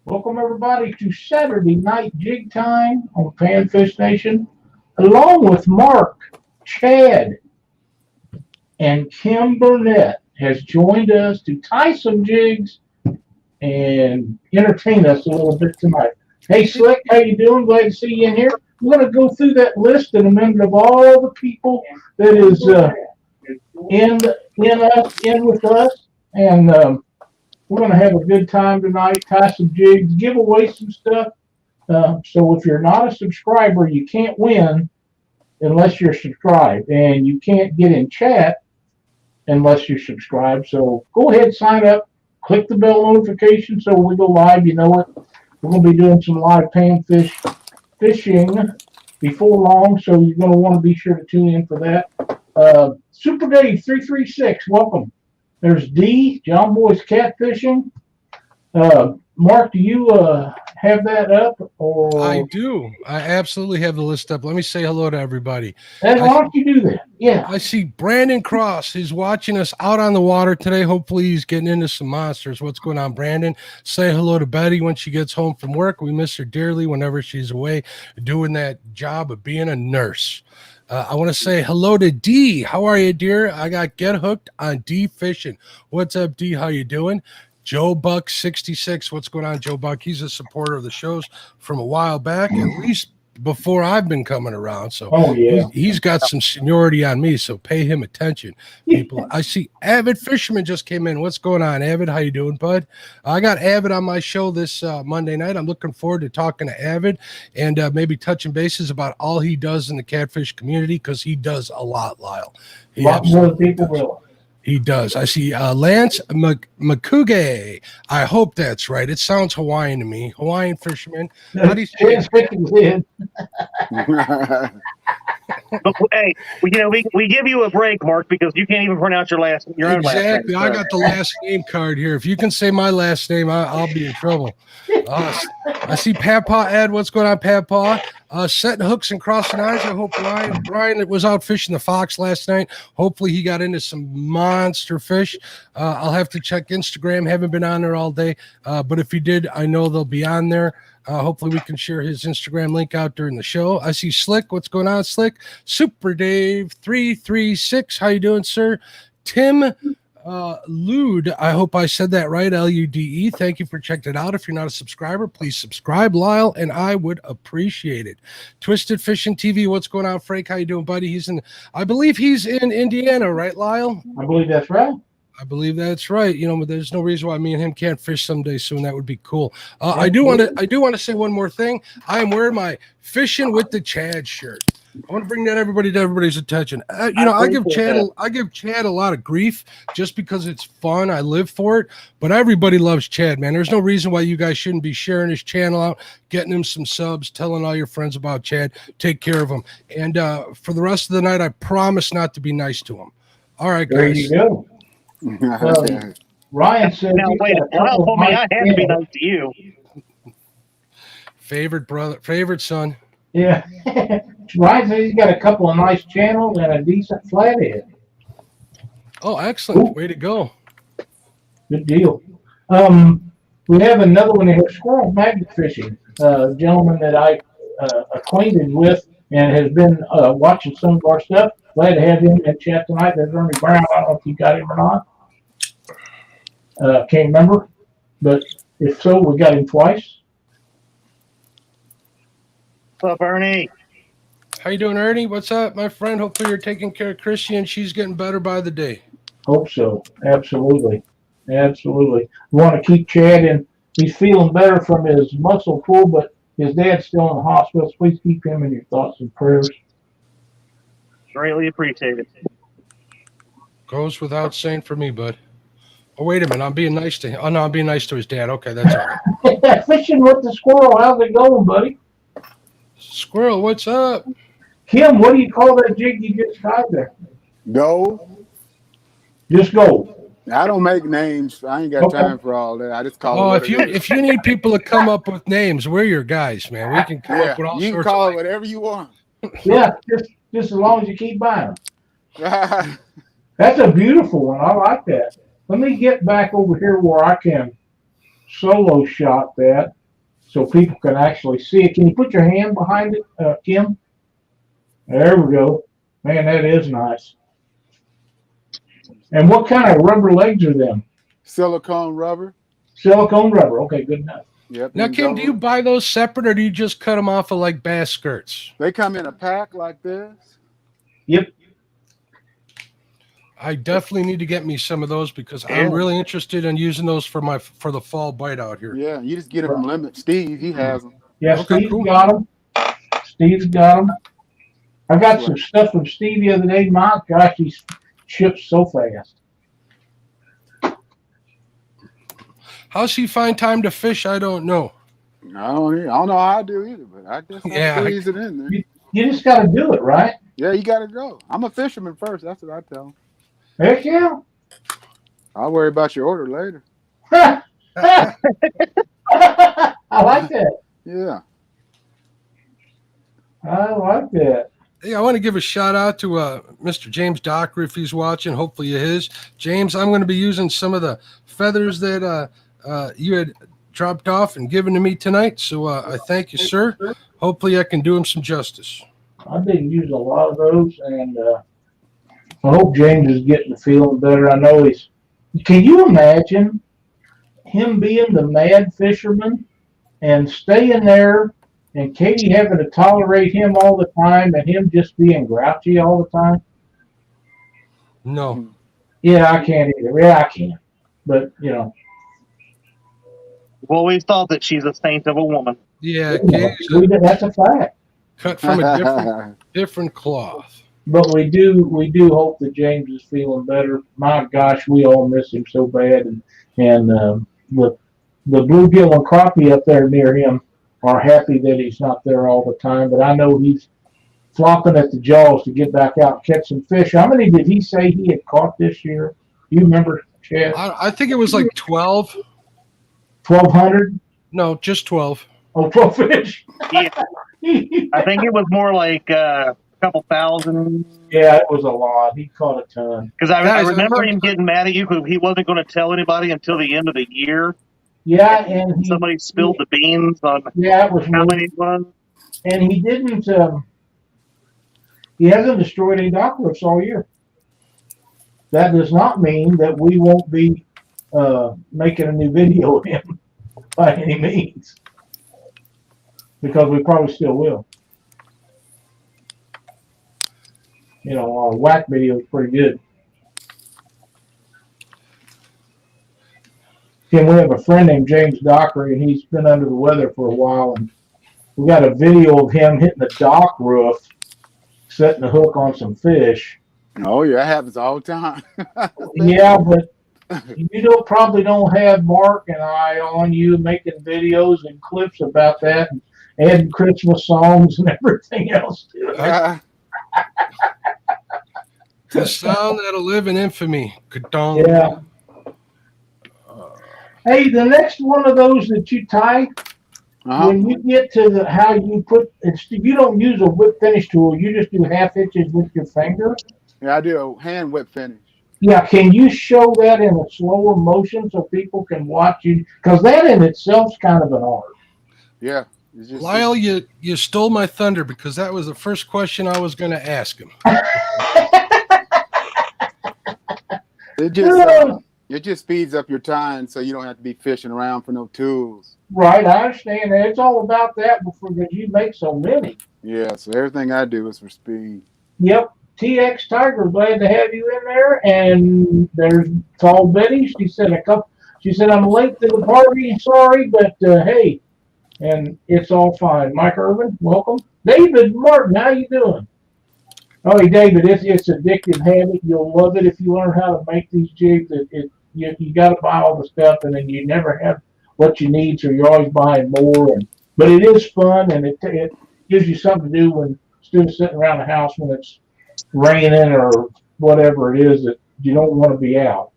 Welcome everybody to Saturday Night Jig Time on Panfish Nation, along with Mark, Chad, and Kim Burnett has joined us to tie some jigs and entertain us a little bit tonight. Hey Slick, how you doing? Glad to see you in here. We're going to go through that list in a minute of all the people that is in in with us, and we're going to have a good time tonight. Tie some jigs, give away some stuff. So if you're not a subscriber, you can't win unless you're subscribed, and you can't get in chat unless you're subscribed. So go ahead, sign up, click the bell notification so we go live. You know it. We're going to be doing some live panfish fishing before long, so you're going to want to be sure to tune in for that. Super Dave 336, welcome. There's D, John Boy's Catfishing. Mark, do you have that up? Or I do. I absolutely have the list up. Let me say hello to everybody. Why don't you do that? Yeah. I see Brandon Cross. He's watching us out on the water today. Hopefully he's getting into some monsters. What's going on, Brandon? Say hello to Betty when she gets home from work. We miss her dearly whenever she's away doing that job of being a nurse. I want to say hello to D. How are you, dear? I got Get Hooked on D Fishing. What's up, D? How you doing? Joe Buck 66. What's going on, Joe Buck? He's a supporter of the shows from a while back, at least before I've been coming around. So he's got some seniority on me, so pay him attention, people. I see Avid Fisherman just came in. What's going on, Avid? How you doing, bud? I got Avid on my show this Monday night. I'm looking forward to talking to Avid and maybe touching bases about all he does in the catfish community, because he does a lot, Lyle. A lot more than people will. He does. I see Lance Makuge. I hope that's right. It sounds Hawaiian to me. Hawaiian fisherman. How do you say it? Hey, we give you a break, Mark, because you can't even pronounce your own last name. Exactly. I got the last name card here. If you can say my last name, I'll be in trouble. I see Papa Ed. What's going on, Papa? Setting hooks and crossing eyes. I hope Brian was out fishing the Fox last night. Hopefully he got into some monster fish. I'll have to check Instagram. Haven't been on there all day. But if he did, I know they'll be on there. Hopefully we can share his Instagram link out during the show. I see Slick. What's going on, Slick? Super Dave 336. How you doing, sir? Tim Lude. I hope I said that right. Lude. Thank you for checking it out. If you're not a subscriber, please subscribe, Lyle, and I would appreciate it. Twisted Fishing TV. What's going on, Frank? How you doing, buddy? I believe he's in Indiana, right, Lyle? I believe that's right. I believe that's right. You know, there's no reason why me and him can't fish someday soon. That would be cool. I do want to say one more thing. I am wearing my Fishing with the Chad shirt. I want to bring that to everybody's attention. I give Chad a lot of grief just because it's fun. I live for it, but everybody loves Chad, man. There's no reason why you guys shouldn't be sharing his channel out, getting him some subs, telling all your friends about Chad. Take care of him. And for the rest of the night, I promise not to be nice to him. All right, guys. There you go. Ryan said, "Now wait, Lyle told me I had to be nice to you." Favorite son. Yeah. Ryan says he's got a couple of nice channels and a decent flathead. Oh, excellent. Ooh. Way to go. Good deal. We have another one here, squirrel magnet fishing. Gentleman that I acquainted with and has been watching some of our stuff. Glad to have him in chat tonight. There's Ernie Brown. I don't know if you got him or not. Can't remember. But if so, we got him twice. What's up, Ernie? How you doing, Ernie? What's up, my friend? Hopefully you're taking care of Chrissy and she's getting better by the day. Hope so. Absolutely. We want to keep Chad in. He's feeling better from his muscle pull, but his dad's still in the hospital. So please keep him in your thoughts and prayers. Greatly appreciated. Goes without saying for me, bud. Oh, wait a minute. I'm being nice to him. Oh, no, I'm being nice to his dad. Okay, that's all right. Fishing with the squirrel. How's it going, buddy? Squirrel, what's up? Kim, what do you call that jig you just tied there? Go. Just go. I don't make names. I ain't got time for all that. I just call it. If you need people to come up with names, we're your guys, man. We can come up with all sorts of. You can call it whatever you want. Yeah, just as long as you keep buying them. That's a beautiful one. I like that. Let me get back over here where I can solo shot that so people can actually see it. Can you put your hand behind it, Kim? There we go. Man, that is nice. And what kind of rubber legs are them? Silicone rubber. Silicone rubber. Okay, good enough. Yep. Now, Kim, do you buy those separate or do you just cut them off of like bass skirts? They come in a pack like this. Yep. I definitely need to get me some of those because I'm really interested in using those for the fall bite out here. Yeah, you just get them from Limit Steve. He has them. Yeah, Okay, Steve's cool. got them. Steve's got them. I got some stuff from Steve the other day. My gosh, he ships so fast. How's he find time to fish? I don't know. I don't know how I do either, but I guess I squeeze it in there. You just got to do it, right? Yeah, you got to go. I'm a fisherman first. That's what I tell him. Heck yeah. I'll worry about your order later. I like that. Yeah. I like that. Hey, I want to give a shout out to Mr. James Docker if he's watching. Hopefully he is. James, I'm going to be using some of the feathers that you had dropped off and given to me tonight. So I thank you, sir. Hopefully I can do him some justice. I didn't use a lot of those, and I hope James is getting the feeling better. I know he's. Can you imagine him being the mad fisherman and staying there, and Katie having to tolerate him all the time, and him just being grouchy all the time? No. Yeah, I can't either. Yeah, I can. But I've always thought that she's a saint of a woman. Yeah, that's a fact. Cut from a different cloth. But we do hope that James is feeling better. My gosh, we all miss him so bad, and the bluegill and crappie up there near him are happy that he's not there all the time. But I know he's flopping at the jaws to get back out and catch some fish. How many did he say he had caught this year? You remember, Chad? I think it was like 12. 1,200? No, just 12. Oh, 12 fish. Yeah. I think it was more like a couple thousand. Yeah, it was a lot. He caught a ton. Because I remember him getting mad at you because he wasn't going to tell anybody until the end of the year. Yeah, and somebody spilled the beans on it was how many it was. And he didn't. He hasn't destroyed any dock roofs all year. That does not mean that we won't be making a new video of him by any means, because we probably still will. Our whack video is pretty good. Kim, we have a friend named James Dockery, and he's been under the weather for a while, and we got a video of him hitting the dock roof, setting the hook on some fish. Oh, yeah, that happens all the time. Yeah, but you probably don't have Mark and I on you making videos and clips about that and adding Christmas songs and everything else to it. The sound that'll live in infamy. Yeah. Hey, the next one of those that you tie, when you get to how you put it, you don't use a whip finish tool. You just do half hitches with your finger. Yeah, I do a hand whip finish. Yeah, can you show that in a slower motion so people can watch you? Because that in itself is kind of an art. Yeah. Lyle, you stole my thunder because that was the first question I was going to ask him. It just speeds up your time so you don't have to be fishing around for no tools. Right, I understand that. It's all about that because you make so many. Yeah, so everything I do is for speed. Yep. TX Tiger, glad to have you in there. And there's Tall Betty. She said I'm late to the party. Sorry, but hey, and it's all fine. Mike Irvin, welcome. David Martin, how you doing? Oh, hey, David, it's addictive habit. You'll love it if you learn how to make these jigs. You got to buy all the stuff, and then you never have what you need, so you're always buying more. But it is fun, and it gives you something to do when instead of sitting around the house when it's raining or whatever it is that you don't want to be out.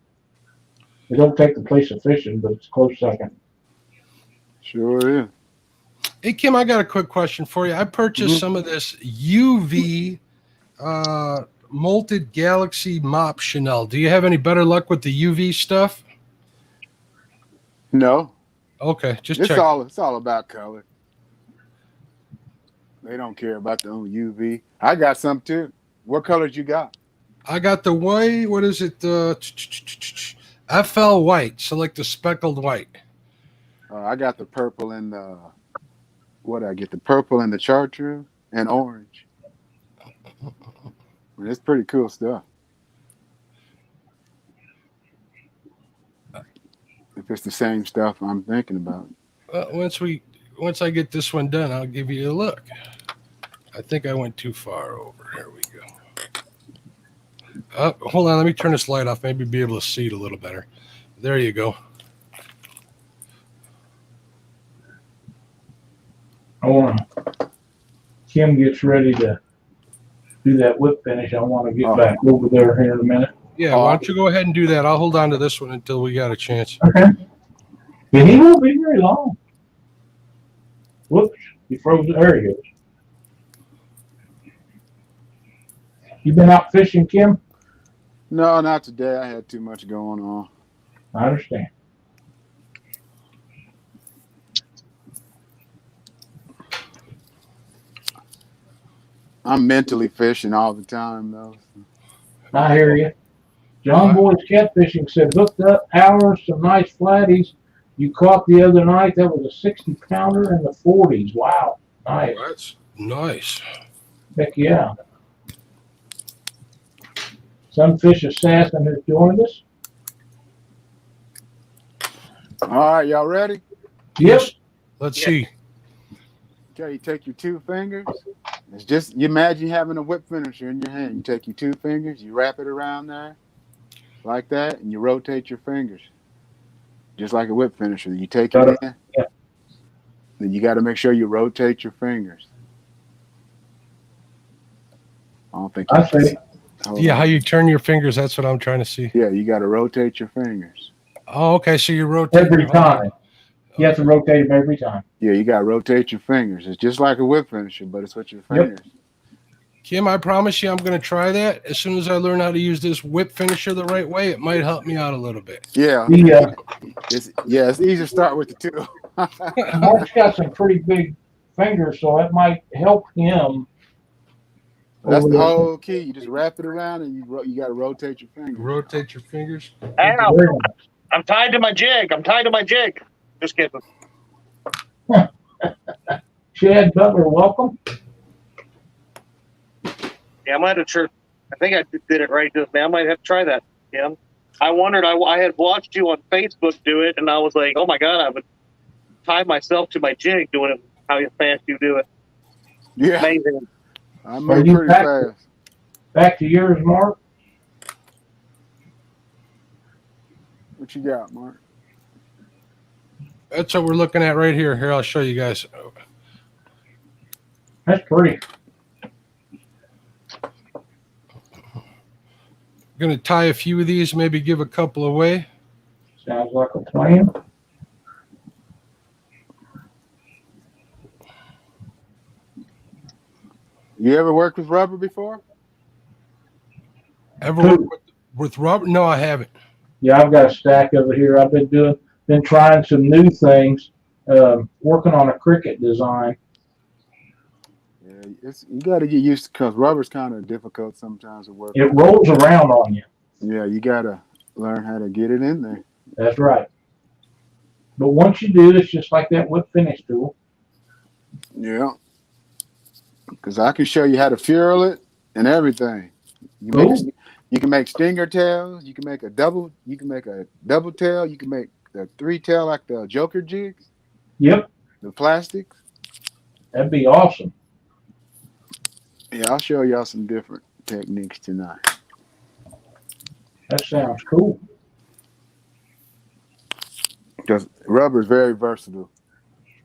It don't take the place of fishing, but it's a close second. Sure is. Hey, Kim, I got a quick question for you. I purchased some of this UV Molted Galaxy Mop Chanel. Do you have any better luck with the UV stuff? No. Okay, just It's check. all about color. They don't care about the UV. I got some too. What colors you got? I got the white. What is it? FL white. So like the speckled white. I got the purple and the what? I get the purple and the chartreuse and orange. It's pretty cool stuff. If it's the same stuff I'm thinking about. Once I get this one done, I'll give you a look. I think I went too far over. Here we go. Hold on, let me turn this light off. Maybe be able to see it a little better. There you go. Kim gets ready to do that whip finish. I want to get back over there here in a minute. Yeah, why don't you go ahead and do that? I'll hold on to this one until we got a chance. Okay. But he won't be very long. Whoops, he froze. There he goes. You been out fishing, Kim? No, not today. I had too much going on. I understand. I'm mentally fishing all the time, though. I hear you. John Boy's Catfishing said, hooked up hours, some nice flatties you caught the other night. That was a 60-pounder in the 40s. Wow. Nice. That's nice. Heck yeah. Sunfish Assassin has joined us. All right, y'all ready? Yep. Let's see. Okay, you take your two fingers. It's just, you imagine having a whip finisher in your hand. You take your two fingers, you wrap it around there like that, and you rotate your fingers. Just like a whip finisher. You take it in, then you got to make sure you rotate your fingers. I don't think I see. Yeah, how you turn your fingers, that's what I'm trying to see. Yeah, you got to rotate your fingers. Oh, okay, so you rotate every time. You have to rotate them every time. Yeah, you got to rotate your fingers. It's just like a whip finisher, but it's with your fingers. Yep. Kim, I promise you I'm going to try that. As soon as I learn how to use this whip finisher the right way, it might help me out a little bit. Yeah. It's easy to start with the two. Mark's got some pretty big fingers, so that might help him. That's the whole key. You just wrap it around and you got to rotate your fingers. Rotate your fingers. Ow. I'm tied to my jig. Just kidding. Chad Butler, welcome. Yeah, I might have I think I did it right just now. I might have to try that. Yeah. I wondered, I had watched you on Facebook do it, and I was like, oh my God, I would tie myself to my jig doing it how fast you do it. Yeah. Amazing. I move pretty fast. Back to yours, Mark. What you got, Mark? That's what we're looking at right here. Here, I'll show you guys. That's pretty. Going to tie a few of these, maybe give a couple away. Sounds like a plan. You ever worked with rubber before? Ever worked with rubber? No, I haven't. Yeah, I've got a stack of it here. I've been trying some new things, working on a cricket design. Yeah, you got to get used to, because rubber's kind of difficult sometimes to work. It rolls around on you. Yeah, you got to learn how to get it in there. That's right. But once you do, it's just like that whip finish tool. Yeah. Because I can show you how to furl it and everything. You can make stinger tails. You can make a double tail. You can make a three tail like the Joker jigs. Yep. The plastics. That'd be awesome. Yeah, I'll show y'all some different techniques tonight. That sounds cool. Because rubber is very versatile.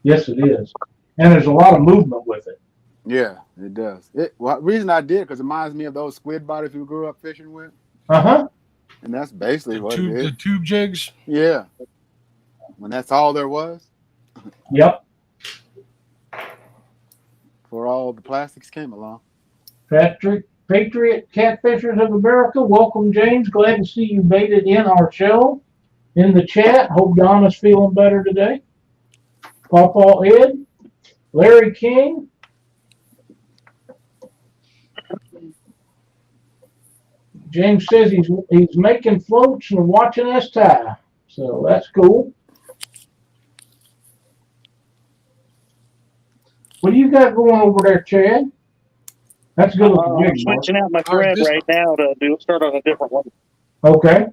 Yes, it is. And there's a lot of movement with it. Yeah, it does. The reason I did, because it reminds me of those squid bodies we grew up fishing with. Uh-huh. And that's basically what it is. The tube jigs? Yeah. When that's all there was. Yep. Before all the plastics came along. Patriot Catfishers of America, welcome, James. Glad to see you made it in our show. In the chat, hope Donna's feeling better today. Pawpaw Ed, Larry King. James says he's making floats and watching us tie. So that's cool. What do you got going over there, Chad? That's good. I'm switching out my thread right now to start on a different one. Okay.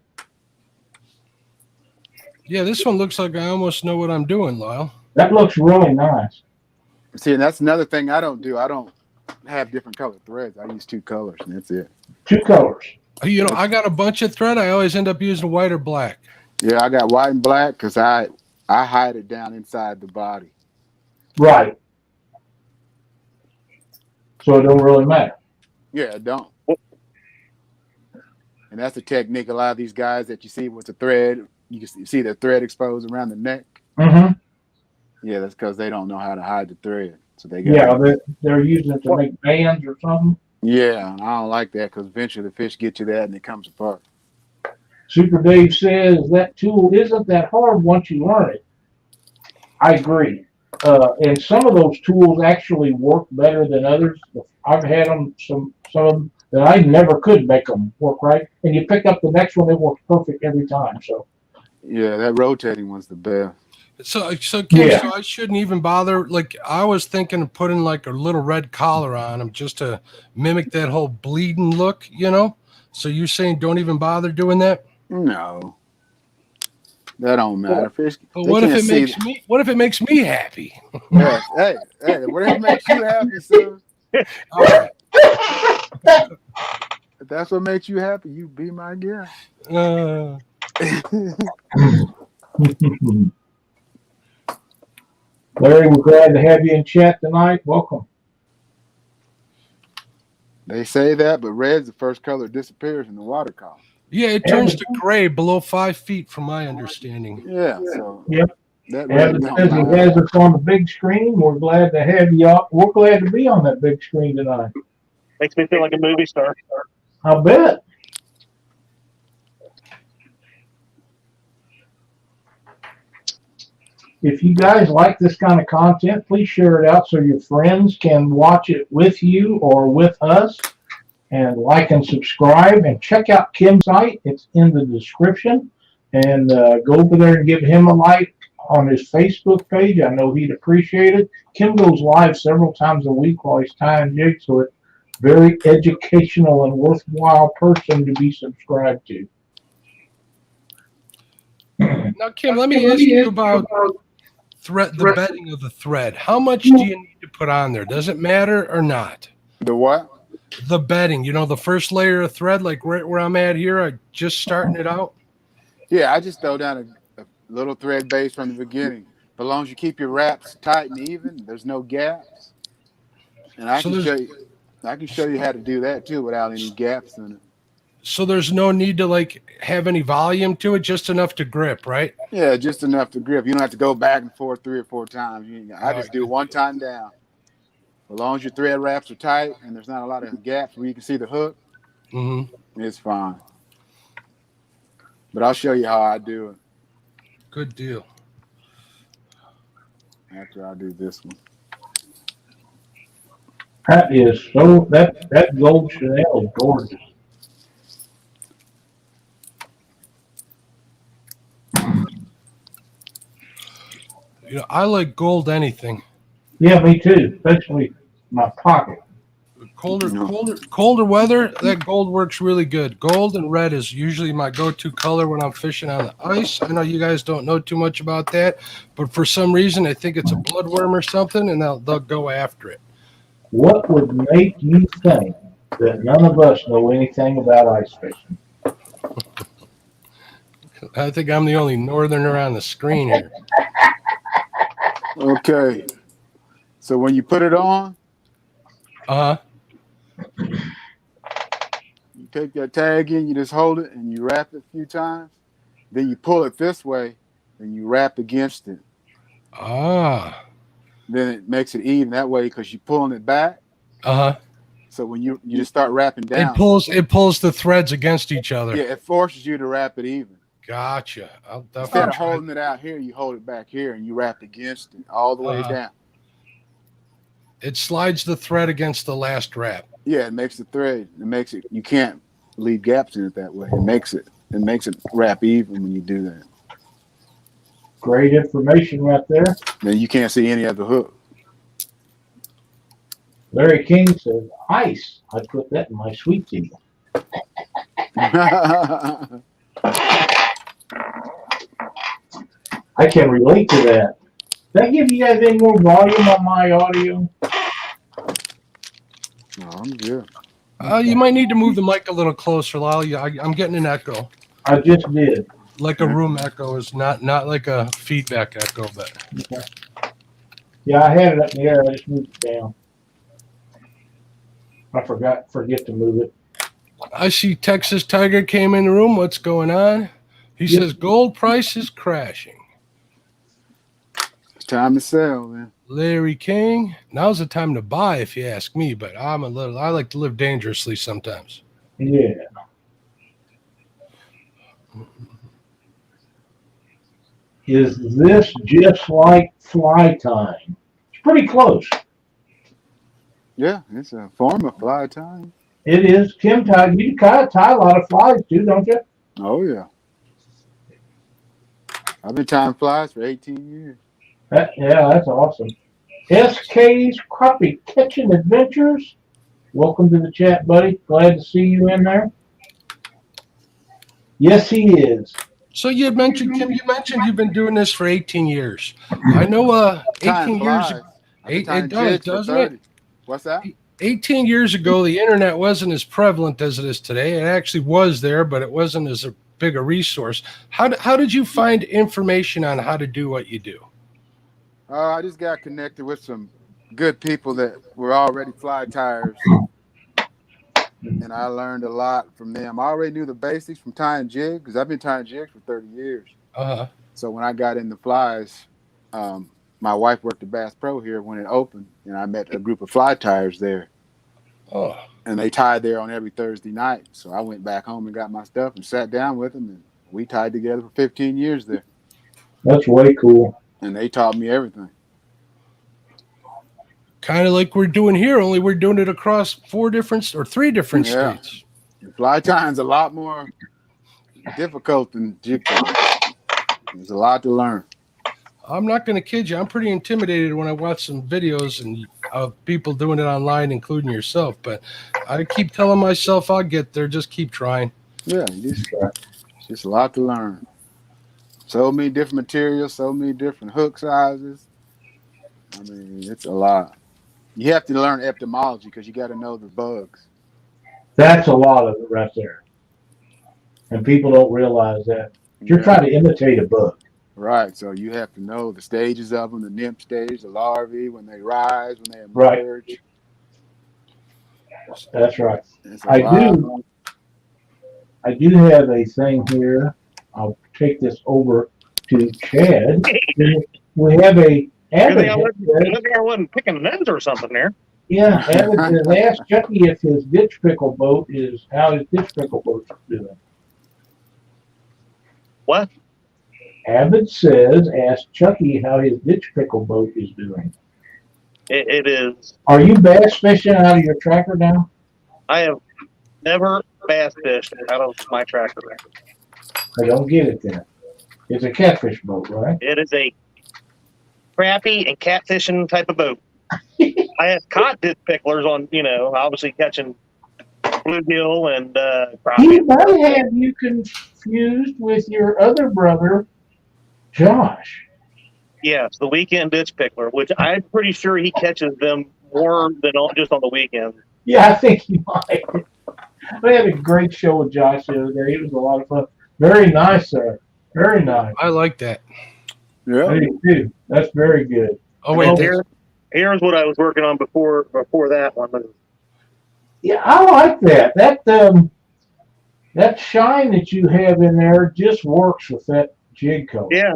Yeah, this one looks like I almost know what I'm doing, Lyle. That looks really nice. See, and that's another thing I don't do. I don't have different colored threads. I use 2 colors, and that's it. 2 colors. You know, I got a bunch of thread. I always end up using white or black. Yeah, I got white and black because I hide it down inside the body. Right. So it don't really matter. Yeah, it don't. And that's the technique. A lot of these guys that you see with the thread, you can see the thread exposed around the neck. Mm-hmm. Yeah, that's because they don't know how to hide the thread. So they got they're using it to make bands or something. Yeah, I don't like that because eventually the fish get to that and it comes apart. Super Dave says that tool isn't that hard once you learn it. I agree. And some of those tools actually work better than others. I've had them, some of them that I never could make them work right. And you pick up the next one, it works perfect every time. So yeah, that rotating one's the best. So Kim, so I shouldn't even bother. Like, I was thinking of putting like a little red collar on them just to mimic that whole bleeding look, you know? So you're saying don't even bother doing that? No. That don't matter. Fish, but what if it makes me happy? Yeah. Hey, whatever makes you happy, son. All right. If that's what makes you happy, you be my guest. Larry, we're glad to have you in chat tonight. Welcome. They say that, but red's the first color that disappears in the water column. Yeah, it turns to gray below 5 feet, from my understanding. Yeah. So yep. That Evan says he has us on the big screen. We're glad to have you up. We're glad to be on that big screen tonight. Makes me feel like a movie star. I'll bet. If you guys like this kind of content, please share it out so your friends can watch it with you or with us. And like and subscribe and check out Kim's site. It's in the description. And go over there and give him a like on his Facebook page. I know he'd appreciate it. Kim goes live several times a week while he's tying jigs, so it's very educational and worthwhile person to be subscribed to. Now, Kim, let me ask you about the bedding of the thread. How much do you need to put on there? Does it matter or not? The what? The bedding. You know, the first layer of thread, like right where I'm at here, I just starting it out. Yeah, I just throw down a little thread base from the beginning. But as long as you keep your wraps tight and even, there's no gaps. And I can show you how to do that too without any gaps in it. So there's no need to like have any volume to it, just enough to grip, right? Yeah, just enough to grip. You don't have to go back and forth 3 or 4 times. I just do 1 time down. As long as your thread wraps are tight and there's not a lot of gaps where you can see the hook, it's fine. But I'll show you how I do it. Good deal. After I do this one. That is so, that gold Chanel is gorgeous. You know, I like gold anything. Yeah, me too, especially my pocket. Colder weather, that gold works really good. Gold and red is usually my go-to color when I'm fishing on the ice. I know you guys don't know too much about that, but for some reason I think it's a bloodworm or something, and they'll go after it. What would make you think that none of us know anything about ice fishing? I think I'm the only northerner on the screen here. Okay. So when you put it on, you take that tag in, you just hold it and you wrap it a few times. Then you pull it this way and you wrap against it. Then it makes it even that way because you're pulling it back. So when you just start wrapping down, it pulls the threads against each other. Yeah, it forces you to wrap it even. Gotcha. I'll Instead definitely of holding it out here, you hold it back here and you wrap against it all the way down. It slides the thread against the last wrap. Yeah, it makes the thread. It makes it. You can't leave gaps in it that way. It makes it wrap even when you do that. Great information right there. Then you can't see any of the hook. Larry King says, ice. I put that in my sweet tea. I can relate to that. Did I give you guys any more volume on my audio? No, I'm good. You might need to move the mic a little closer, Lyle. I'm getting an echo. I just did. Like a room echo is not like a feedback echo, but Okay. Yeah, I had it up in the air. I just moved it down. I forget to move it. I see Texas Tiger came in the room. What's going on? He says gold price is crashing. It's time to sell, man. Larry King, now's the time to buy if you ask me, but I like to live dangerously sometimes. Yeah. Is this just like fly time? It's pretty close. Yeah, it's a form of fly tying. It is. Kim tie. You kind of tie a lot of flies too, don't you? Oh yeah. I've been tying flies for 18 years. Yeah, that's awesome. SK's Crappie Catching Adventures. Welcome to the chat, buddy. Glad to see you in there. Yes, he is. So you had mentioned, Kim, you've been doing this for 18 years. I know 18 years ago. It does, doesn't it? What's that? 18 years ago, the internet wasn't as prevalent as it is today. It actually was there, but it wasn't as big a resource. How did you find information on how to do what you do? I just got connected with some good people that were already fly tires, and I learned a lot from them. I already knew the basics from tying jigs because I've been tying jigs for 30 years. So when I got into flies, my wife worked at Bass Pro here when it opened, and I met a group of fly tires there. Oh. And they tied there on every Thursday night. So I went back home and got my stuff and sat down with them, and we tied together for 15 years there. That's way cool. And they taught me everything. Kind of like we're doing here, only we're doing it across three different states. Fly tying's a lot more difficult than jig tying. There's a lot to learn. I'm not going to kid you. I'm pretty intimidated when I watch some videos and of people doing it online, including yourself. But I keep telling myself I'll get there. Just keep trying. Yeah, it's just a lot to learn. So many different materials, so many different hook sizes. I mean, it's a lot. You have to learn etymology because you got to know the bugs. That's a lot of it right there. And people don't realize that. You're trying to imitate a bug. Right. So you have to know the stages of them, the nymph stage, the larvae, when they rise, when they emerge. Right. That's right. I do have a thing here. I'll take this over to Chad. We have a Abbott. I wasn't picking an end or something there. Yeah, Abbott has asked Chucky if his ditch pickle boat is how his ditch pickle boat is doing. What? Abbott says, ask Chucky how his ditch pickle boat is doing. It is. Are you bass fishing out of your tracker now? I have never bass fished out of my tractor. I don't get it then. It's a catfish boat, right? It is a crappie and catfishing type of boat. I have caught ditch picklers on, obviously catching bluegill and crappie. He might have you confused with your other brother, Josh. Yes, the weekend ditch pickler, which I'm pretty sure he catches them more than just on the weekend. Yeah, I think he might. We had a great show with Josh the other day. It was a lot of fun. Very nice, sir. Very nice. I like that. Yeah. I do too. That's very good. Oh wait, here's what I was working on before that one. Yeah, I like that. That shine that you have in there just works with that jig color. Yeah.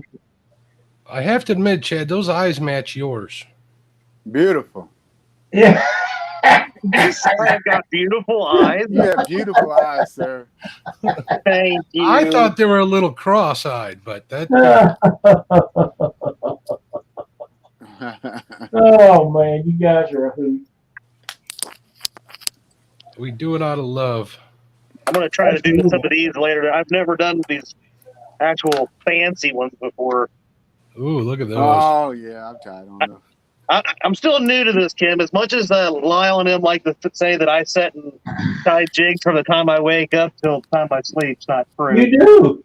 I have to admit, Chad, those eyes match yours. Beautiful. Yeah. You say I've got beautiful eyes. You have beautiful eyes, sir. Thank you. I thought they were a little cross-eyed, but that Oh man, you guys are a hoot. we do it out of love. I'm going to try to do some of these later. I've never done these actual fancy ones before. Ooh, look at those. Oh yeah, I'm tired on those. I'm still new to this, Kim. As much as Lyle and him like to say that I set and tie jigs from the time I wake up till the time I sleep, it's not true. You do.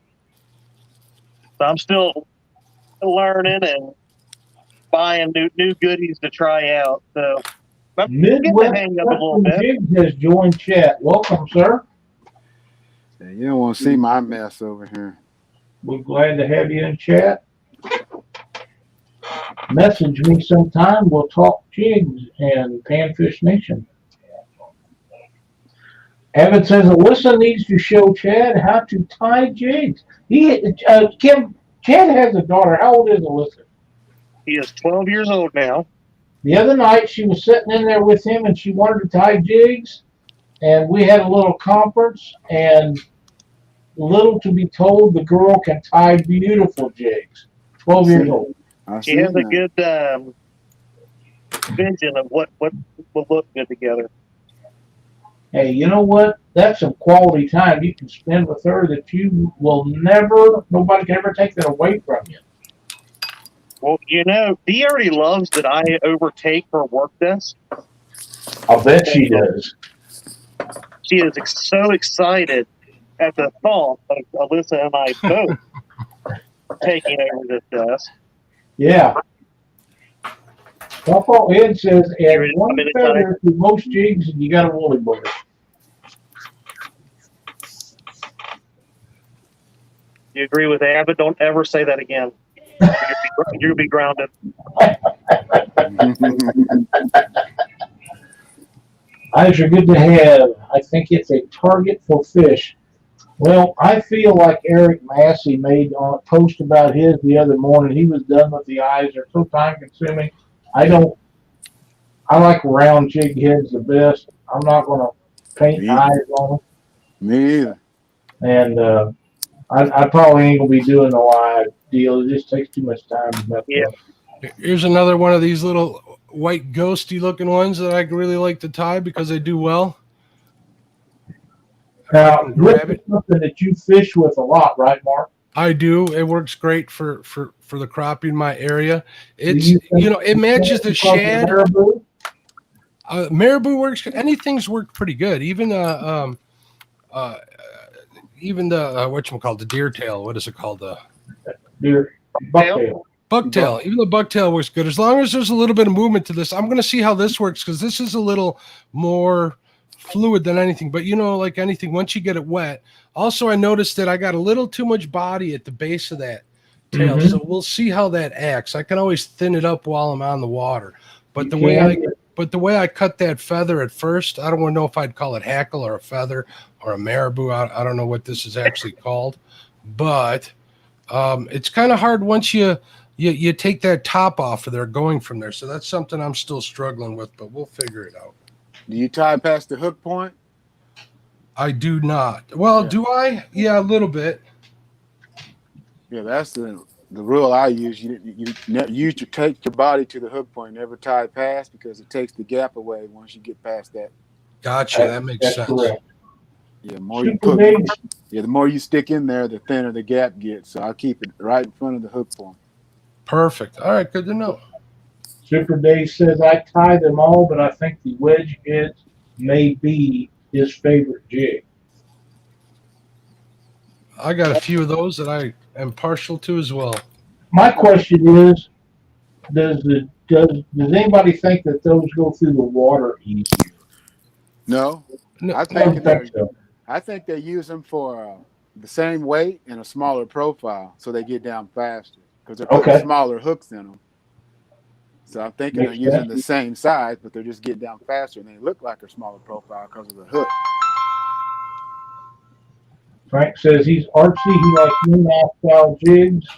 So I'm still learning and buying new goodies to try out. So I'm getting the hang of it a little bit. Jigs has joined chat. Welcome, sir. Yeah, you don't want to see my mess over here. We're glad to have you in chat. Message me sometime. We'll talk jigs and Panfish Nation. Evan says Alyssa needs to show Chad how to tie jigs. Kim, Chad has a daughter. How old is Alyssa? He is 12 years old now. The other night she was sitting in there with him and she wanted to tie jigs, and we had a little conference, and little to be told, the girl can tie beautiful jigs. 12 years old. She has a good vision of what will look good together. Hey, you know what? That's some quality time you can spend with her that you will never, nobody can ever take that away from you. Well, you know, he already loves that I overtake her work desk. I'll bet she does. She is so excited at the thought of Alyssa and I both taking over this desk. Yeah. Papa Ed says, add one feather to most jigs and you got a woolly bugger. You agree with Abbott? Don't ever say that again. You'll be grounded. Eyes are good to have. I think it's a target for fish. Well, I feel like Eric Massey made a post about his the other morning. He was done with the eyes. They're so time consuming. I like round jig heads the best. I'm not going to paint eyes on them. Me either. And I probably ain't going to be doing the eye deal. It just takes too much time to mess up. Here's another one of these little white ghosty looking ones that I really like to tie because they do well. Now, this is something that you fish with a lot, right, Mark? I do. It works great for the crappie in my area. It's it matches the shad. Marabou? Marabou works. Anything's worked pretty good. Even the whatchamacallit, the deer tail. What is it called? The deer bucktail. Bucktail. Even the bucktail works good as long as there's a little bit of movement to this. I'm going to see how this works because this is a little more fluid than anything. But like anything, once you get it wet. Also, I noticed that I got a little too much body at the base of that tail. Mm-hmm. So we'll see how that acts. I can always thin it up while I'm on the water. But the way I cut that feather at first, I don't want to know if I'd call it hackle or a feather or a marabou. I don't know what this is actually called. But it's kind of hard once you take that top off of there going from there. So that's something I'm still struggling with, but we'll figure it out. Do you tie past the hook point? I do not. Well, do I? Yeah, a little bit. Yeah, that's the rule I use. You take your body to the hook point, never tie past because it takes the gap away once you get past that. Gotcha. That makes sense. Correct. Yeah, the more you stick in there, the thinner the gap gets. So I'll keep it right in front of the hook point. Perfect. All right, good to know. Super Dave says, I tie them all, but I think the wedge heads may be his favorite jig. I got a few of those that I am partial to as well. My question is, does anybody think that those go through the water easier? No. I think they use them for the same weight and a smaller profile, so they get down faster because they're putting smaller hooks in them. So I'm thinking they're using the same size, but they're just getting down faster, and they look like a smaller profile because of the hook. Frank says he's artsy. He likes Moonlight style jigs.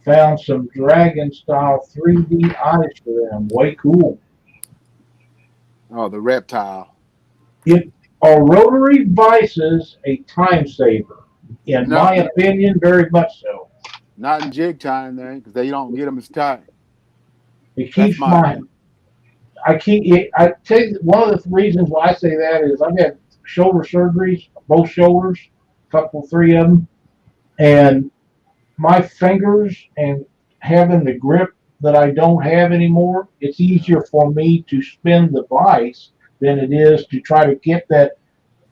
Found some dragon style 3D eyes for them. Way cool. Oh, the reptile. Are rotary vices a time saver? In No, my opinion, very much so. not in jig time there, because they don't get them as tight. It That's keeps my my opinion. I tell you, one of the reasons why I say that is I've had shoulder surgeries, both shoulders, three of them, and my fingers and having the grip that I don't have anymore, it's easier for me to spin the vise than it is to try to get that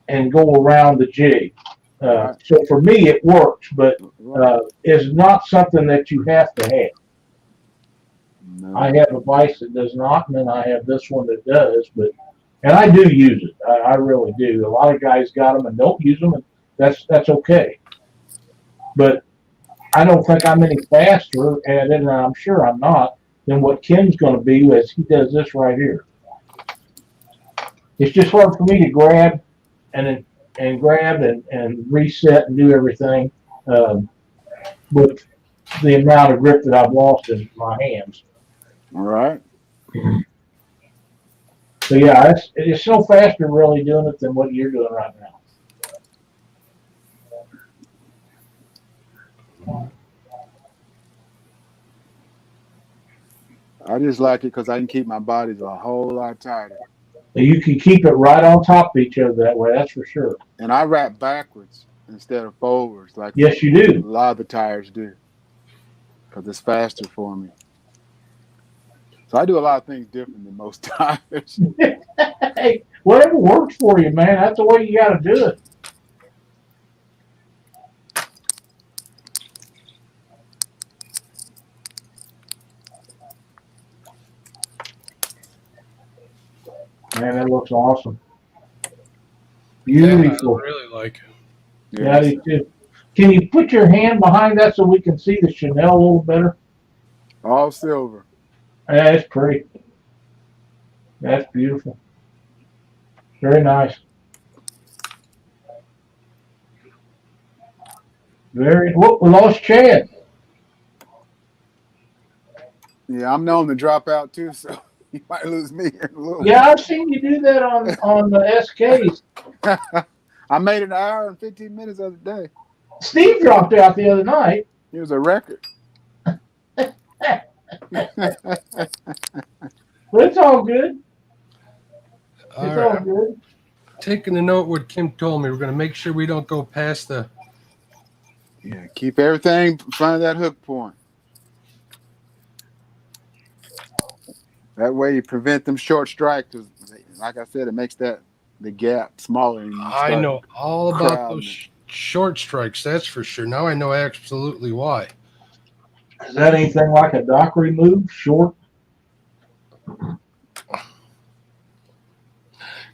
and go around the jig. Right. So for me, it works, but Right. it's not something that you have to have. No. I have a vice that does not, and then I have this one that does. And I do use it. I really do. A lot of guys got them and don't use them, and that's okay. But I don't think I'm any faster, and I'm sure I'm not, than what Kim's going to be as he does this right here. It's just hard for me to grab and reset and do everything with the amount of grip that I've lost in my hands. All right. So yeah, it's so faster really doing it than what you're doing right now. I just like it because I can keep my bodies a whole lot tighter. So you can keep it right on top of each other that way, that's for sure. And I wrap backwards instead of forwards, like Yes, you a do. lot of the tires do, because it's faster for me. So I do a lot of things different than most tires. Hey, whatever works for you, man. That's the way you got to do it. Man, that looks awesome. Beautiful. Yeah, I really like it. Yeah, I do too. Can you put your hand behind that so we can see the Chanel a little better? All silver. That's pretty. That's beautiful. Very nice. Look, we lost Chad. Yeah, I'm known to drop out too, so you might lose me in a little Yeah, I've seen you do that on the SKs. bit. I made an hour and 15 minutes the other day. Steve dropped out the other night. It was a record. But it's all good. It's all good. Taking a note what Kim told me. We're going to make sure we don't go past the. Yeah, keep everything in front of that hook point. That way you prevent them short strikes. Because, like I said, it makes the gap smaller. And I know all about crowding those short strikes. That's for sure. Now I know absolutely why. Is that anything like a dockery move? Short?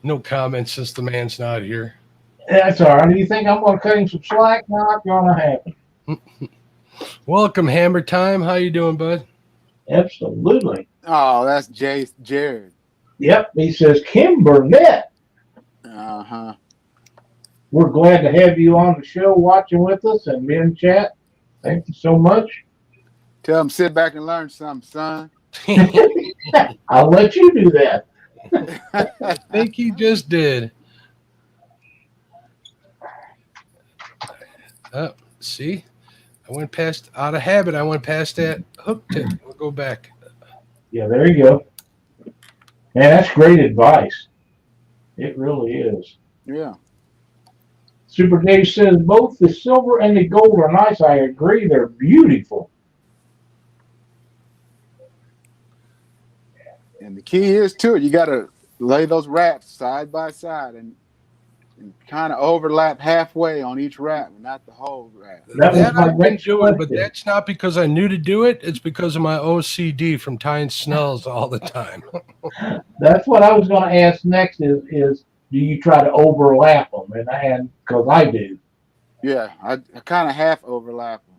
No comments since the man's not here. That's all right. Do you think I'm going to cut him some slack? Not going to happen. Welcome, Hammer Time. How you doing, bud? Absolutely. Oh, that's Jared. Yep. He says, Kim Burnett. Uh-huh. We're glad to have you on the show watching with us and be in chat. Thank you so much. Tell him sit back and learn something, son. I'll let you do that. I think he just did. See, I went past out of habit. I went past that hook tip. We'll go back. Yeah, there you go. Man, that's great advice. It really is. Yeah. Super Dave says both the silver and the gold are nice. I agree. They're beautiful. And the key is, too, you got to lay those wraps side by side and kind of overlap halfway on each wrap, not the whole wrap. That I've been doing, but that's not because I knew to do it. It's because of my OCD from tying snells all the time. That's what I was going to ask next is do you try to overlap them? And because I do. Yeah, I kind of half overlap them,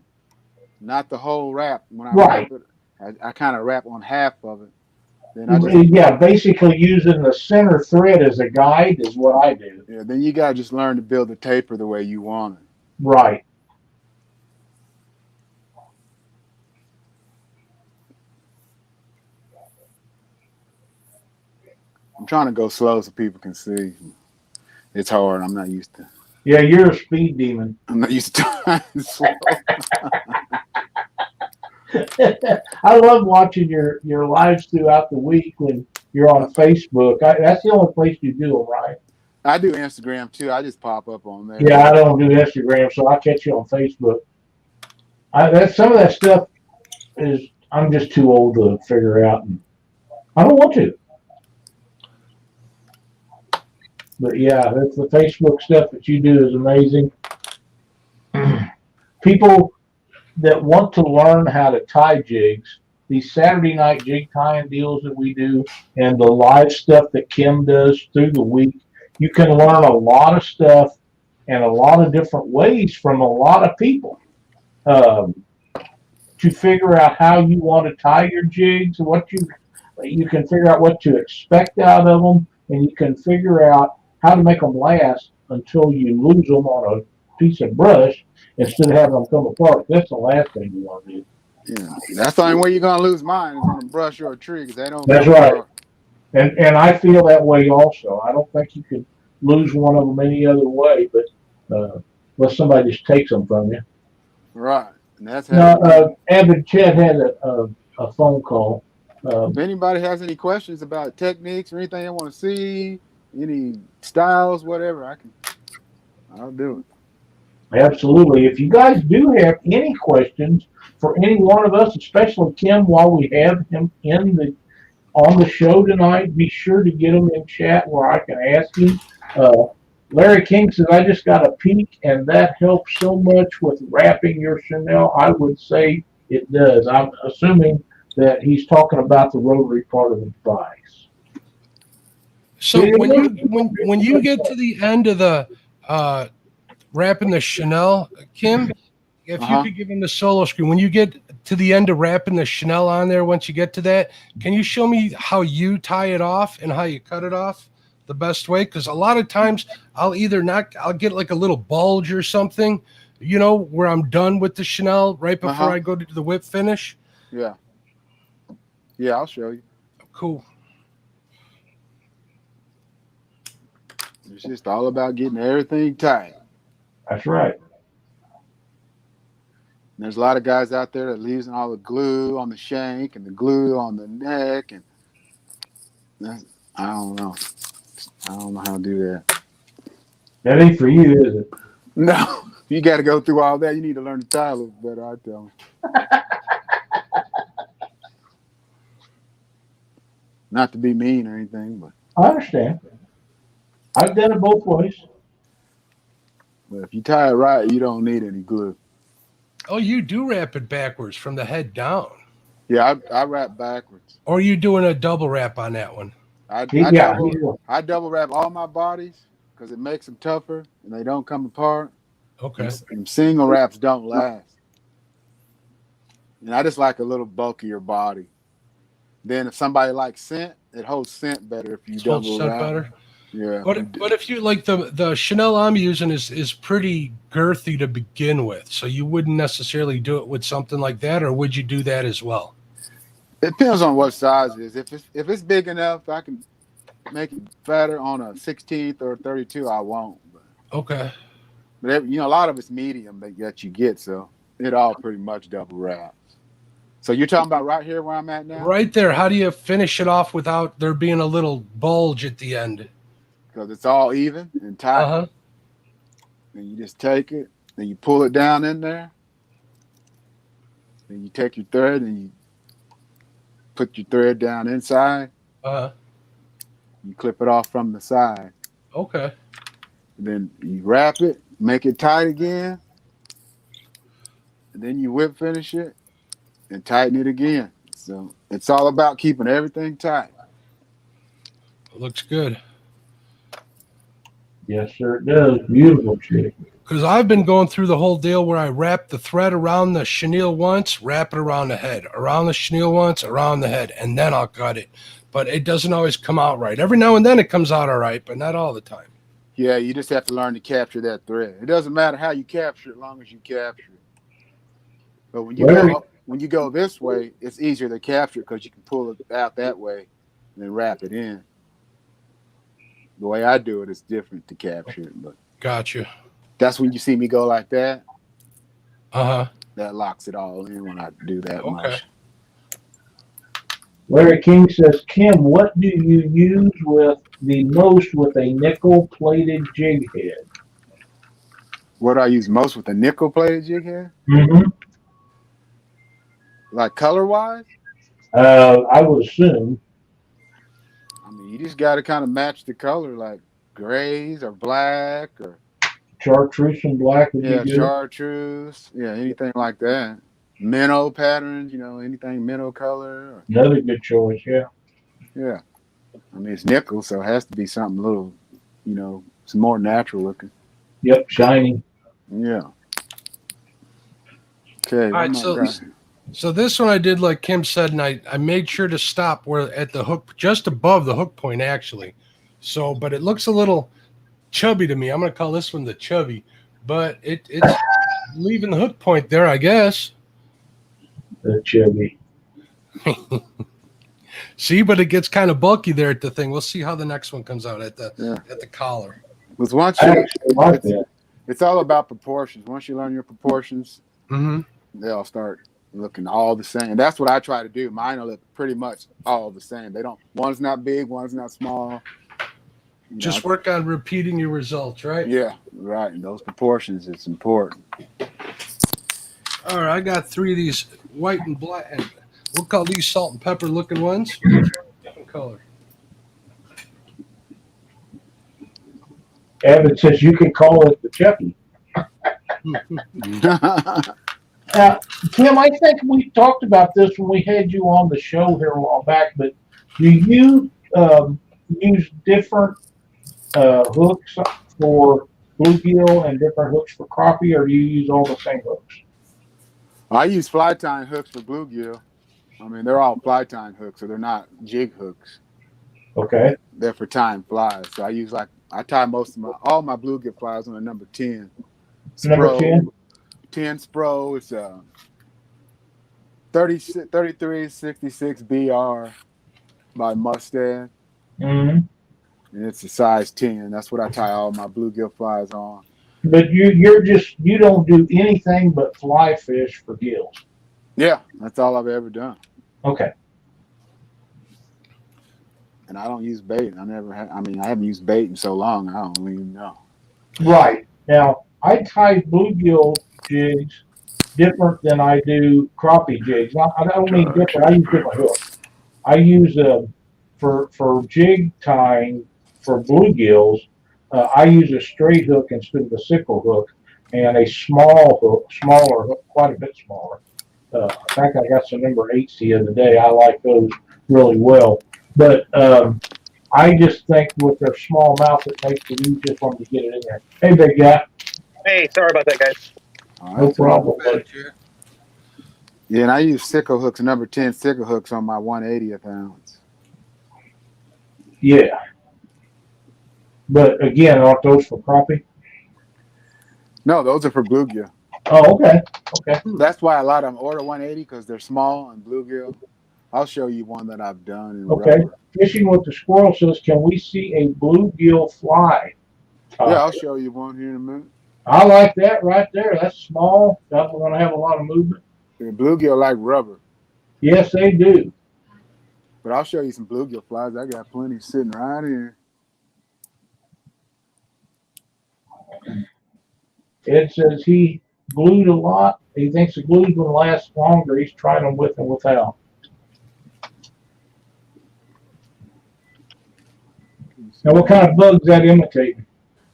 not the whole wrap. When I right. wrap it, I kind of wrap on half of it. Then basically using the center thread as a guide is what I do. Yeah, then you got to just learn to build the taper the way you want it. Right. I'm trying to go slow so people can see. It's hard. I'm not used to. Yeah, you're a speed demon. I'm not used to trying slow. I love watching your lives throughout the week when you're on Facebook. That's the only place you do them, right? I do Instagram too. I just pop up on there. Yeah, I don't do Instagram, so I catch you on Facebook. Some of that stuff is I'm just too old to figure out, and I don't want to. But yeah, that's the Facebook stuff that you do is amazing. People that want to learn how to tie jigs, these Saturday night jig tying deals that we do, and the live stuff that Kim does through the week, you can learn a lot of stuff and a lot of different ways from a lot of people to figure out how you want to tie your jigs, what you can figure out what to expect out of them, and you can figure out how to make them last until you lose them on a piece of brush instead of having them come apart. That's the last thing you want to do. Yeah, that's the only way you're gonna lose mine is on a brush or a tree because they don't. That's right. And I feel that way also. I don't think you can lose one of them any other way, but unless somebody just takes them from you. Right. And that's Now, Avid Chet had a phone call. If anybody has any questions about techniques or anything they want to see, any styles, whatever, I'll do it. Absolutely. If you guys do have any questions for any one of us, especially Kim, while we have him on the show tonight, be sure to get them in chat where I can ask him. Larry King says, I just got a peek, and that helps so much with wrapping your chenille. I would say it does. I'm assuming that he's talking about the rotary part of the device. So when you get to the end of the wrapping the chenille, Kim, if you could give him the solo screen, when you get to the end of wrapping the chenille on there, once you get to that, can you show me how you tie it off and how you cut it off the best way? Because a lot of times I'll get like a little bulge or something, where I'm done with the chenille right before I go to the whip finish. Yeah, I'll show you. Cool. It's just all about getting everything tight. That's right. And there's a lot of guys out there that leaves all the glue on the shank and the glue on the neck, and I don't know. I don't know how to do that. That ain't for you, is it? No, you got to go through all that. You need to learn to tie a little better, I tell them. Not to be mean or anything, but I understand. I've done it both ways. But if you tie it right, you don't need any glue. Oh, you do wrap it backwards from the head down. Yeah, I wrap backwards. Or are you doing a double wrap on that one? I double wrap all my bodies because it makes them tougher and they don't come apart. Okay. And single wraps don't last. And I just like a little bulkier body. Then if somebody likes scent, it holds scent better if you double wrap. Better. Yeah. But if you like the chenille I'm using is pretty girthy to begin with, so you wouldn't necessarily do it with something like that, or would you do that as well? It depends on what size it is. If it's big enough, I can make it fatter on a 16th or 32. I won't. Okay. But a lot of it's medium that you get, so it all pretty much double wraps. So you're talking about right here where I'm at now? Right there. How do you finish it off without there being a little bulge at the end? Because it's all even and tight. And you just take it, and you pull it down in there. Then you take your thread and you put your thread down inside. You clip it off from the side. Okay. And then you wrap it, make it tight again. And then you whip finish it and tighten it again. So it's all about keeping everything tight. Looks good. Yes, sir, it does. Beautiful chick. Because I've been going through the whole deal where I wrap the thread around the chenille once, wrap it around the head, around the chenille once, around the head, and then I'll cut it. But it doesn't always come out right. Every now and then it comes out all right, but not all the time. Yeah, you just have to learn to capture that thread. It doesn't matter how you capture it, as long as you capture it. But when you go this way, it's easier to capture it because you can pull it out that way and then wrap it in. the way I do it is different to capture it. But Gotcha. that's when you see me go like that. Uh-huh. That locks it all in when I do that Okay. motion. Larry King says, Kim, what do you use with the most with a nickel-plated jig head? What do I use most with a nickel-plated jig head? Mm-hmm. Like color-wise? I would assume. I mean, you just got to kind of match the color, like grays or black or Chartreuse and black would be good. chartreuse, anything like that. Minnow patterns, anything minnow color. Another good choice, yeah. Yeah, I mean it's nickel, so it has to be something a little, some more natural looking. Yep, shiny. Yeah. Okay. All right, so this one I did like Kim said, and I made sure to stop where at the hook, just above the hook point actually. So, but it looks a little chubby to me. I'm gonna call this one the chubby, but it's leaving the hook point there, I guess. The chubby. See, but it gets kind of bulky there at the thing. We'll see how the next one comes out at the collar. With once I actually like that. It's all about proportions. Once you learn your proportions, Mm-hmm. they'll start looking all the same. That's what I try to do. Mine will look pretty much all the same. They don't. One's not big, one's not small. Just work on repeating your results, right? Yeah, right. And those proportions, it's important. All right, I got 3 of these white and black, and we'll call these salt and pepper looking ones. Different color. Evan says you can call it the Chucky. Kim, I think we talked about this when we had you on the show here a while back, but do you use different hooks for bluegill and different hooks for crappie, or do you use all the same hooks? I use fly tying hooks for bluegill. I mean, they're all fly tying hooks, so they're not jig hooks. Okay. They're for tying flies. So I tie all my bluegill flies on a number 10. Number 10? 10 Spro. It's a 3366 BR by Mustang. Mm-hmm. And it's a size 10. That's what I tie all my bluegill flies on. But you don't do anything but fly fish for gills. Yeah, that's all I've ever done. Okay. And I don't use bait. I haven't used bait in so long. I don't even know. Right. Now, I tie bluegill jigs different than I do crappie jigs. I don't mean different. I use different hooks. I use for jig tying for bluegills. I use a straight hook instead of a sickle hook, and a smaller hook, quite a bit smaller. In fact, I got some number 8s the other day. I like those really well. But I just think with their small mouth, it makes it easier for them to get it in there. Hey, big guy. Hey, sorry about that, guys. No problem. Yeah, and I use sickle hooks, number 10 sickle hooks on my 1/80th ounce. Yeah. But again, aren't those for crappie? No, those are for bluegill. Oh, okay. Okay. That's why a lot of them order 180 because they're small and bluegill. I'll show you one that I've done in Okay. rubber. Fishing with the Squirrel says, can we see a bluegill fly? Yeah, I'll show you one here in a minute. I like that right there. That's small. That's going to have a lot of movement. The bluegill like rubber. Yes, they do. But I'll show you some bluegill flies. I got plenty sitting right here. Ed says he glued a lot. He thinks the glued one lasts longer. He's tried them with and without. Now, what kind of bug's that imitating?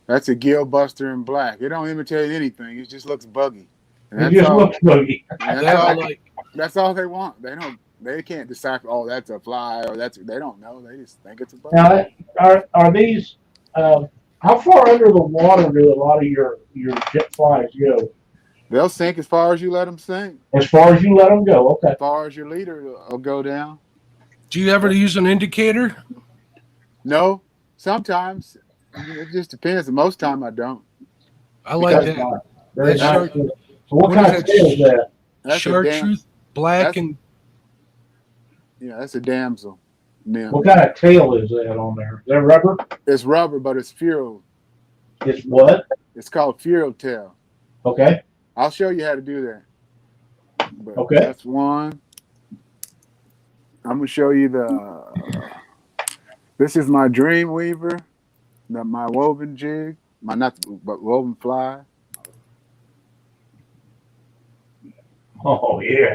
That's a gill buster in black. It don't imitate anything. It just looks buggy. It just looks buggy. That's all they want. They can't decipher, oh, that's a fly or they don't know. They just think it's a bug. Now, are these, how far under the water do a lot of your jet flies go? They'll sink as far as you let them sink. As far as you let them go, okay. As far as your leader will go down. Do you ever use an indicator? No, sometimes. It just depends. Most time I don't. I like that. Very nice. So what kind of tail is that? Chartreuse, black, and yeah, that's a damsel. Now, What kind of tail is that on there? Is that rubber? it's rubber, but it's fuel. It's what? It's called fuel tail. Okay. I'll show you how to do that. But Okay. that's one. I'm gonna show you this is my dream weaver, my woven jig, but woven fly. Oh yeah.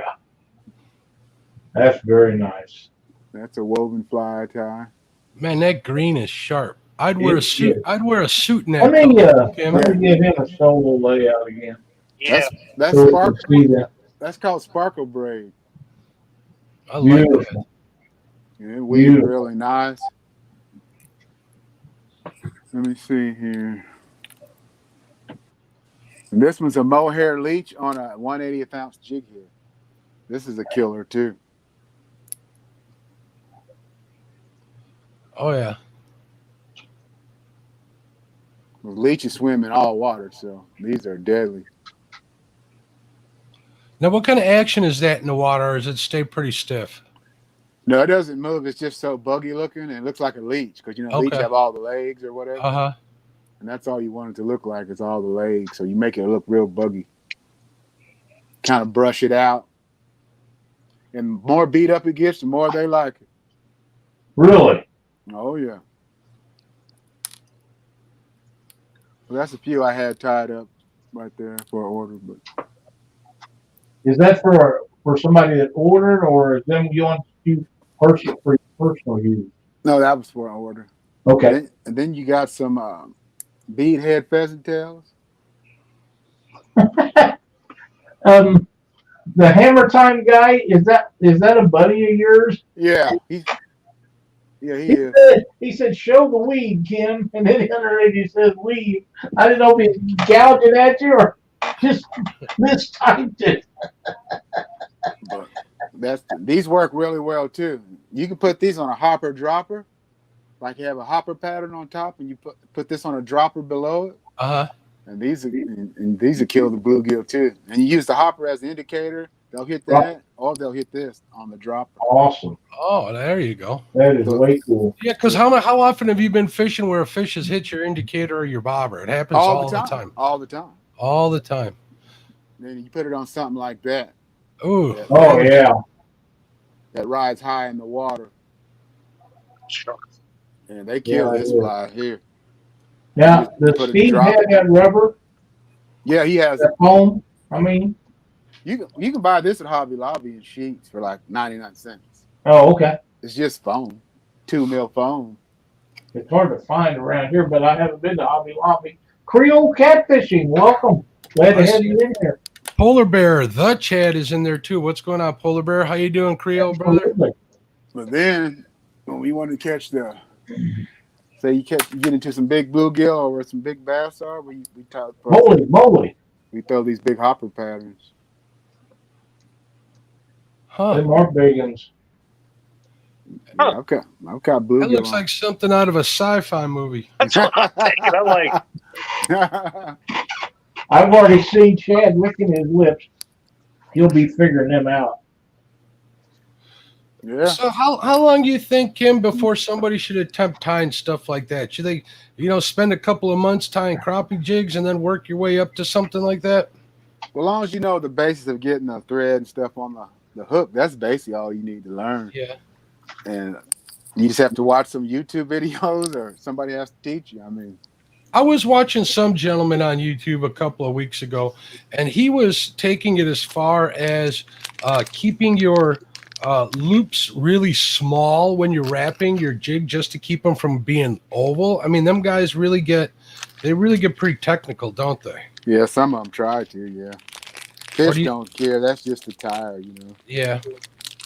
That's very nice. That's a woven fly tie. Man, that green is sharp. I'd wear a It suit. is. I'd wear a suit in that. Let me color, Kim. let me give him a solo layout again. Yeah. That's So we can sparkle. see that. That's called sparkle braid. I like that. Beautiful. Yeah, it weaves Beautiful. really nice. Let me see here. And this one's a mohair leech on a 1/80th ounce jig head. This is a killer too. Oh yeah. Leeches swim in all water, so these are deadly. Now, what kind of action is that in the water, or does it stay pretty stiff? No, it doesn't move. It's just so buggy looking, and it looks like a leech because leech Okay. have all the legs or whatever, Uh-huh. and that's all you want it to look like is all the legs. So you make it look real buggy. Kind of brush it out, and the more beat up it gets, the more they like it. Really? Oh yeah. Well, that's a few I had tied up right there for order, but Is that for somebody that ordered, or is them you want to purchase for your personal use? no, that was for an order. Okay. And then you got some bead head pheasant tails. The Hammer Time guy, is that a buddy of yours? Yeah, he is. He said, show the weed, Kim, and then underneath he says weed. I didn't know if he's gouging at you or just mistyped it. But these work really well too. You can put these on a hopper dropper, like you have a hopper pattern on top, and you put this on a dropper below it. Uh-huh. And these will kill the bluegill too. And you use the hopper as the indicator. They'll hit that, Right. or they'll hit this on the dropper. Awesome. Oh, there you go. That is way cool. Yeah, because how often have you been fishing where a fish has hit your indicator or your bobber? It happens all the time. All the time. All the time. Then you put it on something like that. Ooh. Oh yeah. That rides high in the water. Sure. And they kill Yeah, this yeah. fly here. Now, Put does a Steve drop- have that rubber Yeah, he has. at home? I mean, You can buy this at Hobby Lobby in sheets for like 99 cents. oh, okay. It's just foam, 2 mil foam. It's hard to find around here, but I haven't been to Hobby Lobby. Creole catfishing, welcome. Glad to have you in here. Polar Bear, the Chad is in there too. What's going on, Polar Bear? How you doing, Creole brother? Absolutely. But then when we want to catch say you get into some big bluegill or where some big bass are, we Holy moly. throw these big hopper patterns. Huh. Them are big ones. Yeah, I've got bluegill. That looks on. like something out of a sci-fi movie. That's what I'm thinking. I'm like, I've already seen Chad licking his lips. He'll be figuring them out. yeah. So how long do you think, Kim, before somebody should attempt tying stuff like that? Should they, spend a couple of months tying crappie jigs and then work your way up to something like that? Well, as long as you know the basics of getting the thread and stuff on the hook, that's basically all you need to learn. Yeah. And you just have to watch some YouTube videos or somebody has to teach you. I mean, I was watching some gentleman on YouTube a couple of weeks ago, and he was taking it as far as keeping your loops really small when you're wrapping your jig just to keep them from being oval. I mean, them guys really get pretty technical, don't they? yeah, some of them try to, yeah. Fish do you- don't care. That's just a tire, Yeah.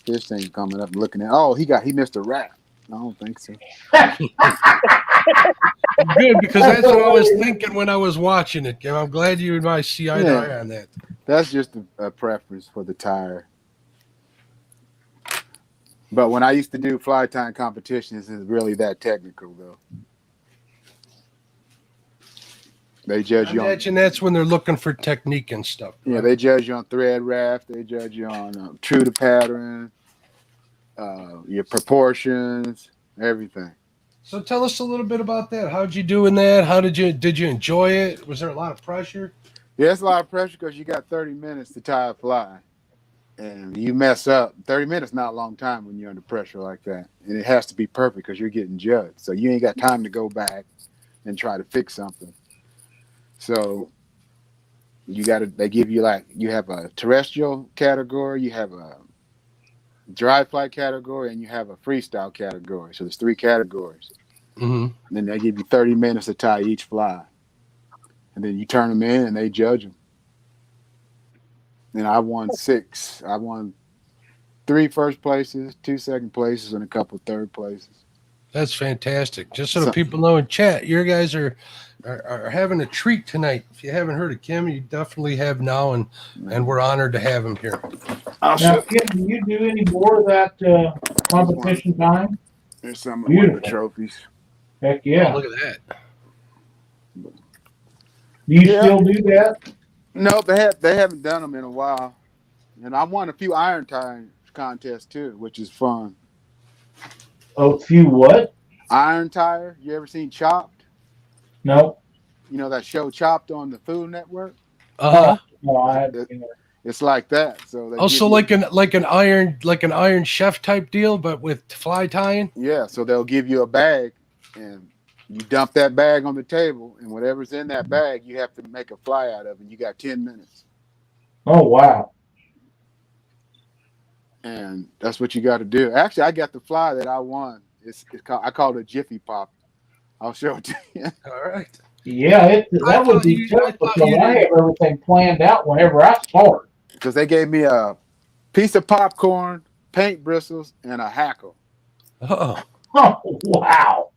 Fish ain't coming up and looking at, oh, he missed a rat. I don't think so. Good, because that's what I was thinking when I was watching it, Kim. I'm glad you and I see eye to Yeah. eye on that. That's just a preference for the tire. But when I used to do fly tying competitions, it's really that technical, though. They I judge you on, imagine that's when they're looking for technique and stuff. they judge you on thread raft. They judge you on true to pattern, your proportions, everything. So tell us a little bit about that. How'd you do in that? How did you enjoy it? Was there a lot of pressure? Yeah, it's a lot of pressure because you got 30 minutes to tie a fly. And you mess up, 30 minutes not a long time when you're under pressure like that. And it has to be perfect because you're getting judged. So you ain't got time to go back and try to fix something. So they give you you have a terrestrial category, you have a dry fly category, and you have a freestyle category. So there's 3 categories. Mm-hmm. And then they give you 30 minutes to tie each fly. And then you turn them in and they judge them. And I won 6. I won 3 first places, 2 second places, and a couple third places. That's fantastic. Just so the people know in chat, you guys are having a treat tonight. If you haven't heard of Kim, you definitely have now, and we're honored to have him here. Now, Kim, do you do any more of that competition time? There's some of the trophies. Heck yeah. Oh, look at that. Do you still do that? No, they haven't done them in a while. And I won a few iron tying contests too, which is fun. A few what? Iron tire. You ever seen Chopped? No. You know that show Chopped on the Food Network? Uh-huh. No, I haven't seen it. It's like that. So also like an iron chef type deal, but with fly tying. Yeah, so they'll give you a bag and you dump that bag on the table, and whatever's in that bag, you have to make a fly out of, and you got 10 minutes. Oh, wow. And that's what you got to do. Actually, I got the fly that I won. I call it a Jiffy Pop. I'll show it to you. All right. Yeah, that would be tough because I have everything planned out whenever I start. Because they gave me a piece of popcorn, paint bristles, and a hackle. Oh, wow.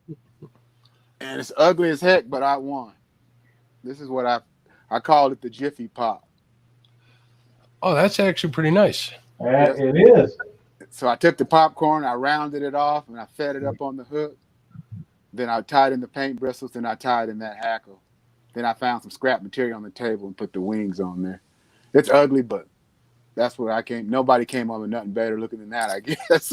And it's ugly as heck, but I won. This is what I called it, the Jiffy Pop. Oh, that's actually pretty nice. It is. So I took the popcorn, I rounded it off, and I fed it up on the hook. Then I tied in the paint bristles, then I tied in that hackle. Then I found some scrap material on the table and put the wings on there. It's ugly, but that's where I came. Nobody came up with nothing better looking than that, I guess.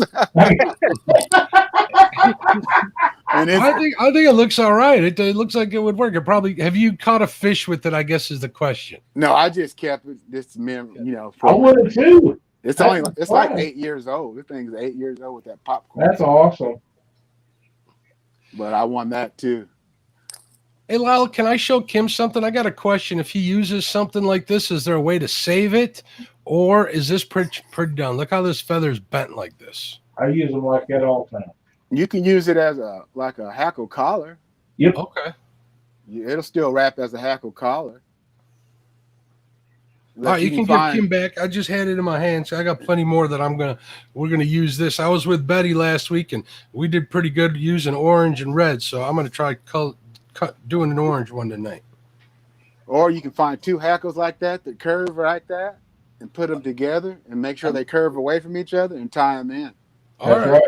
And I think it looks all right. It looks like it would work. It probably. Have you caught a fish with it? I guess is the question. No, I just kept it. This I would have too. It's like 8 years old. This thing's 8 years old with that popcorn. That's awesome. But I won that too. Hey, Lyle, can I show Kim something? I got a question. If he uses something like this, is there a way to save it, or is this pretty done? Look how this feather's bent like this. I use them like that all the time. You can use it as a hackle collar. Yep. Okay. It'll still wrap as a hackle collar. All right, you can give Kim back. I just had it in my hand, so I got plenty more that we're gonna use this. I was with Betty last week, and we did pretty good using orange and red. So I'm gonna try doing an orange one tonight. Or you can find 2 hackles like that curve like that, and put them together and make sure they curve away from each other and tie them in. All right.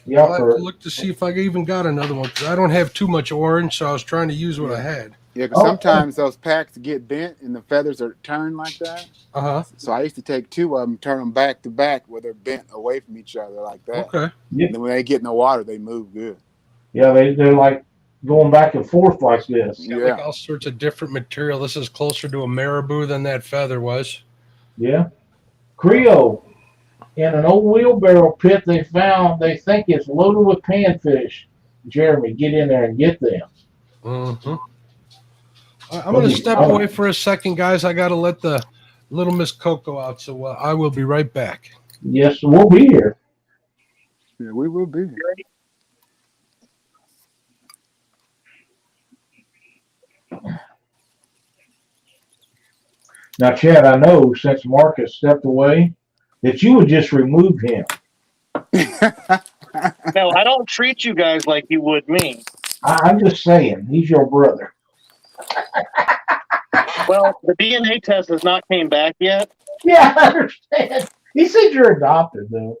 Yeah. I'll have to look to see if I even got another one because I don't have too much orange, so I was trying to use what I had. Yeah, because sometimes those packs get bent and the feathers are turned like that. Uh-huh. So I used to take 2 of them, turn them back to back where they're bent away from each other like that. Okay. Yep. And then when they get in the water, they move good. Yeah, they're like going back and forth like this. Got like all sorts of different material. This is closer to a marabou than that feather was. Yeah. Creo. In an old wheelbarrow pit they think it's loaded with panfish. Jeremy, get in there and get them. Mm-hmm. I'm going to step away for a second, guys. I got to let the little Miss Coco out, so I will be right back. Yes, we'll be here. Yeah, we will be. Now, Chad, I know since Mark has stepped away that you would just remove him. No, I don't treat you guys like you would me. I'm just saying, he's your brother. Well, the DNA test has not came back yet. Yeah, I understand. He said you're adopted, though.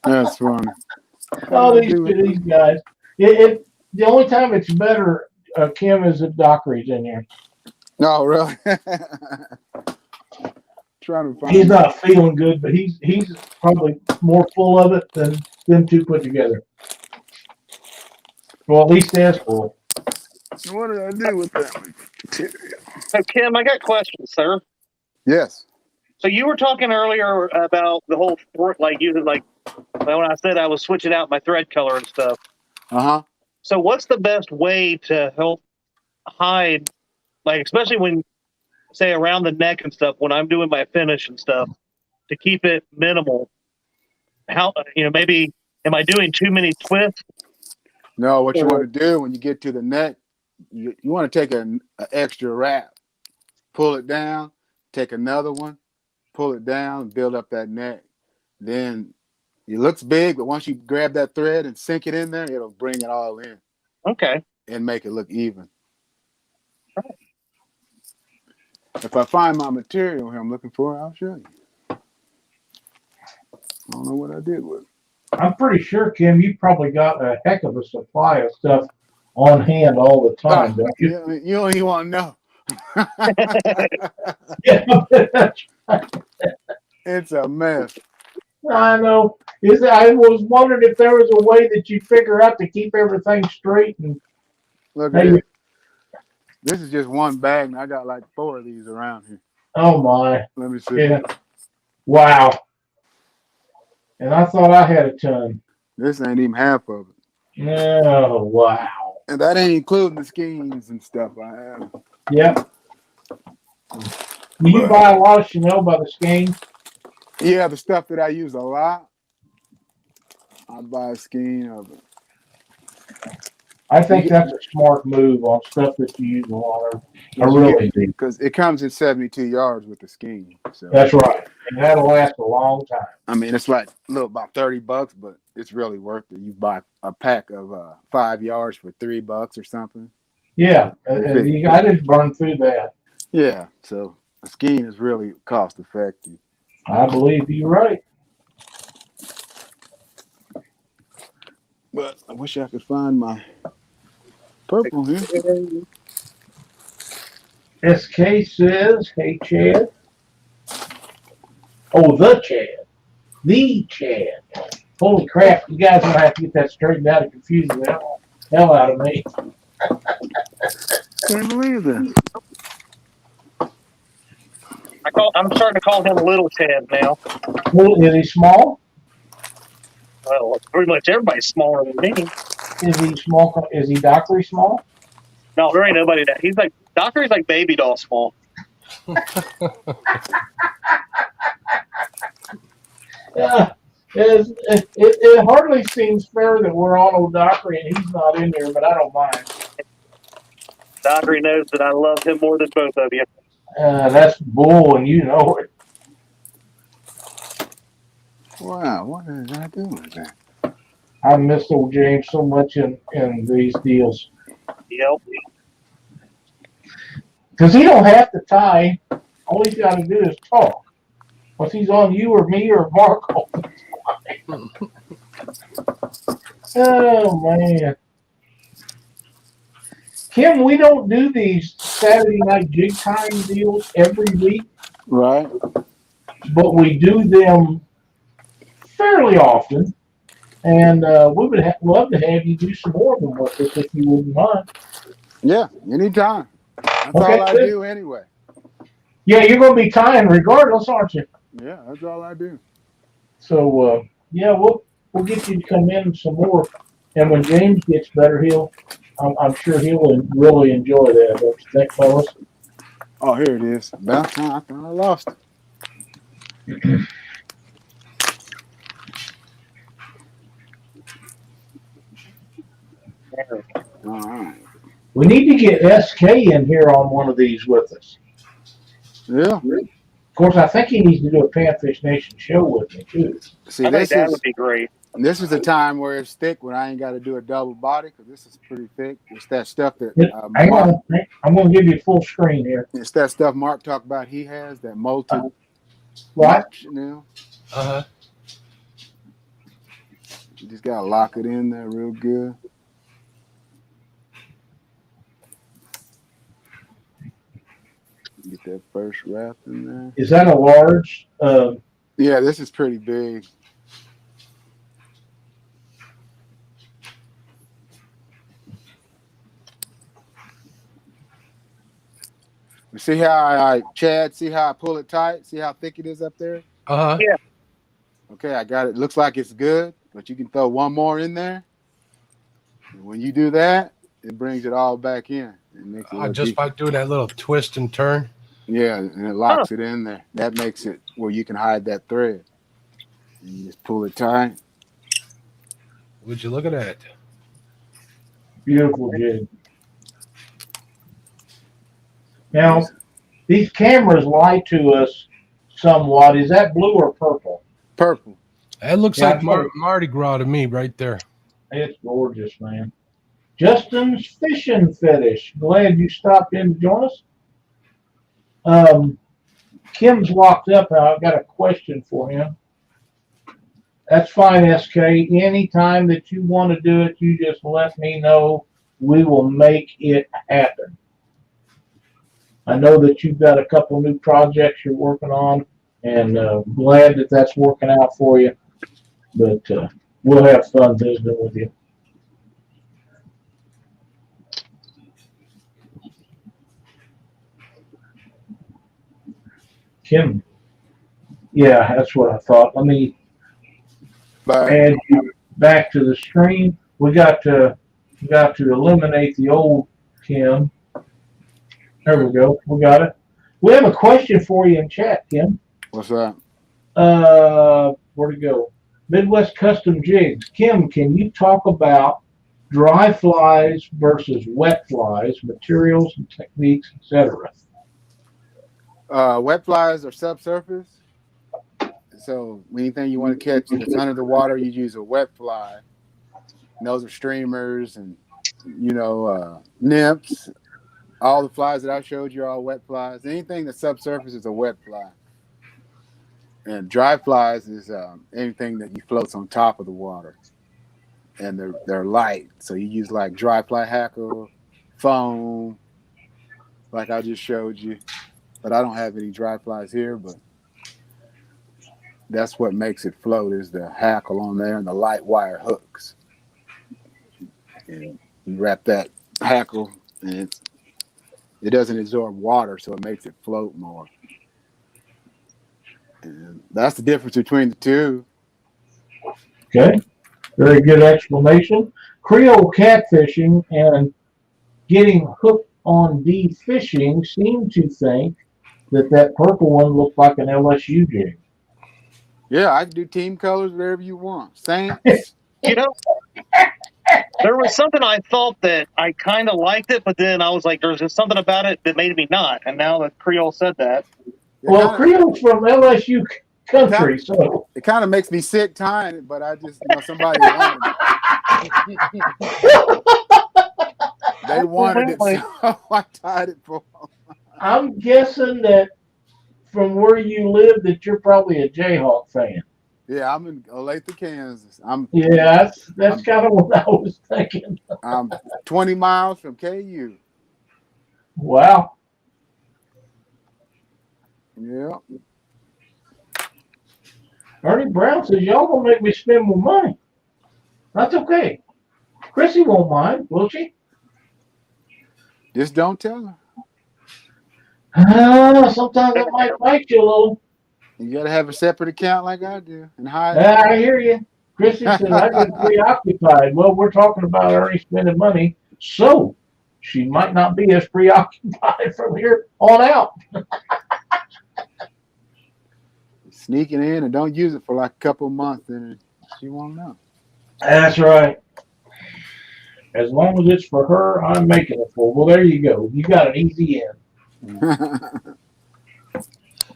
That's funny. Oh, these guys. The only time it's better, Kim, is if Dockery's in here. No, really? Trying to find. He's not feeling good, but he's probably more full of it than them two put together. Well, at least as full. What did I do with that material? So, Kim, I got questions, sir. Yes. So you were talking earlier about the whole like using like when I said I was switching out my thread color and stuff. Uh-huh. So what's the best way to help hide, like especially when say around the neck and stuff when I'm doing my finish and stuff to keep it minimal? How maybe am I doing too many twists? No, what you want to do when you get to the neck, you want to take an extra wrap, pull it down, take another one, pull it down, build up that neck. Then it looks big, but once you grab that thread and sink it in there, it'll bring it all in. Okay. And make it look even. If I find my material here I'm looking for, I'll show you. I don't know what I did with it. I'm pretty sure, Kim, you probably got a heck of a supply of stuff on hand all the time, don't you? You don't even want to know. It's a mess. I know. I was wondering if there was a way that you figure out to keep everything straight. And look at it. This is just one bag, and I got like 4 of these around here. Oh my! Let me see. Yeah. Wow. And I thought I had a ton. This ain't even half of it. Oh wow! And that ain't including the skeins and stuff I have. Yep. Do you buy a lot of Chanel by the skein? Yeah, the stuff that I use a lot, I buy a skein of it. I think that's a smart move on stuff that you use a lot of. I really do. Because it comes in 72 yards with the skein. So. That's right. And that'll last a long time. I mean, it's like about $30, but it's really worth it. You buy a pack of 5 yards for $3 or something. Yeah, I just burned through that. Yeah, so a skein is really cost effective. I believe you're right. But I wish I could find my purple here. SK says, hey, Chad. Oh, the Chad. The Chad. Holy crap, you guys are going to have to get that straightened out and confuse the hell out of me. Can't believe this. I'm starting to call him Little Chad now. Is he small? Well, pretty much everybody's smaller than me. Is he small? Is he Dockery small? No, there ain't nobody that. He's like Dockery's like baby doll small. Yeah, it hardly seems fair that we're on old Dockery and he's not in here, but I don't mind. Dockery knows that I love him more than both of you. That's bull, and you know it. Wow, what did I do with that? I miss old James so much in these deals. Yep. Because he don't have to tie. All he's got to do is talk. Once he's on you or me or Mark all the time. Oh, man. Kim, we don't do these Saturday night jig tying deals every week. Right. But we do them fairly often. And we would love to have you do some more of them with us if you wouldn't mind. Yeah, anytime. That's okay, all I do anyway. Yeah, you're going to be tying regardless, aren't you? Yeah, that's all I do. So, yeah, we'll get you to come in some more. And when James gets better, I'm sure he'll really enjoy that. Don't you think, fellas? Oh, here it is. About time. I thought I lost it. All right. We need to get SK in here on one of these with us. Yeah. Of course, I think he needs to do a Panfish Nation show with me, too. See, I think that would be great. This is the time where it's thick when I ain't got to do a double body because this is pretty thick. It's that stuff that hang on. I'm going to give you full screen here. It's that stuff Mark talked about. He has that molten. Right. Now. Uh-huh. You just got to lock it in there real good. Get that first wrap in there. Is that a large? Yeah, this is pretty big. You see how Chad, see how I pull it tight? See how thick it is up there? Uh huh. Yeah. Okay, I got it. Looks like it's good, but you can throw one more in there. And when you do that, it brings it all back in. It makes it look Just by doing that little twist and turn. Yeah, and it locks it in there. That makes it where you can hide that thread. And you just pull it tight. Would you look at that? Beautiful jig. Now, these cameras lie to us somewhat. Is that blue or purple? Purple. That looks Yeah, like Mardi Gras to me right there. It's gorgeous, man. Justin's Fishing Fetish. Glad you stopped in to join us. Kim's locked up now. I've got a question for him. That's fine, SK. Anytime that you want to do it, you just let me know. We will make it happen. I know that you've got a couple new projects you're working on, and glad that that's working out for you. But we'll have fun visiting with you. Kim. Yeah, that's what I thought. Let me add you back to the screen. We got to eliminate the old Kim. There we go. We got it. We have a question for you in chat, Kim. What's that? Where'd it go? Midwest Custom Jigs. Kim, can you talk about dry flies versus wet flies, materials and techniques, etc.? Wet flies are subsurface. So anything you want to catch that's under the water, you use a wet fly. And those are streamers and, nymphs. All the flies that I showed you are all wet flies. Anything that's subsurface is a wet fly. And dry flies is anything that you floats on top of the water. And they're light. So you use like dry fly hackle, foam, like I just showed you. But I don't have any dry flies here, but that's what makes it float is the hackle on there and the light wire hooks. And you wrap that hackle and it doesn't absorb water, so it makes it float more. And that's the difference between the two. Okay. Very good explanation. Creole catfishing and getting hooked on D fishing seem to think that purple one looked like an LSU jig. Yeah, I can do team colors, whatever you want. Saints. There was something I thought that I kind of liked it, but then I was like, there's just something about it that made me not. And now that Creole said that. Well, Creole's from LSU country, so. It kind of makes me sick tying it, but I just, somebody wanted it. They wanted it, so I tied it for them. I'm guessing that from where you live that you're probably a Jayhawk fan. Yeah, I'm in Olathe, Kansas. That's kind of what I was thinking. I'm 20 miles from KU. Wow. Yeah. Ernie Brown says, y'all gonna make me spend more money. That's okay. Chrissy won't mind, will she? Just don't tell her. Sometimes it might bite you a little. You got to have a separate account like I do and hide. I hear you. Chrissy says, I get preoccupied. Well, we're talking about Ernie spending money, so she might not be as preoccupied from here on out. Sneaking in and don't use it for like a couple of months, then she won't know. That's right. As long as it's for her, I'm making it for. Well, there you go. You got an easy end.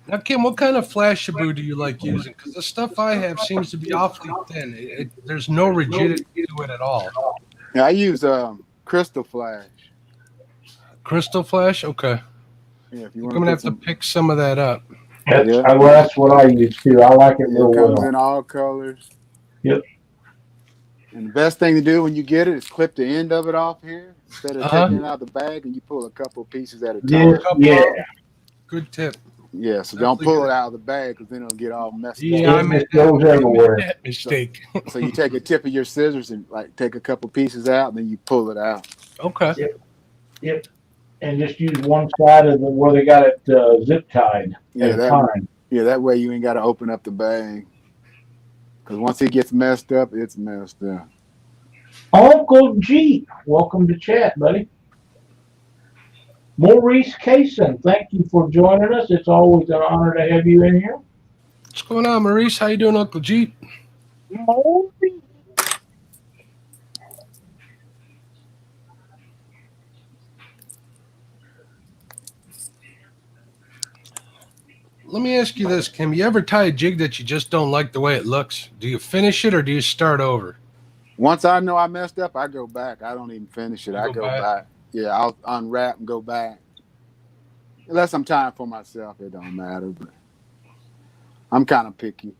Now, Kim, what kind of Flashabou do you like using? Because the stuff I have seems to be awfully thin. There's no rigidity to it at all. Yeah, I use Crystal Flash. Crystal Flash? Okay. Yeah, if you I'm want going to have to pick some of that up. That's what I use too. I like it real well. It comes in all colors. Yep. And the best thing to do when you get it is clip the end of it off here instead of taking it out of the bag, and you pull a couple pieces at a time. Yeah. Good tip. Yeah, so don't pull it out of the bag because then it'll get all messed Yeah, up. I made goes everywhere. that mistake. So you take a tip of your scissors and like take a couple pieces out, and then you pull it out. Okay. Yep. And just use one side of the where they got it zip tied Yeah, at a time. That way you ain't got to open up the bag. Because once it gets messed up, it's messed up. Uncle Jeep, welcome to chat, buddy. Maurice Kaysen, thank you for joining us. It's always an honor to have you in here. What's going on, Maurice? How you doing, Uncle Jeep? Let me ask you this, Kim. You ever tie a jig that you just don't like the way it looks? Do you finish it or do you start over? Once I know I messed up, I go back. I don't even finish it. I go go back? back. Yeah, I'll unwrap and go back. Unless I'm tying for myself, it don't matter. But I'm kind of picky.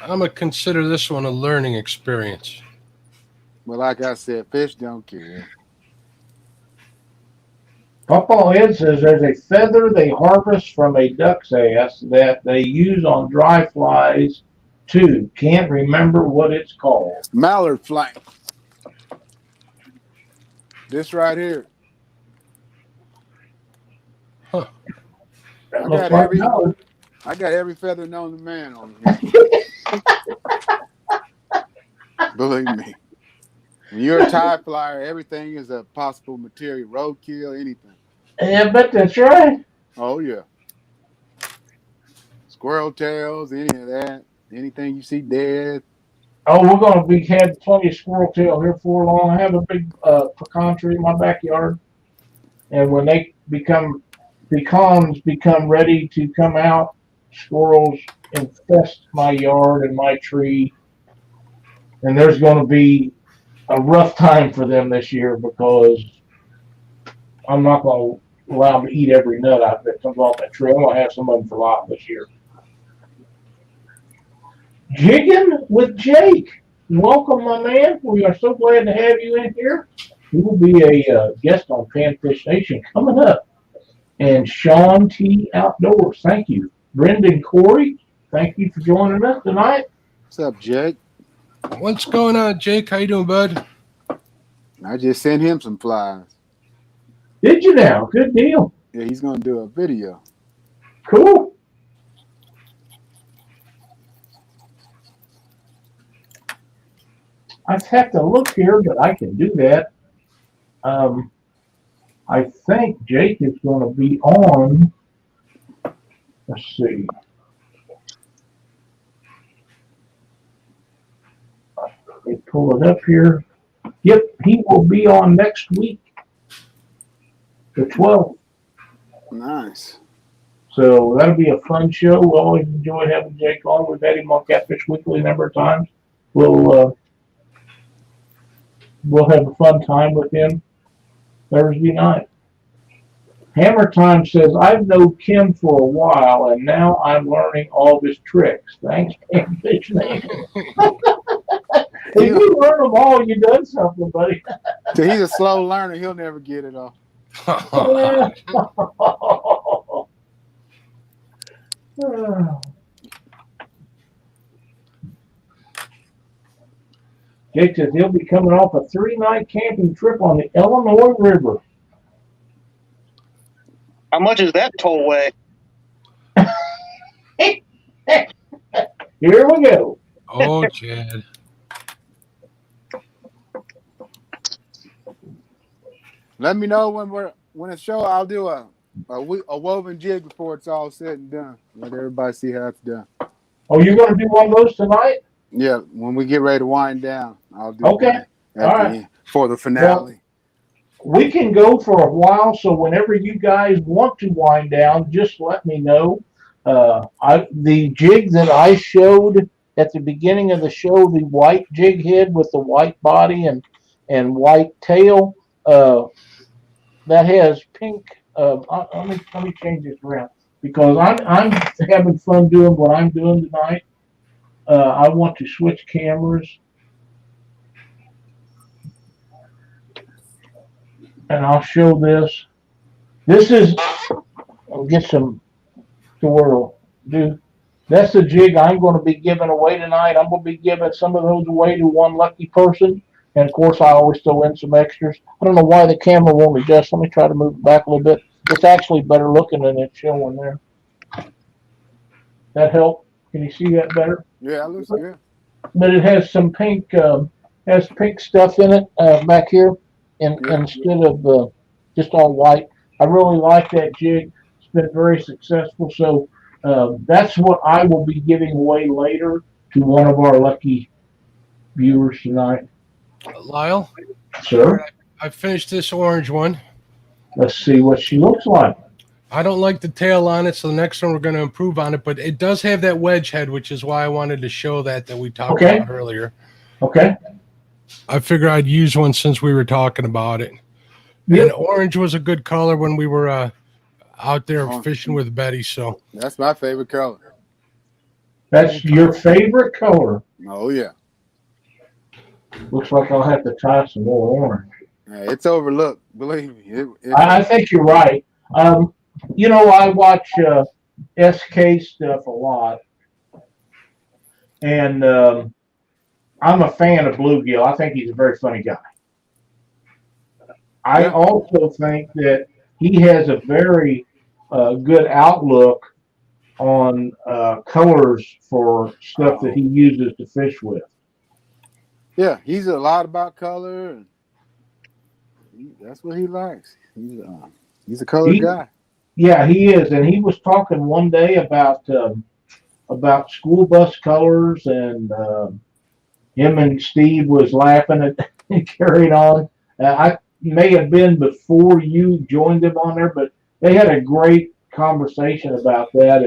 I'm going to consider this one a learning experience. But like I said, fish don't care. Papa Ed says there's a feather they harvest from a duck's ass that they use on dry flies too. Can't remember what it's called. Mallard flank. This right here. Huh. That I looks got like every- mallard. I got every feather known to man on here. Believe me. When you're a tie flyer, everything is a possible material. Roadkill, anything. Yeah, I bet that's right. Oh, yeah. Squirrel tails, any of that. Anything you see dead. Oh, we're going to be had plenty of squirrel tail here for long. I have a big pecan tree in my backyard, and when pecans become ready to come out, squirrels infest my yard and my tree, and there's going to be a rough time for them this year because I'm not going to allow them to eat every nut out that comes off that tree. I'm going to have some of them for life this year. Jigging with Jake. Welcome, my man. We are so glad to have you in here. He will be a guest on Panfish Nation coming up. And Sean T. Outdoors. Thank you. Brendan Corey, thank you for joining us tonight. What's up, Jake? What's going on, Jake? How you doing, bud? I just sent him some flies. Did you now? Good deal. Yeah, he's going to do a video. Cool. I have to look here, but I can do that. I think Jake is going to be on. Let's see. Let me pull it up here. Yep, he will be on next week, the 12th. Nice. So that'll be a fun show. We always enjoy having Jake on. We've had him on Catfish Weekly a number of times. We'll have a fun time with him Thursday night. Hammer Time says, I've known Kim for a while, and now I'm learning all of his tricks. Thanks, Catfish Nation. If you learn them all, you've done something, buddy. So he's a slow learner. He'll never get it all. Jake says he'll be coming off a 3-night camping trip on the Illinois River. How much is that tollway? Here we go. Oh, Chad. Let me know when it's show. I'll do a woven jig before it's all said and done. Let everybody see how it's done. Oh, you're going to do one of those tonight? Yeah, when we get ready to wind down, I'll do Okay. that at All the right. end for the finale. We can go for a while, so whenever you guys want to wind down, just let me know. The jig that I showed at the beginning of the show, the white jig head with the white body and white tail, that has pink. Let me change this around because I'm having fun doing what I'm doing tonight. I want to switch cameras. And I'll show this. This is I'll get some to where we'll do. That's the jig I'm going to be giving away tonight. I'm going to be giving some of those away to one lucky person. And of course, I always throw in some extras. I don't know why the camera won't adjust. Let me try to move it back a little bit. It's actually better looking than it's showing there. That help? Can you see that better? Yeah, that looks good. But it has some pink, has pink stuff in it back here, and Yeah. instead of just all white. I really like that jig. It's been very successful. So that's what I will be giving away later to one of our lucky viewers tonight. Lyle, Sir, I finished this orange one. let's see what she looks like. I don't like the tail on it, so the next one we're going to improve on it. But it does have that wedge head, which is why I wanted to show that we talked Okay. about earlier. Okay. I figured I'd use one since we were talking about it. Yep. And orange was a good color when we were out there fishing with Betty. So That's my favorite color. That's your favorite color. Oh yeah. Looks like I'll have to try some more orange. Hey, it's overlooked. Believe me. I think you're right. You know, I watch SK stuff a lot, and I'm a fan of Bluegill. I think he's a very funny guy. I also think that he has a very good outlook on colors for stuff that he uses to fish with. Yeah, he's a lot about color, and that's what he likes. He's a color guy. Yeah, he is, and he was talking one day about school bus colors, and him and Steve was laughing at and carried on. I may have been before you joined them on there, but they had a great conversation about that,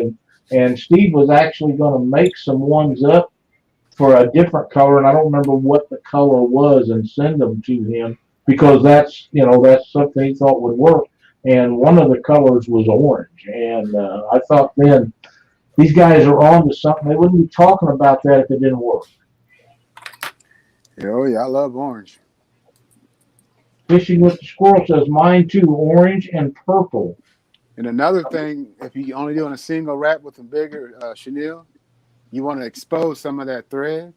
and Steve was actually going to make some ones up for a different color, and I don't remember what the color was, and send them to him because that's something he thought would work. And one of the colors was orange, and I thought then these guys are on to something. They wouldn't be talking about that if it didn't work. Oh yeah, I love orange. Fishing with the Squirrel says mine too, orange and purple. And another thing, if you're only doing a single wrap with a bigger chenille, you want to expose some of that thread.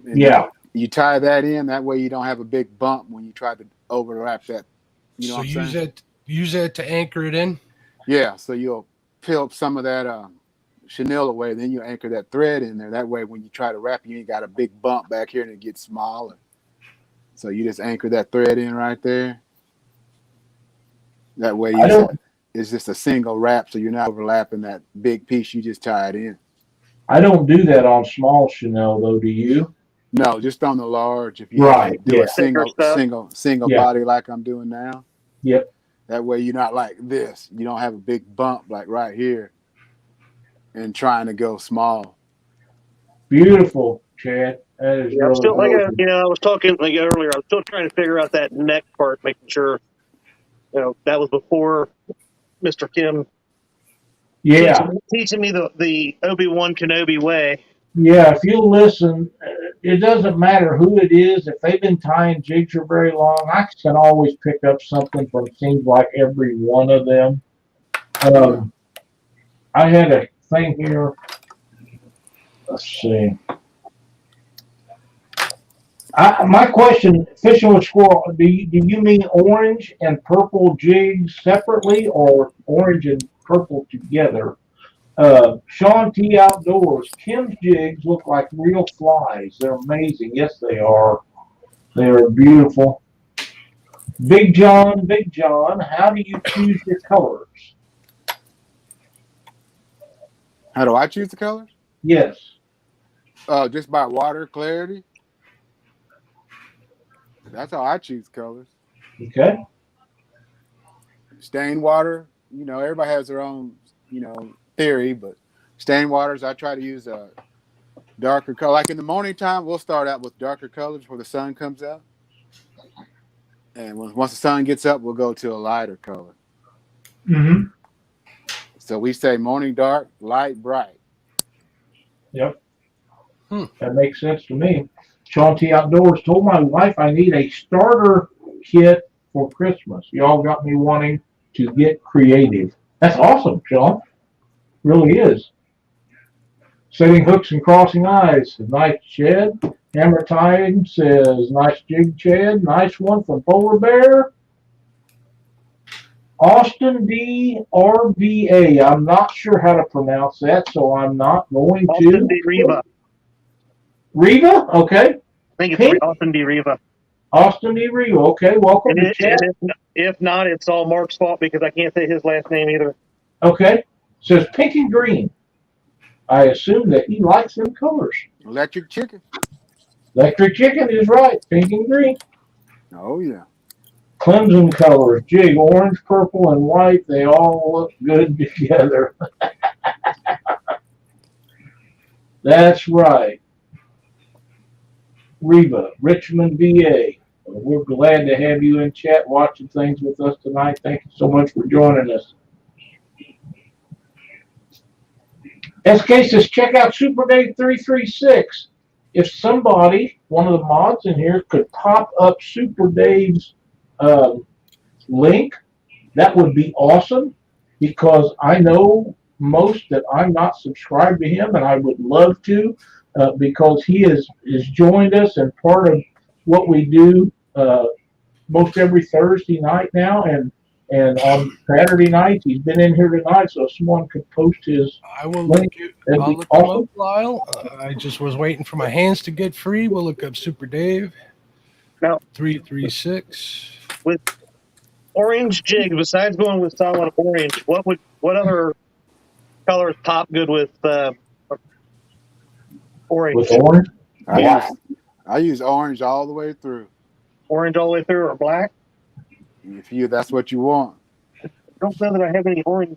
And Yeah. You tie that in. That way you don't have a big bump when you try to overlap that. You know what I'm saying? use that to anchor it in. Yeah, so you'll peel some of that chenille away. Then you anchor that thread in there. That way when you try to wrap, you ain't got a big bump back here and it gets smaller. So you just anchor that thread in right there. That way it's just a single wrap, so you're not overlapping that big piece. You just tie it in. I don't do that on small chenille though. Do you? No, just on the large. If you do a single body like I'm doing now. Yep. That way you're not like this. You don't have a big bump like right here and trying to go small. Beautiful, Chad. That is I'm still I was talking earlier. I was still trying to figure out that neck part, making sure that was before Mr. Kim. Yeah. Teaching me the Obi-Wan Kenobi way. Yeah, if you listen, it doesn't matter who it is. If they've been tying jigs for very long, I can always pick up something from seems like every one of them. I had a thing here. Let's see. My question, fishing with squirrel, do you mean orange and purple jigs separately or orange and purple together? Sean T. Outdoors, Kim's jigs look like real flies. They're amazing. Yes, they are. They are beautiful. Big John, how do you choose your colors? How do I choose the colors? Yes. Just by water clarity. That's how I choose colors. Okay. Stain water, everybody has their own, theory, but stain waters, I try to use a darker color. Like in the morning time, we'll start out with darker colors before the sun comes out. And once the sun gets up, we'll go to a lighter color. Mm-hmm. So we say morning dark, light bright. Yep. That makes sense to me. Sean T. Outdoors told my wife I need a starter kit for Christmas. Y'all got me wanting to get creative. That's awesome, Sean. Really is. Setting hooks and crossing eyes. Nice, Chad. Hammer Tying says, nice jig, Chad. Nice one from Polar Bear. Austin D. RVA. I'm not sure how to pronounce that, so I'm not going to. Austin D. Riva. Riva? Okay. I think it's Pink? Austin D. Riva. Austin D. Riva. Okay, welcome to chat. If not, it's all Mark's fault because I can't say his last name either. Okay. Says pink and green. I assume that he likes them colors. Electric chicken. Electric chicken is right. Pink and green. Oh, yeah. Clemson colors. Jig, orange, purple, and white. They all look good together. That's right. Reva, Richmond, VA. We're glad to have you in chat watching things with us tonight. Thank you so much for joining us. SK says, check out Super Dave 336. If somebody, one of the mods in here, could pop up Super Dave's link, that would be awesome, because I know most that I'm not subscribed to him, and I would love to, because he has joined us and part of what we do most every Thursday night now, and on Saturday nights he's been in here tonight, so if someone could post his I will link, that'd I'll be look awesome. him up, Lyle. I just was waiting for my hands to get free. We'll look up Super Dave. Now, 336. with orange jigs, besides going with solid orange, what other colors pop good with orange? With orange? I use orange all the way through. Orange all the way through, or black? If that's what you want. I don't know that I have any orange.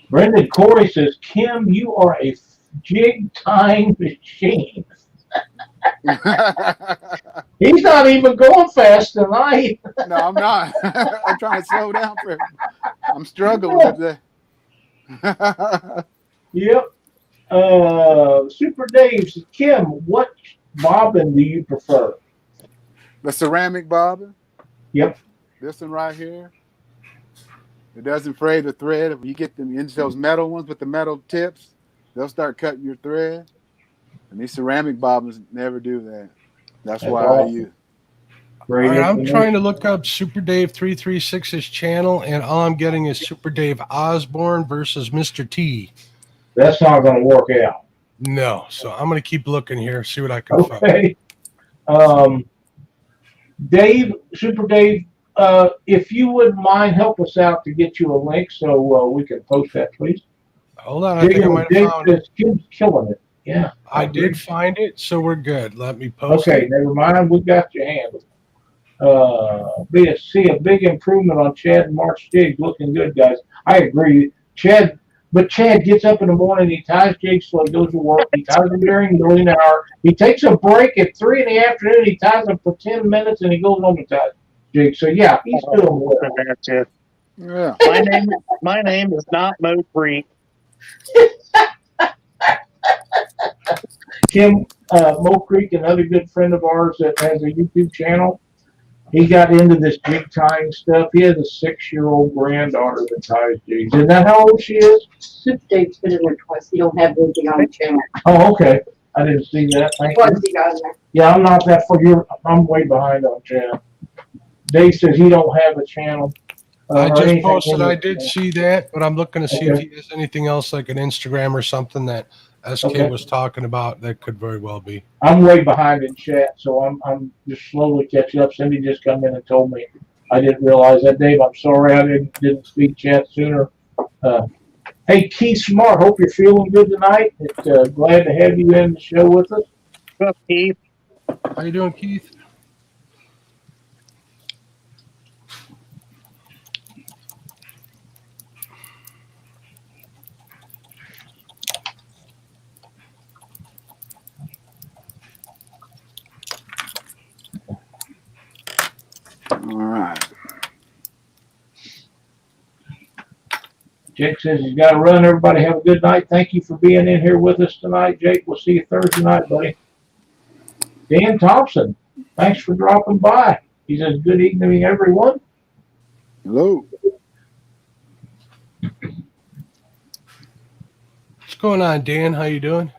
Brendan Corey says, Kim, you are a jig tying machine. He's not even going fast tonight. No, I'm not. I'm trying to slow down for him. I'm struggling with that. Yep. Super Dave says, Kim, what bobbin do you prefer? The ceramic bobbin. Yep. This one right here. It doesn't fray the thread. If you get them into those metal ones with the metal tips, they'll start cutting your thread. And these ceramic bobbins never do that. That's why I use. All right, I'm trying to look up Super Dave 336's channel, and all I'm getting is Super Dave Osborne versus Mr. T. That's not going to work out. No, so I'm going to keep looking here, see what I can find. Okay. Dave, Super Dave, if you wouldn't mind, help us out to get you a link so we can post that, please. Hold on, I think I might have found it. Kim's killing it. Yeah. I did find it, so we're good. Let me post it. Okay, never mind. We got you handled. See a big improvement on Chad and Mark's jigs. Looking good, guys. I agree. Chad gets up in the morning, he ties jigs so he goes to work. He ties them during the noon hour. He takes a break at 3 in the afternoon. He ties them for 10 minutes, and he goes home and ties jigs. So, yeah, he's doing well. That's it. Yeah. My name is not Mo Free. Kim, Mo Creek, another good friend of ours that has a YouTube channel, he got into this jig tying stuff. He has a 6-year-old granddaughter that ties jigs. Isn't that how old she is? Super Dave's been in there twice. You don't have anything on the channel. Oh, okay. I didn't see that. Thank you. Once he got in there. Yeah, I'm not that far. I'm way behind on channel. Dave says he don't have a channel. I or just anything posted, in I his did channel. see that, but I'm looking to see Okay. if he has anything else like an Instagram or something that SK Okay. was talking about. That could very well be. I'm way behind in chat, so I'm just slowly catching up. Cindy just come in and told me. I didn't realize that, Dave. I'm sorry I didn't speak chat sooner. Hey, Keith Smart, hope you're feeling good tonight. It's glad to have you in the show with us. What's up, Keith? How you doing, Keith? All right. Jake says he's got to run. Everybody have a good night. Thank you for being in here with us tonight, Jake. We'll see you Thursday night, buddy. Dan Thompson, thanks for dropping by. He says, good evening, everyone. Hello. What's going on, Dan? How you doing?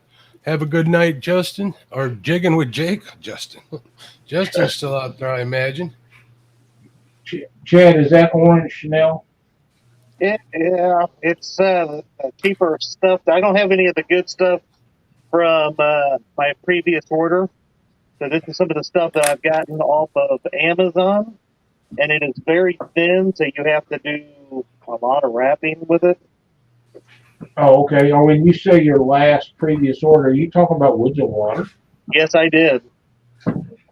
Have a good night, Justin. Or jigging with Jake? Justin. Justin's still out there, I imagine. Chad, is that orange Chanel? Yeah, it's cheaper stuff. I don't have any of the good stuff from my previous order. So this is some of the stuff that I've gotten off of Amazon, and it is very thin, so you have to do a lot of wrapping with it. Oh, okay. Or when you say your last previous order, are you talking about Woods and Water? Yes, I did.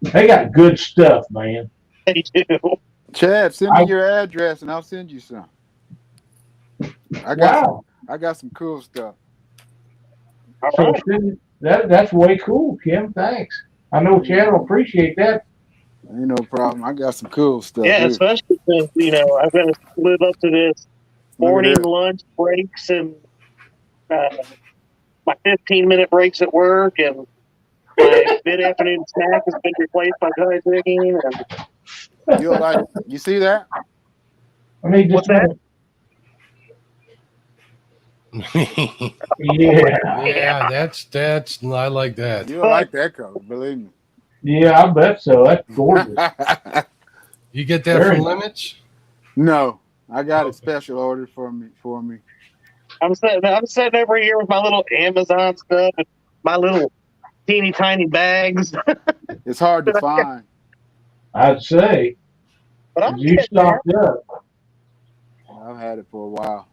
They got good stuff, man. They do. Chad, send me your address and I'll send you some. I got some cool stuff. All So right. that's way cool, Kim. Thanks. I know Chad will appreciate that. Ain't no problem. I got some cool stuff. Yeah, Here. especially since, I've got to live up to this morning lunch breaks and my 15-minute breaks at work, and my mid-afternoon snack has been replaced by dry digging. And You see that? I mean, what's that? Yeah, that's I like that. You'll like that color, believe me. Yeah, I bet so. That's gorgeous. You get that from Limits? No, I got a special order for me. I'm sitting over here with my little Amazon stuff and my little teeny tiny bags. It's hard to find. I'd say. But you stocked up. I've had it for a while.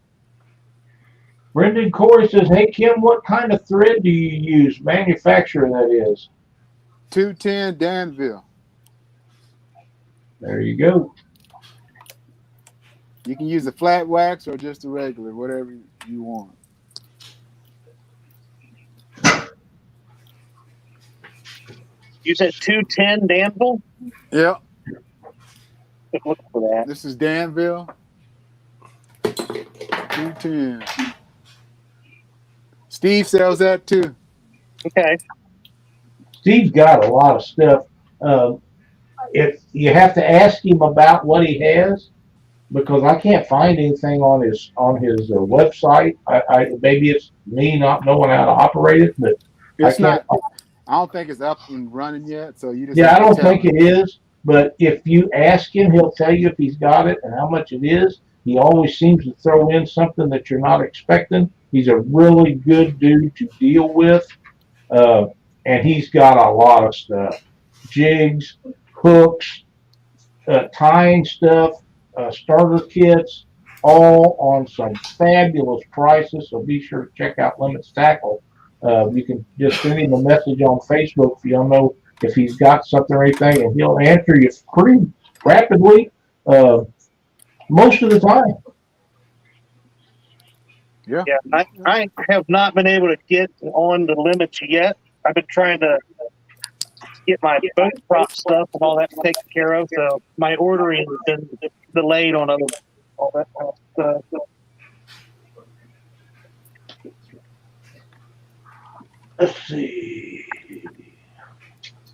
Brendan Corey says, "Hey Kim, what kind of thread do you use? Manufacturer, that is." 210 Danville. There you go. You can use a flat wax or just a regular, whatever you want. You said 210 Damsel? Yep. Look for that. This is Danville. 210. Steve sells that too. Okay. Steve's got a lot of stuff. If you have to ask him about what he has, because I can't find anything on his website. I maybe it's me not knowing how to operate it, but it's not. I don't think it's up and running yet. So you just I don't think it is. But if you ask him, he'll tell you if he's got it and how much it is. He always seems to throw in something that you're not expecting. He's a really good dude to deal with, and he's got a lot of stuff: jigs, hooks, tying stuff, starter kits, all on some fabulous prices. So be sure to check out Limits Tackle. You can just send him a message on Facebook if you don't know if he's got something or anything, and he'll answer you pretty rapidly most of the time. Yeah. I have not been able to get on the Limits yet. I've been trying to get my boat prop stuff and all that taken care of. So my ordering has been delayed on all that kind of stuff. Let's see.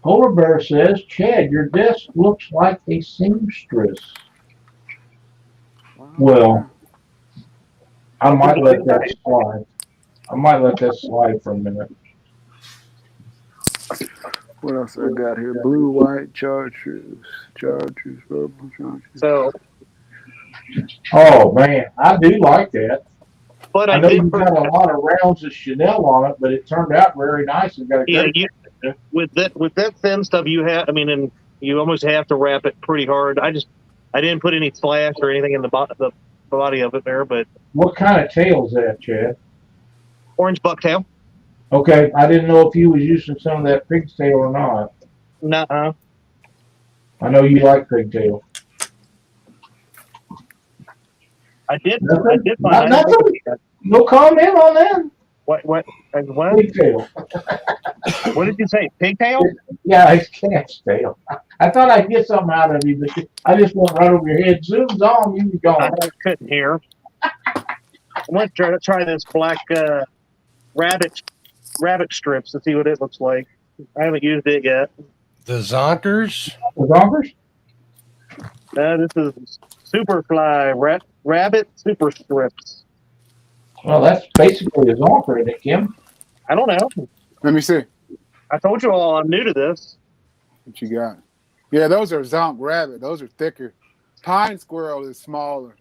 Polar Bear says, "Chad, your desk looks like a seamstress." Well, I might let that slide. I might let that slide for a minute. What else I got here? Blue, white, chartreuse, purple, chartreuse. So, oh man, I do like that. But I know you've got a lot of rounds of Chanel on it, but it turned out very nice. And got a with that thin stuff you have, and you almost have to wrap it pretty hard. I didn't put any flash or anything in the body of it there, but what kind of tail is that, Chad? Orange bucktail. Okay, I didn't know if you was using some of that pigtail or not. Nuh-uh. I know you like pigtail. I did no comment on that. What? Pigtail. What did you say? Pigtail? Yeah, it's cat's tail. I thought I'd get something out of you, but I just went right over your head. Zoom's on, you be gone. I couldn't hear. I want to try this black rabbit strips to see what it looks like. I haven't used it yet. The Zonkers? The Zonkers? This is Superfly Rabbit Super Strips. Well, that's basically a zonker, isn't it, Kim? I don't know. Let me see I told you all I'm new to this. what you got. Yeah, those are zonk rabbit. Those are thicker. Pine squirrel is smaller.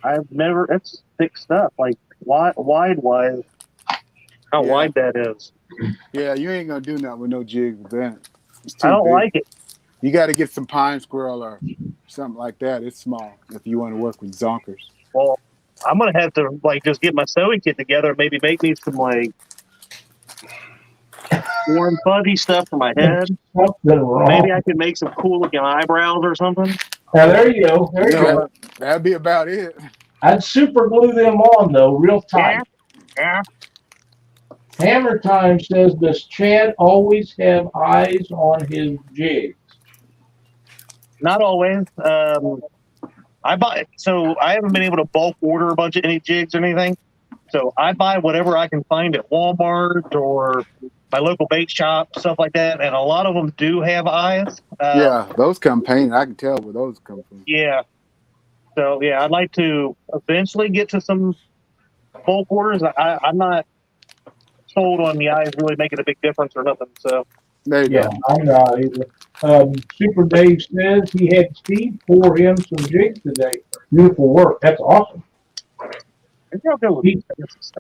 I've never. It's thick stuff. Like wide. How Yeah. wide that is. Yeah, you ain't gonna do nothing with no jigs with that. It's too I don't big. like it. You got to get some pine squirrel or something like that. It's small if you want to work with zonkers. Well, I'm gonna have to like just get my sewing kit together and maybe make me some like warm fuzzy stuff for my head. Something wrong. Maybe I could make some cool looking eyebrows or something. Now, there you go. There you go. That'd be about it. I'd super glue them on, though, real tight. Yeah. Hammer Time says, does Chad always have eyes on his jigs? Not always. I haven't been able to bulk order a bunch of any jigs or anything. So I buy whatever I can find at Walmart or my local bait shop, stuff like that. And a lot of them do have eyes. Yeah, those come painted. I can tell where those come from. Yeah. So yeah, I'd like to eventually get to some bulk orders. I'm not sold on the eyes really making a big difference or nothing. So There you Yeah, go. I'm not either. Super Dave says he had Steve pour him some jigs today. Beautiful work. That's awesome. maybe I'll go with this.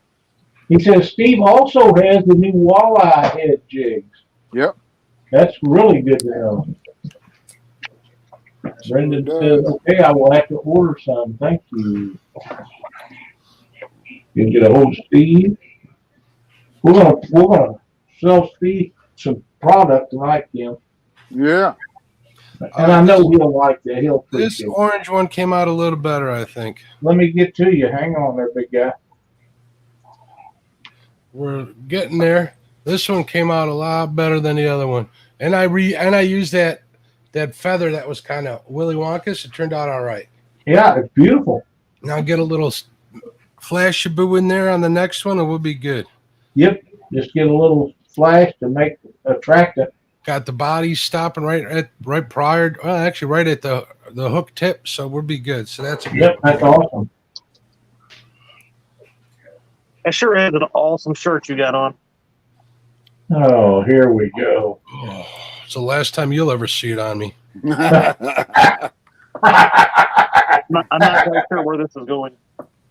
He says Steve also has the new walleye head jigs. Yep. That's really good to know. Brendan says, okay, I will have to order some. Thank you. You can get a hold of Steve. We're gonna sell Steve some product tonight, Kim. Yeah. And I know he'll like that. He'll This appreciate it. orange one came out a little better, I think. Let me get to you. Hang on there, big guy. We're getting there. This one came out a lot better than the other one. And I used that feather that was kind of Willy Wonka's. It turned out all right. Yeah, it's beautiful. Now get a little Flashabou in there on the next one, and we'll be good. Yep. Just get a little flash to attract it. Got the body stopping right at the hook tip, so we'll be good. So that's Yep, that's awesome. That sure is an awesome shirt you got on. Oh, here we go. Oh, it's the last time you'll ever see it on me. I'm not quite sure where this is going.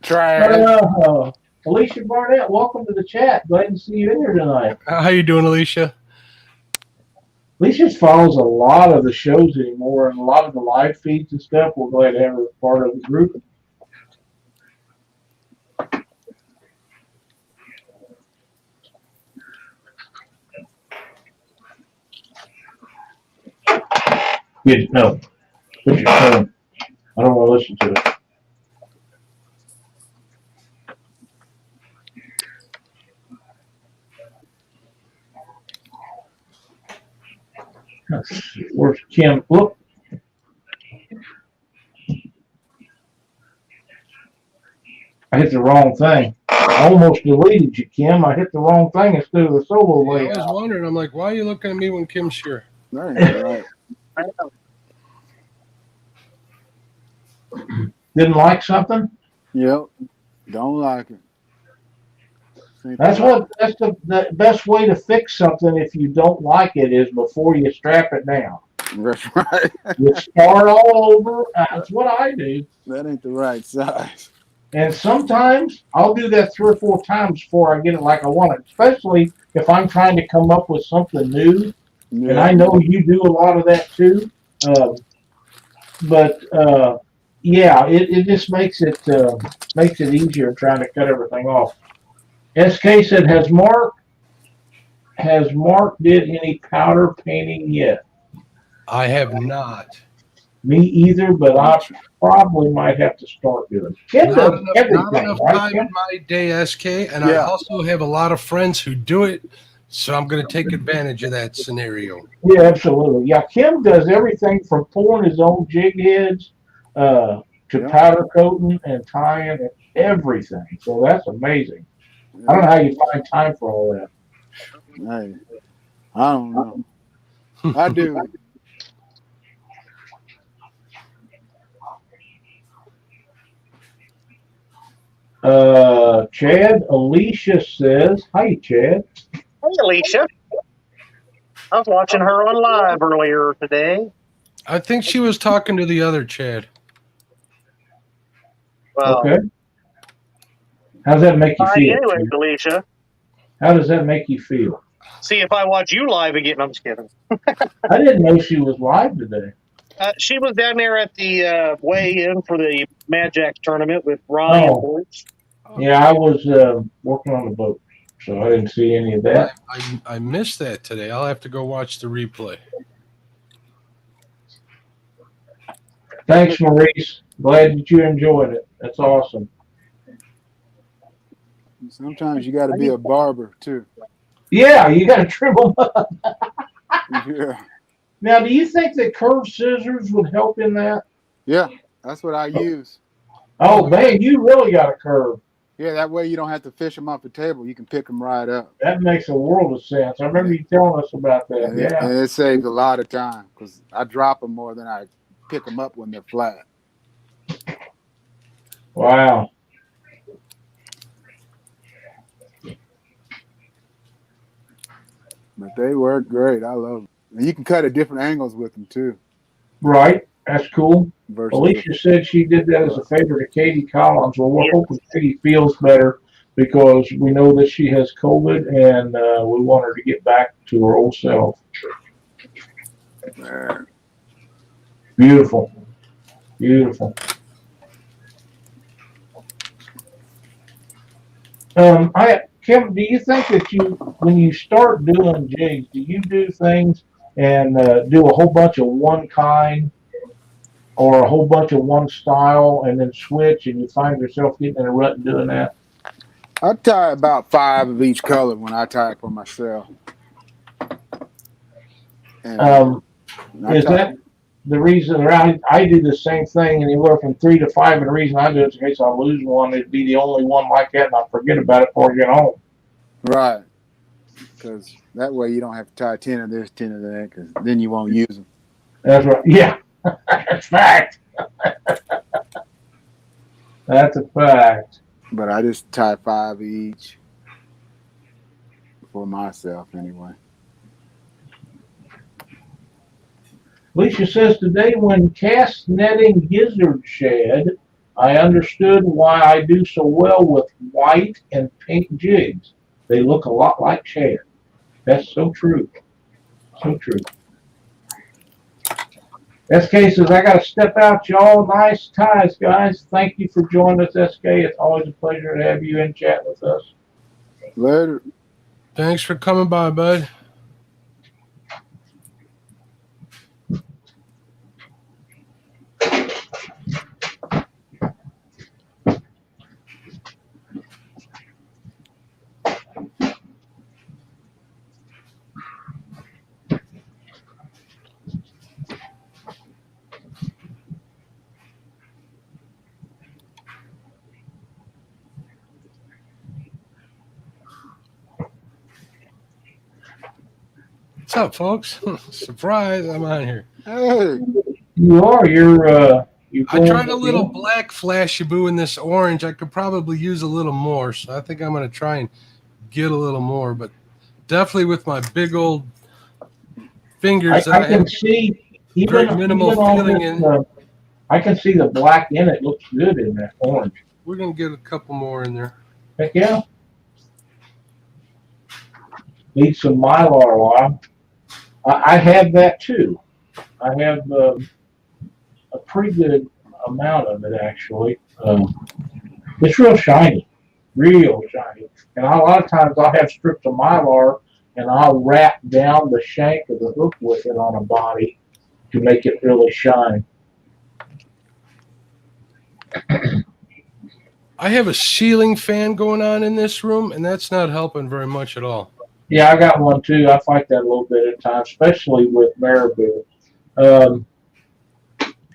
Try Alicia Burnett, welcome to the chat. Glad to see you in here tonight. How you doing, Alicia? Alicia follows a lot of the shows anymore and a lot of the live feeds and stuff. We're glad to have her as part of the group. No. Put your phone. I don't want to listen to it. Let's see. Where's Kim? Look. I hit the wrong thing. I almost deleted you, Kim. I hit the wrong thing instead of the solo I layout. was wondering. I'm like, why are you looking at me when Kim's here? right. Didn't like something? Yep. Don't like it. That's the best way to fix something if you don't like it is before you strap it down. That's right. You start all over. That's what I do. That ain't the right size. And sometimes I'll do that 3 or 4 times before I get it like I want it, especially if I'm trying to come up with something new. Yeah. And I know you do a lot of that too. Yeah, it just makes it easier trying to cut everything off. SK said, has Mark did any powder painting yet? I have not. Me either, but I probably might have to start doing it. Not enough right, time Kim? in my day, SK, and I Yeah. also have a lot of friends who do it, so I'm going to take advantage of that scenario. Yeah, absolutely. Yeah, Kim does everything from pulling his own jig heads to powder coating and tying and everything. So that's amazing. I don't know how you find time for all that. Hey, I don't know. I do. Chad, Alicia says, hi, Chad. Hey, Alicia. I was watching her on live earlier today. I think she was talking to the other Chad. Well, Okay. How does that make you hi, feel? anyway, Alicia. How does that make you feel? See if I watch you live again. I'm just kidding. I didn't know she was live today. She was down there at the weigh-in for the Mad Jacks tournament with Ronnie and Oh. Bruce. Yeah, I was working on the boat, so I didn't see any of that. I missed that today. I'll have to go watch the replay. Thanks, Maurice. Glad that you enjoyed it. That's awesome. Sometimes you got to be a barber too. Yeah, you got to trim them up. Yeah. Now, do you think that curved scissors would help in that? Yeah, that's what I use. Oh, man, you really got a curve. Yeah, that way you don't have to fish them off the table. You can pick them right up. That makes a world of sense. I remember you telling us about that. And Yeah. it saves a lot of time because I drop them more than I pick them up when they're flat. Wow. But they work great. I love them. And you can cut at different angles with them too. Right. That's cool. Versus Alicia said she did that as a favor to Katie Collins. Well, we're hoping Katie feels better because we know that she has COVID and we want her to get back to her old self. Man. Beautiful. Beautiful. Kim, do you think that when you start doing jigs, do you do things and do a whole bunch of one kind or a whole bunch of one style and then switch and you find yourself getting in a rut and doing that? I tie about 5 of each color when I tie for myself. And Is that the reason I do the same thing anywhere from 3 to 5, and the reason I do it is in case I lose one, it'd be the only one like that and I'll forget about it before I get home. Right. Because that way you don't have to tie 10 of this, 10 of that, because then you won't use them. That's right. Yeah. That's fact. That's a fact. But I just tie 5 each for myself anyway. Alicia says, today when cast netting gizzard shad, I understood why I do so well with white and pink jigs. They look a lot like shad. That's so true. So true. SK says, I got to step out, y'all. Nice ties, guys. Thank you for joining us, SK. It's always a pleasure to have you in chat with us. Later. Thanks for coming by, bud. What's up, folks? Surprise, I'm on here. Hey. You are. You're I tried a little black Flashabou in this orange. I could probably use a little more, so I think I'm going to try and get a little more, but definitely with my big old fingers I can see very minimal feeling in. I can see the black in it. Looks good in that orange. We're going to get a couple more in there. Heck yeah. Need some Mylar lime. I have that too. I have a pretty good amount of it actually. It's real shiny, real shiny. And a lot of times I'll have strips of Mylar and I'll wrap down the shank of the hook with it on a body to make it really shine. I have a ceiling fan going on in this room, and that's not helping very much at all. Yeah, I got one too. I fight that a little bit at times, especially with marabou.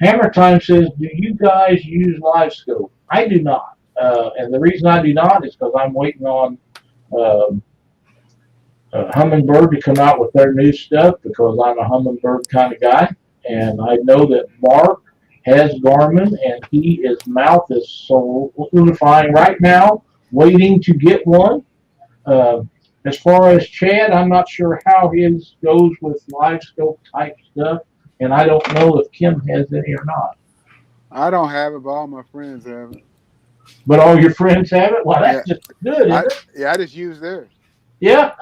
Hammer Time says, do you guys use live scope? I do not. And the reason I do not is because I'm waiting on Humminbird to come out with their new stuff because I'm a Humminbird kind of guy. And I know that Mark has Garmin, and his mouth is solidifying right now, waiting to get one. As far as Chad, I'm not sure how his goes with live scope type stuff, and I don't know if Kim has any or not. I don't have it, but all my friends have it. But all your friends have it? Well, that's just good, isn't it? I just use theirs. Yeah.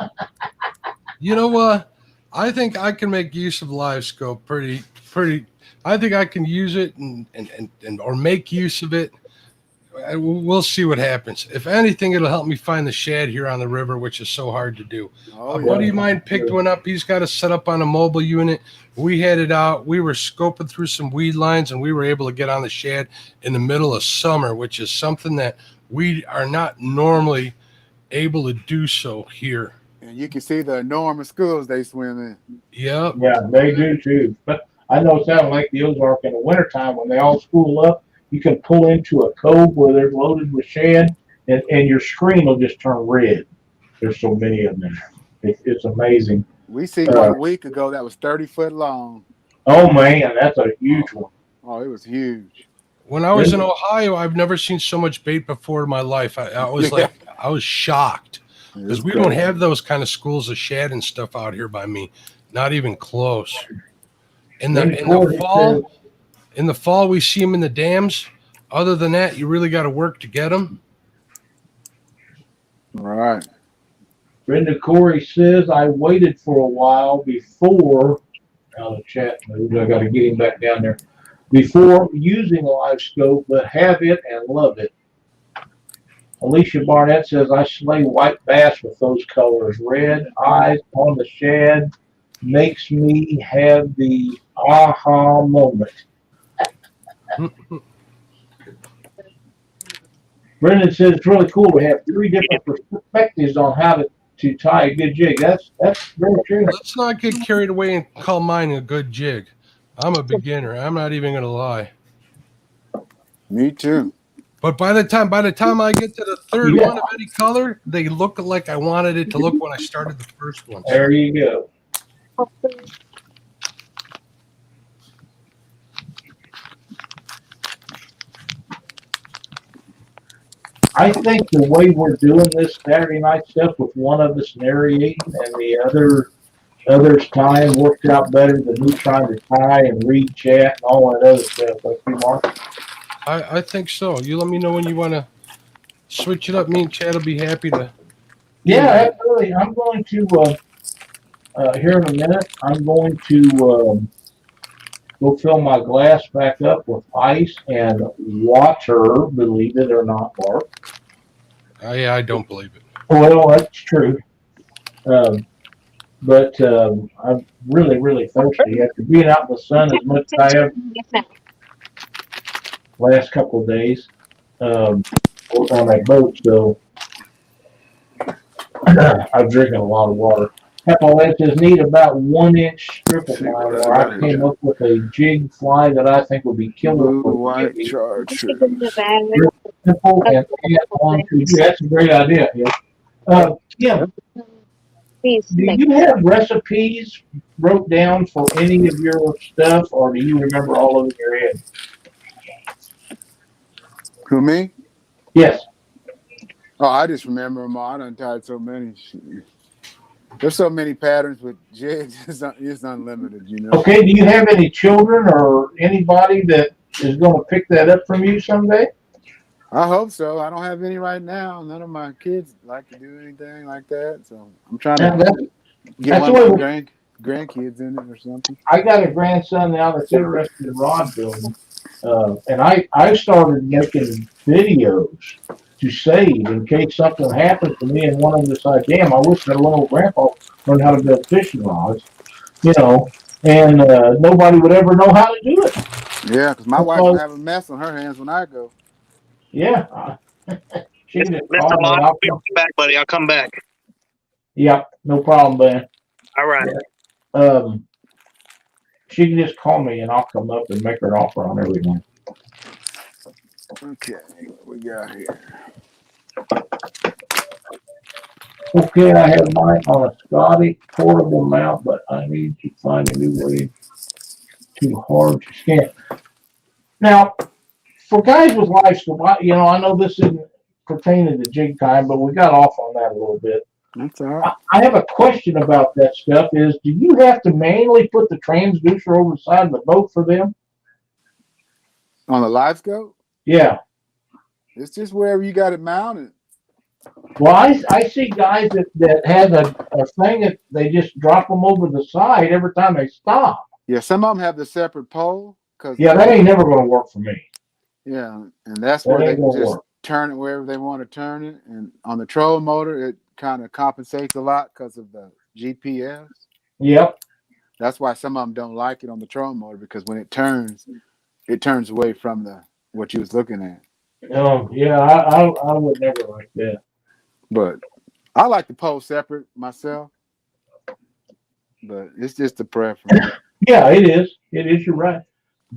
You know what? I think I can make use of live scope pretty. I think I can use it and or make use of it. We'll see what happens. If anything, it'll help me find the shad here on the river, which is so hard to do. Oh, A buddy of mine picked one up. He's got it set up on a mobile unit. We had it out. We were scoping through some weed lines, and we were able to get on the shad in the middle of summer, which is something that we are not normally able to do so here. And you can see the enormous schools they swim in. Yep. Yeah, they do too. But I know it's out like the Ozark in the wintertime when they all school up. You can pull into a cove where they're loaded with shad, and your screen will just turn red. There's so many of them there. It's amazing. We seen one a week ago that was 30 foot long. Oh, man, that's a huge one. Oh, it was huge. When I was in Ohio, I've never seen so much bait before in my life. I was I was shocked because we don't have those kind of schools of shad and stuff out here by me. Not even close. In the fall, we see them in the dams. Other than that, you really got to work to get them. Right. Brenda Corey says, I waited for a while before, the chat moves, I got to get him back down there, before using live scope, but have it and love it. Alicia Barnett says, I slay white bass with those colors. Red eyes on the shad makes me have the aha moment. Brendan says it's really cool to have 3 different perspectives on how to tie a good jig. That's very true. Let's not get carried away and call mine a good jig. I'm a beginner. I'm not even going to lie. Me too. But by the time I get to the third one of any color, they look like I wanted it to look when I started the first one. There you go. I think the way we're doing this Saturday night stuff with one of us narrating and the other's time worked out better than me trying to tie and read chat and all that other stuff. Don't you, Mark? I think so. You let me know when you want to switch it up. Me and Chad will be happy to. Yeah, absolutely. I'm going to, here in a minute, I'm going to go fill my glass back up with ice and water, believe it or not, Mark. Yeah, I don't believe it. Well, that's true. But I'm really, really thirsty. After being out in the sun as much as I have last couple of days, on that boat, so I'm drinking a lot of water. Appalachia is neat about 1-inch strip of line where I came up with a jig fly that I think would be killer for white charger. simple and add on to. That's a great idea. Yeah. Kim, do you have recipes wrote down for any of your stuff, or do you remember all of it in your head? Who, me? Yes. Oh, I just remember them all. I done tied so many. There's so many patterns with jigs. It's unlimited, you know. Okay. Do you have any children or anybody that is going to pick that up from you someday? I hope so. I don't have any right now. None of my kids like to do anything like that. So I'm trying to get one of my grandkids in it or something. I got a grandson now that's interested in rod building. And I started making videos to save in case something happens to me and one of them decides, damn, I wish that little grandpa learned how to build fishing rods, and nobody would ever know how to do it. Yeah, because my wife will have a mess on her hands when I go. Yeah. She can just Mr. call me. Lott, I'll be back, buddy. I'll come back. Yep, no problem, Ben. All right. She can just call me and I'll come up and make her an offer on everything. Okay, what we got here? Okay, I have mine on a Scotty portable mount, but I need to find a new way. Too hard to scan. Now, for guys with life, I know this isn't pertaining to jig time, but we got off on that a little bit. That's all right. I have a question about that stuff. Do you have to manually put the transducer over the side of the boat for them? On the live scope, Yeah. it's just wherever you got it mounted. Well, I see guys that have a thing that they just drop them over the side every time they stop. Yeah, some of them have the separate pole. Yeah, that ain't never going to work for me. Yeah, and that's That where they ain't gonna just work. turn it wherever they want to turn it. And on the trolling motor, it kind of compensates a lot because of the GPS. Yep. That's why some of them don't like it on the trolling motor, because when it turns away from what you was looking at. Yeah, I would never like that. But I like the pole separate myself. But it's just a preference. Yeah, it is. It is. You're right.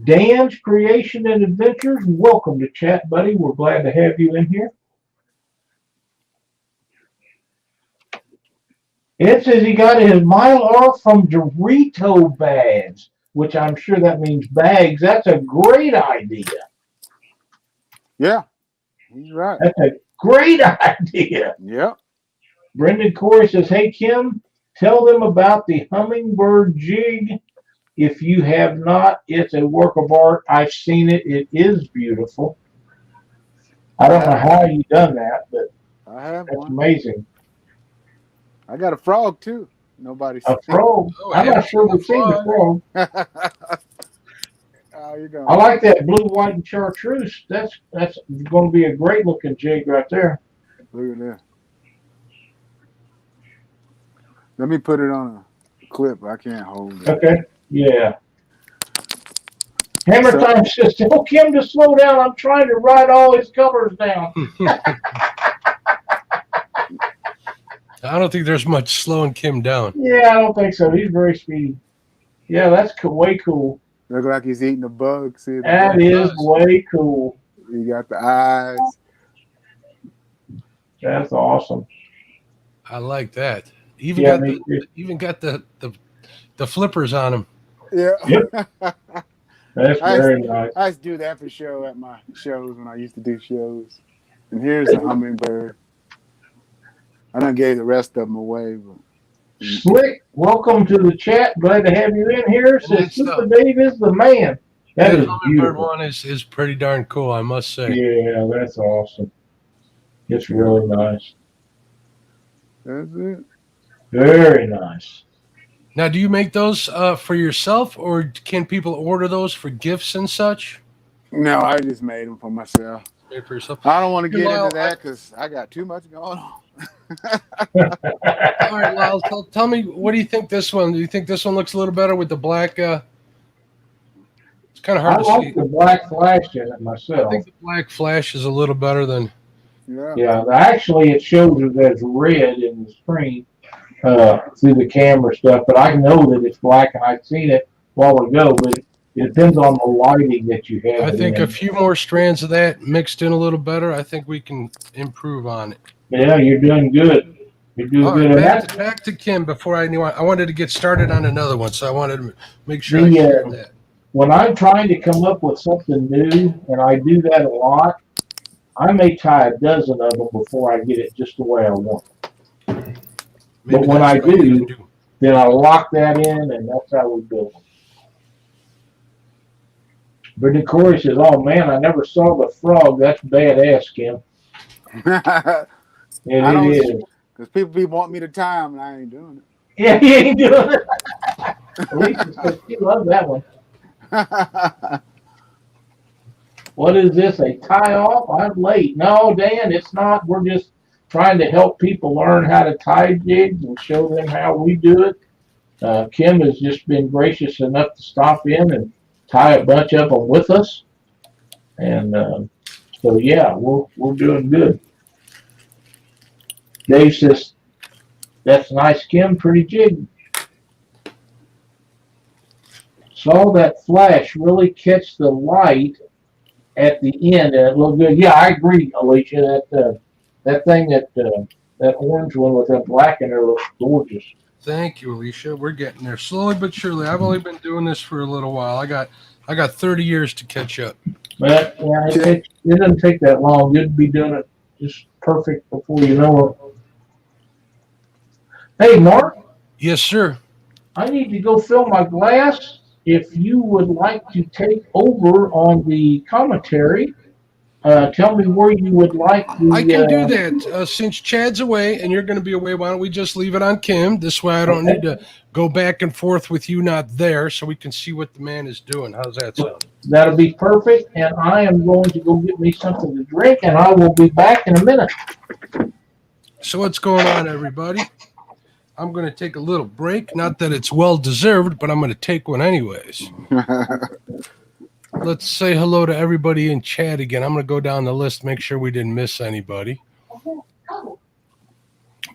Dan's Creation and Adventures. Welcome to chat, buddy. We're glad to have you in here. It says he got his Mylar from Dorito bags, which I'm sure that means bags. That's a great idea. Yeah, he's right. That's a great idea. Yep. Brendan Corey says, hey, Kim, tell them about the hummingbird jig. If you have not, it's a work of art. I've seen it. It is beautiful. I don't know how you done that, but I have that's one. amazing. I got a frog too. Nobody's A frog. Oh, I'm not sure we've seen the frog. Oh, you go. I like that blue, white, and chartreuse. That's going to be a great looking jig right there. Look at that. Let me put it on a clip. I can't hold it. Okay. Yeah. Hammer So- Time says, tell Kim to slow down. I'm trying to write all his colors down. I don't think there's much slowing Kim down. Yeah, I don't think so. He's very speedy. Yeah, that's way cool. Look like he's eating a bug. See the That bug? is way cool. You got the eyes. That's awesome. I like that. Even Yeah, got the flippers on him. Yeah. Yep. That's very nice. I used to do that for show at my shows when I used to do shows. And here's the hummingbird. I done gave the rest of them away. But... Slick, welcome to the chat. Glad to have you in here. Says Super Dave is the man. That is hummingbird beautiful. one is pretty darn cool, I must say. Yeah, that's awesome. It's really nice. That's it. Very nice. Now, do you make those for yourself, or can people order those for gifts and such? No, I just made them for myself. Made for yourself. I don't want to get Lyle, into that because I got too much going on. All right, Lyle, tell me, what do you think this one? Do you think this one looks a little better with the black? It's kind of I hard to like see. the black flash in it I myself. think the black flash is a little better than. Yeah. Yeah, actually it shows it as red in the screen through the camera stuff, but I know that it's black, and I've seen it a while ago, but it depends on the lighting that you have. I think in. a few more strands of that mixed in a little better. I think we can improve on it. Yeah, you're doing good. You're doing All good. right, And back to Kim before I knew. I wanted to get started on another one, so I wanted to make sure I The, shared that. when I'm trying to come up with something new, and I do that a lot, I may tie a dozen of them before I get it just the way I want it. Maybe when that's I what need to Then I lock that in, and that's how we build them. Brittany Corey says, oh man, I never saw the frog. That's badass, Kim. And I don't- it is. Because people be wanting me to time, and I ain't doing Yeah, he ain't doing it. Lisa says she loves that one. it. What is this, a tie-off? I'm late. No, Dan, it's not. We're just trying to help people learn how to tie jigs and show them how we do it. Kim has just been gracious enough to stop in and tie a bunch of them with us. And so, yeah, we're doing good. Dave says, that's nice, Kim. Pretty jig. Saw that flash really catch the light at the end, and it looked good. Yeah, I agree, Alicia. That thing, that orange one with that black in there looks gorgeous. Thank you, Alicia. We're getting there slowly but surely. I've only been doing this for a little while. I got 30 years to catch up. But yeah, it doesn't take that long. You'd be doing it just perfect before you know it. Hey, Mark, Yes, sir. I need to go fill my glass. If you would like to take over on the commentary, tell me where you would like the. I can do that. Since Chad's away and you're going to be away, why don't we just leave it on Kim? This way I don't need to go back and forth with you not there, so we can see what the man is doing. How's that sound? That'll be perfect, and I am going to go get me something to drink, and I will be back in a minute. So what's going on, everybody? I'm going to take a little break. Not that it's well-deserved, but I'm going to take one anyways. Let's say hello to everybody in chat again. I'm going to go down the list, make sure we didn't miss anybody.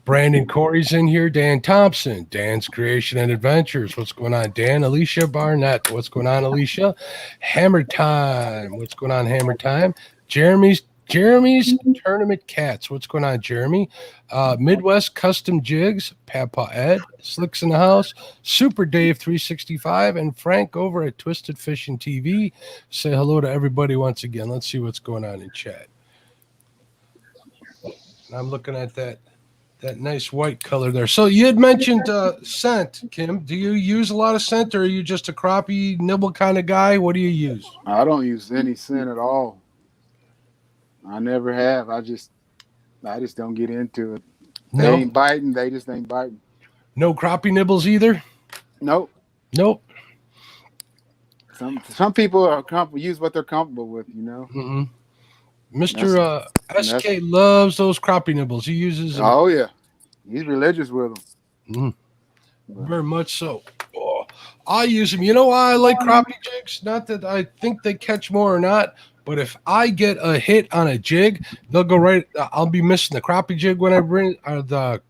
Brandon Corey's in here. Dan Thompson. Dan's Creation and Adventures. What's going on, Dan? Alicia Barnett. What's going on, Alicia? Hammer Time. What's going on, Hammer Time? Jeremy's Tournament Cats. What's going on, Jeremy? Midwest Custom Jigs. Papa Ed. Slicks in the house. Super Dave 365. And Frank over at Twisted Fishing TV. Say hello to everybody once again. Let's see what's going on in chat. I'm looking at that nice white color there. So you had mentioned scent, Kim. Do you use a lot of scent, or are you just a crappie nibble kind of guy? What do you use? I don't use any scent at all. I never have. I just don't get into it. They ain't biting. They just ain't biting. No crappie nibbles either? Nope. Some people use what they're comfortable with, you know. Mm-hmm. Mr. SK loves those crappie nibbles. He uses them. Oh, yeah. He's religious with them. Very much so. Oh, I use them. You know why I like crappie jigs? Not that I think they catch more or not, but if I get a hit on a jig, they'll go right. I'll be missing the crappie jig when I bring the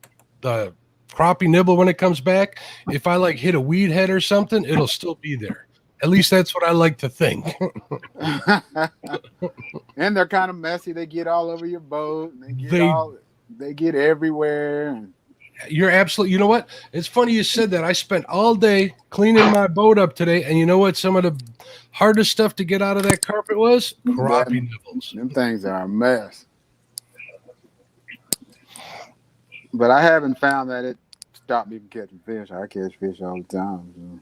crappie nibble when it comes back. If I like hit a weed head or something, it'll still be there. At least that's what I like to think. And they're kind of messy. They get all over your boat. They get everywhere. You're absolutely. You know what? It's funny you said that. I spent all day cleaning my boat up today, and you know what? Some of the hardest stuff to get out of that carpet was crappie nibbles. Them things are a mess. But I haven't found that it stopped me from catching fish. I catch fish all the time. So.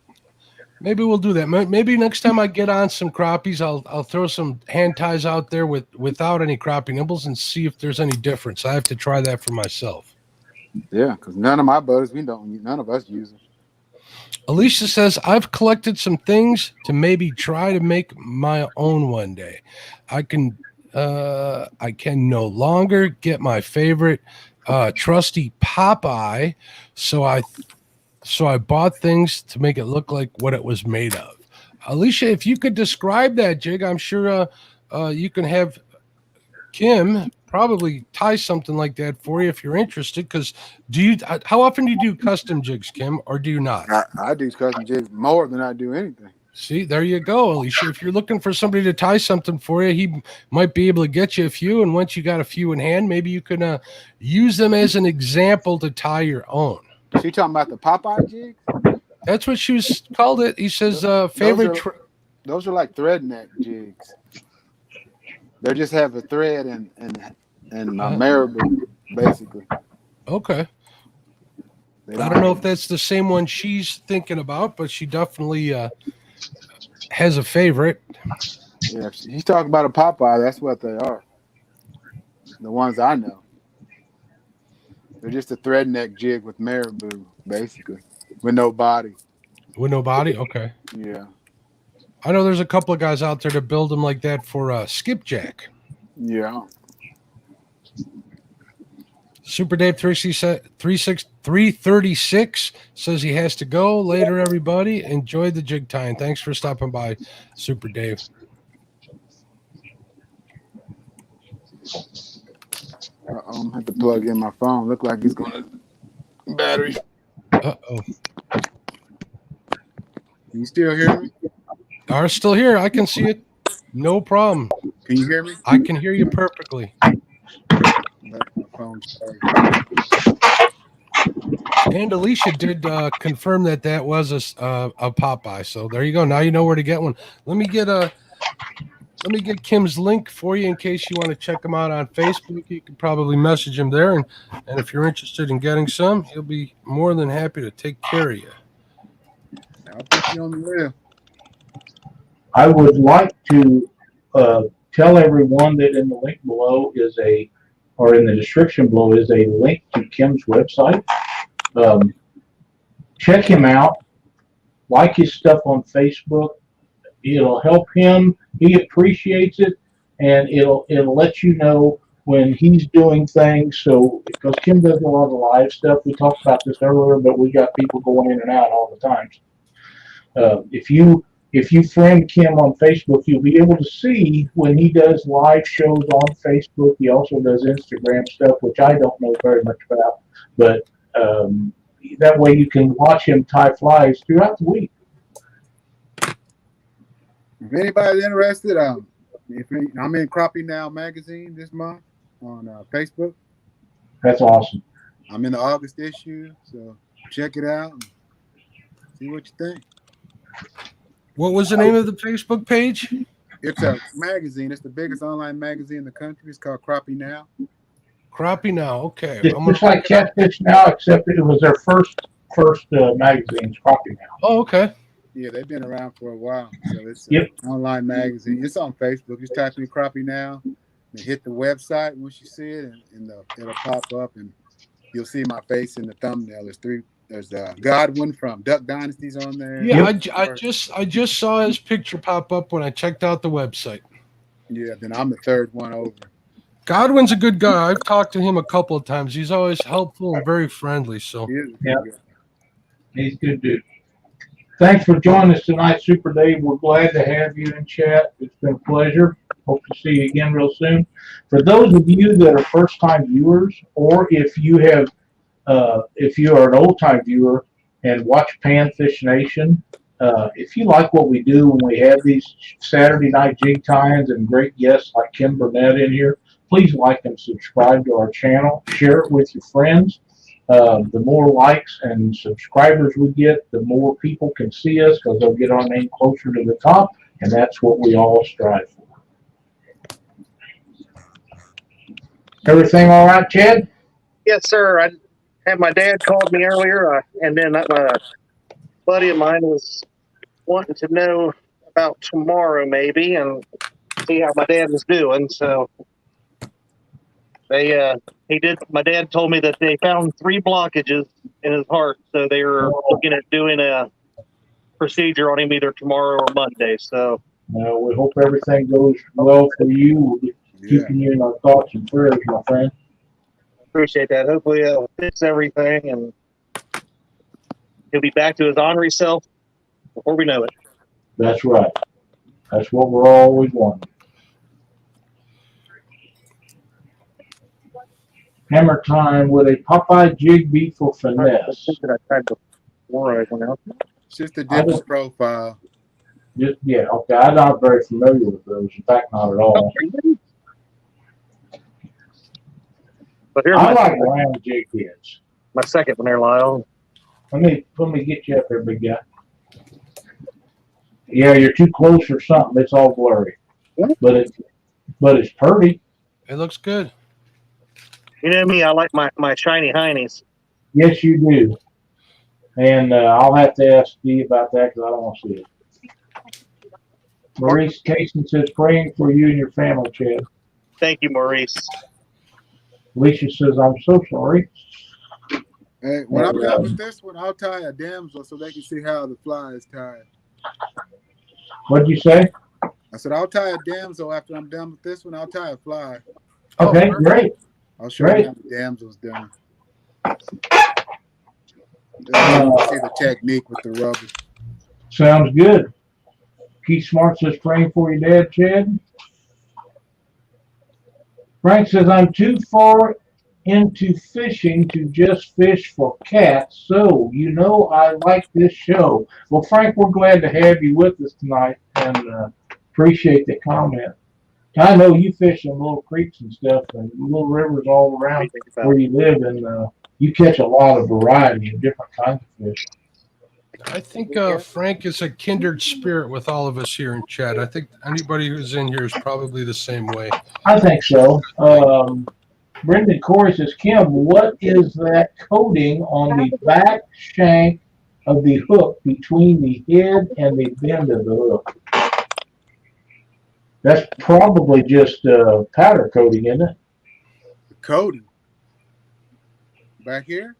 Maybe we'll do that. Maybe next time I get on some crappies, I'll throw some hand ties out there without any crappie nibbles and see if there's any difference. I have to try that for myself. Yeah, because none of my boats, none of us use them. Alicia says, I've collected some things to maybe try to make my own one day. I can no longer get my favorite trusty Popeye, so I bought things to make it look like what it was made of. Alicia, if you could describe that jig, I'm sure you can have Kim probably tie something like that for you if you're interested. Because how often do you do custom jigs, Kim, or do you not? I do custom jigs more than I do anything. See, there you go, Alicia. If you're looking for somebody to tie something for you, he might be able to get you a few. And once you got a few in hand, maybe you can use them as an example to tie your own. She talking about the Popeye jigs? That's what she was called it. He says favorite. Those are like thread neck jigs. They just have a thread and marabou, basically. Okay. I don't know if that's the same one she's thinking about, but she definitely has a favorite. Yeah, she's talking about a Popeye. That's what they are. The ones I know. They're just a thread neck jig with marabou, basically, with no body. With no body? Okay. Yeah. I know there's a couple of guys out there that build them like that for skipjack. Yeah. Super Dave 336 says he has to go. Later, everybody. Enjoy the jig tying. Thanks for stopping by, Super Dave. I'm going to have to plug in my phone. Look like it's going to battery. Uh-oh. You still hear me? Are still here. I can see it. No problem. Can you hear me? I can hear you perfectly. My phone's sorry. And Alicia did confirm that that was a Popeye. So there you go. Now you know where to get one. Let me get Kim's link for you in case you want to check him out on Facebook. You can probably message him there, and if you're interested in getting some, he'll be more than happy to take care of you. I'll put you on the list. I would like to tell everyone that in the link below or in the description below is a link to Kim's website. Check him out. Like his stuff on Facebook. It'll help him. He appreciates it, and it'll let you know when he's doing things. So because Kim does a lot of live stuff, we talked about this earlier, but we got people going in and out all the time. If you friend Kim on Facebook, you'll be able to see when he does live shows on Facebook. He also does Instagram stuff, which I don't know very much about, but that way you can watch him tie flies throughout the week. If anybody's interested, I'm in Crappie Now magazine this month on Facebook. That's awesome. I'm in the August issue, so check it out and see what you think. What was the name of the Facebook page? It's a magazine. It's the biggest online magazine in the country. It's called Crappie Now. Crappie Now. Okay. Just like Catfish Now, except it was their first magazine, Crappie Now. Oh, okay. Yeah, they've been around for a while. So it's an online magazine. It's on Facebook. Just type in Crappie Now and hit the website once you see it, and it'll pop up, and you'll see my face in the thumbnail. There's Godwin from Duck Dynasty's on there. Yeah, I just saw his picture pop up when I checked out the website. Yeah, then I'm the third one over. Godwin's a good guy. I've talked to him a couple of times. He's always helpful and very friendly. So He's a good dude. Thanks for joining us tonight, Super Dave. We're glad to have you in chat. It's been a pleasure. Hope to see you again real soon. For those of you that are first-time viewers, or if you are an old-time viewer and watch Panfish Nation, if you like what we do when we have these Saturday night jig tie-ins and great guests like Kim Burnett in here, please like and subscribe to our channel. Share it with your friends. The more likes and subscribers we get, the more people can see us because they'll get our name closer to the top, and that's what we all strive for. Everything all right, Chad? Yes, sir. I had my dad called me earlier, and then a buddy of mine was wanting to know about tomorrow maybe and see how my dad was doing. So my dad told me that they found 3 blockages in his heart. So they were looking at doing a procedure on him either tomorrow or Monday. So we hope everything goes well for you. We'll be keeping you in our thoughts and prayers, my friend. Appreciate that. Hopefully it'll fix everything and he'll be back to his ornery self before we know it. That's right. That's what we're always wanting. Hammer time with a Popeye jig beat for finesse. I tried before I went out. It's just a different profile. Okay. I'm not very familiar with those. In fact, not at all. But here's I like round jig heads. my second one there, Lyle. Let me get you up there, big guy. Yeah, you're too close or something. It's all blurry. But it's pretty. it looks good. You know me, I like my shiny heinies. Yes, you do. And I'll have to ask Steve about that because I don't want to see it. Maurice Casey says, praying for you and your family, Chad. Thank you, Maurice. Alicia says, I'm so sorry. Hey, when I'm done with this one, I'll tie a damsel so they can see how the fly is tied. What'd you say? I said, I'll tie a damsel after I'm done with this one. I'll tie a fly. Okay, great. I'll show you how the damsel's done. You can see the technique with the rubber. Sounds good. Keith Smart says, praying for your dad, Chad. Frank says, I'm too far into fishing to just fish for cats, so I like this show. Well, Frank, we're glad to have you with us tonight and appreciate the comment. I know you fish in little creeks and stuff and little rivers all around where you live, and you catch a lot of variety of different kinds of fish. I think Frank is a kindred spirit with all of us here in chat. I think anybody who's in here is probably the same way. I think so. Brendan Corey says, Kim, what is that coating on the back shank of the hook between the head and the bend of the hook? That's probably just powder coating, isn't it? The coating. Back here?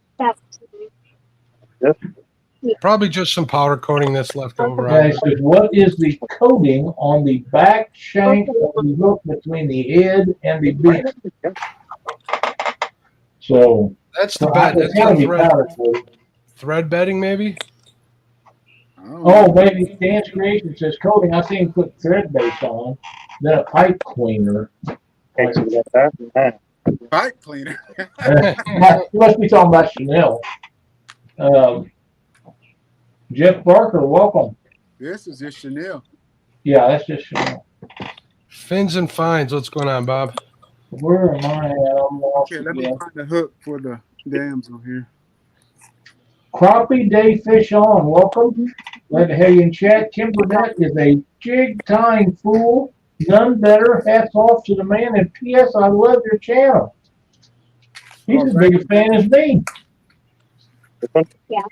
Probably just some powder coating that's left over. Okay, it says, what is the coating on the back shank of the hook between the head and the bend? So That's the bed. it's That's gotta a be thread, powder coating. thread bedding, maybe. Oh, baby, Dance Creation says coating. I seen him put thread base on, then a pipe cleaner. Pipe cleaner. You must be talking about Chanel. Jeff Barker, welcome. This is just Chanel. Yeah, that's just Chanel. Fins and fines. What's going on, Bob? Where am I at? I'm lost Okay, let me again. find the hook for the damsel here. Crappie Day Fish On, welcome. Glad to have you in chat. Kim Burnett is a jig tying fool. None better. Hats off to the man. And P.S. I love your channel. He's as big a fan as me. Yeah.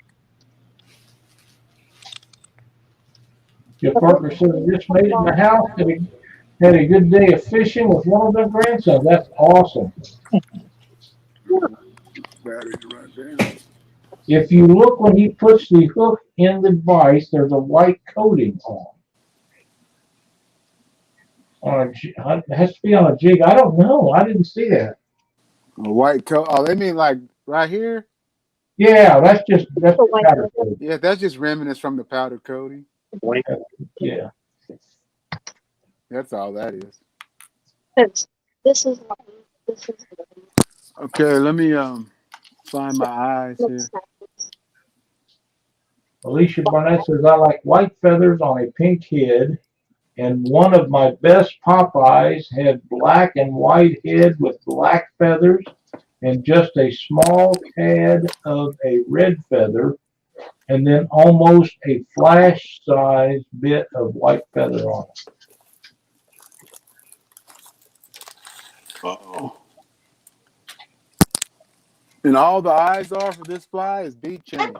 Jeff Parker said, I just made it in the house. Had a good day of fishing with one of their grandsons. That's awesome. Battery right there. If you look when he puts the hook in the vise, there's a white coating on. It has to be on a jig. I don't know. I didn't see that. A white coat. Oh, they mean like right here? Yeah, that's powder coating. Yeah, that's just remnants from the powder coating. Yeah. That's all that is. This is Okay, let me find my eyes here. Alicia Barnett says, I like white feathers on a pink head, and one of my best Popeyes had black and white head with black feathers and just a small tad of a red feather, and then almost a flash size bit of white feather on it. Uh-oh. And all the eyes are for this fly is bead chain.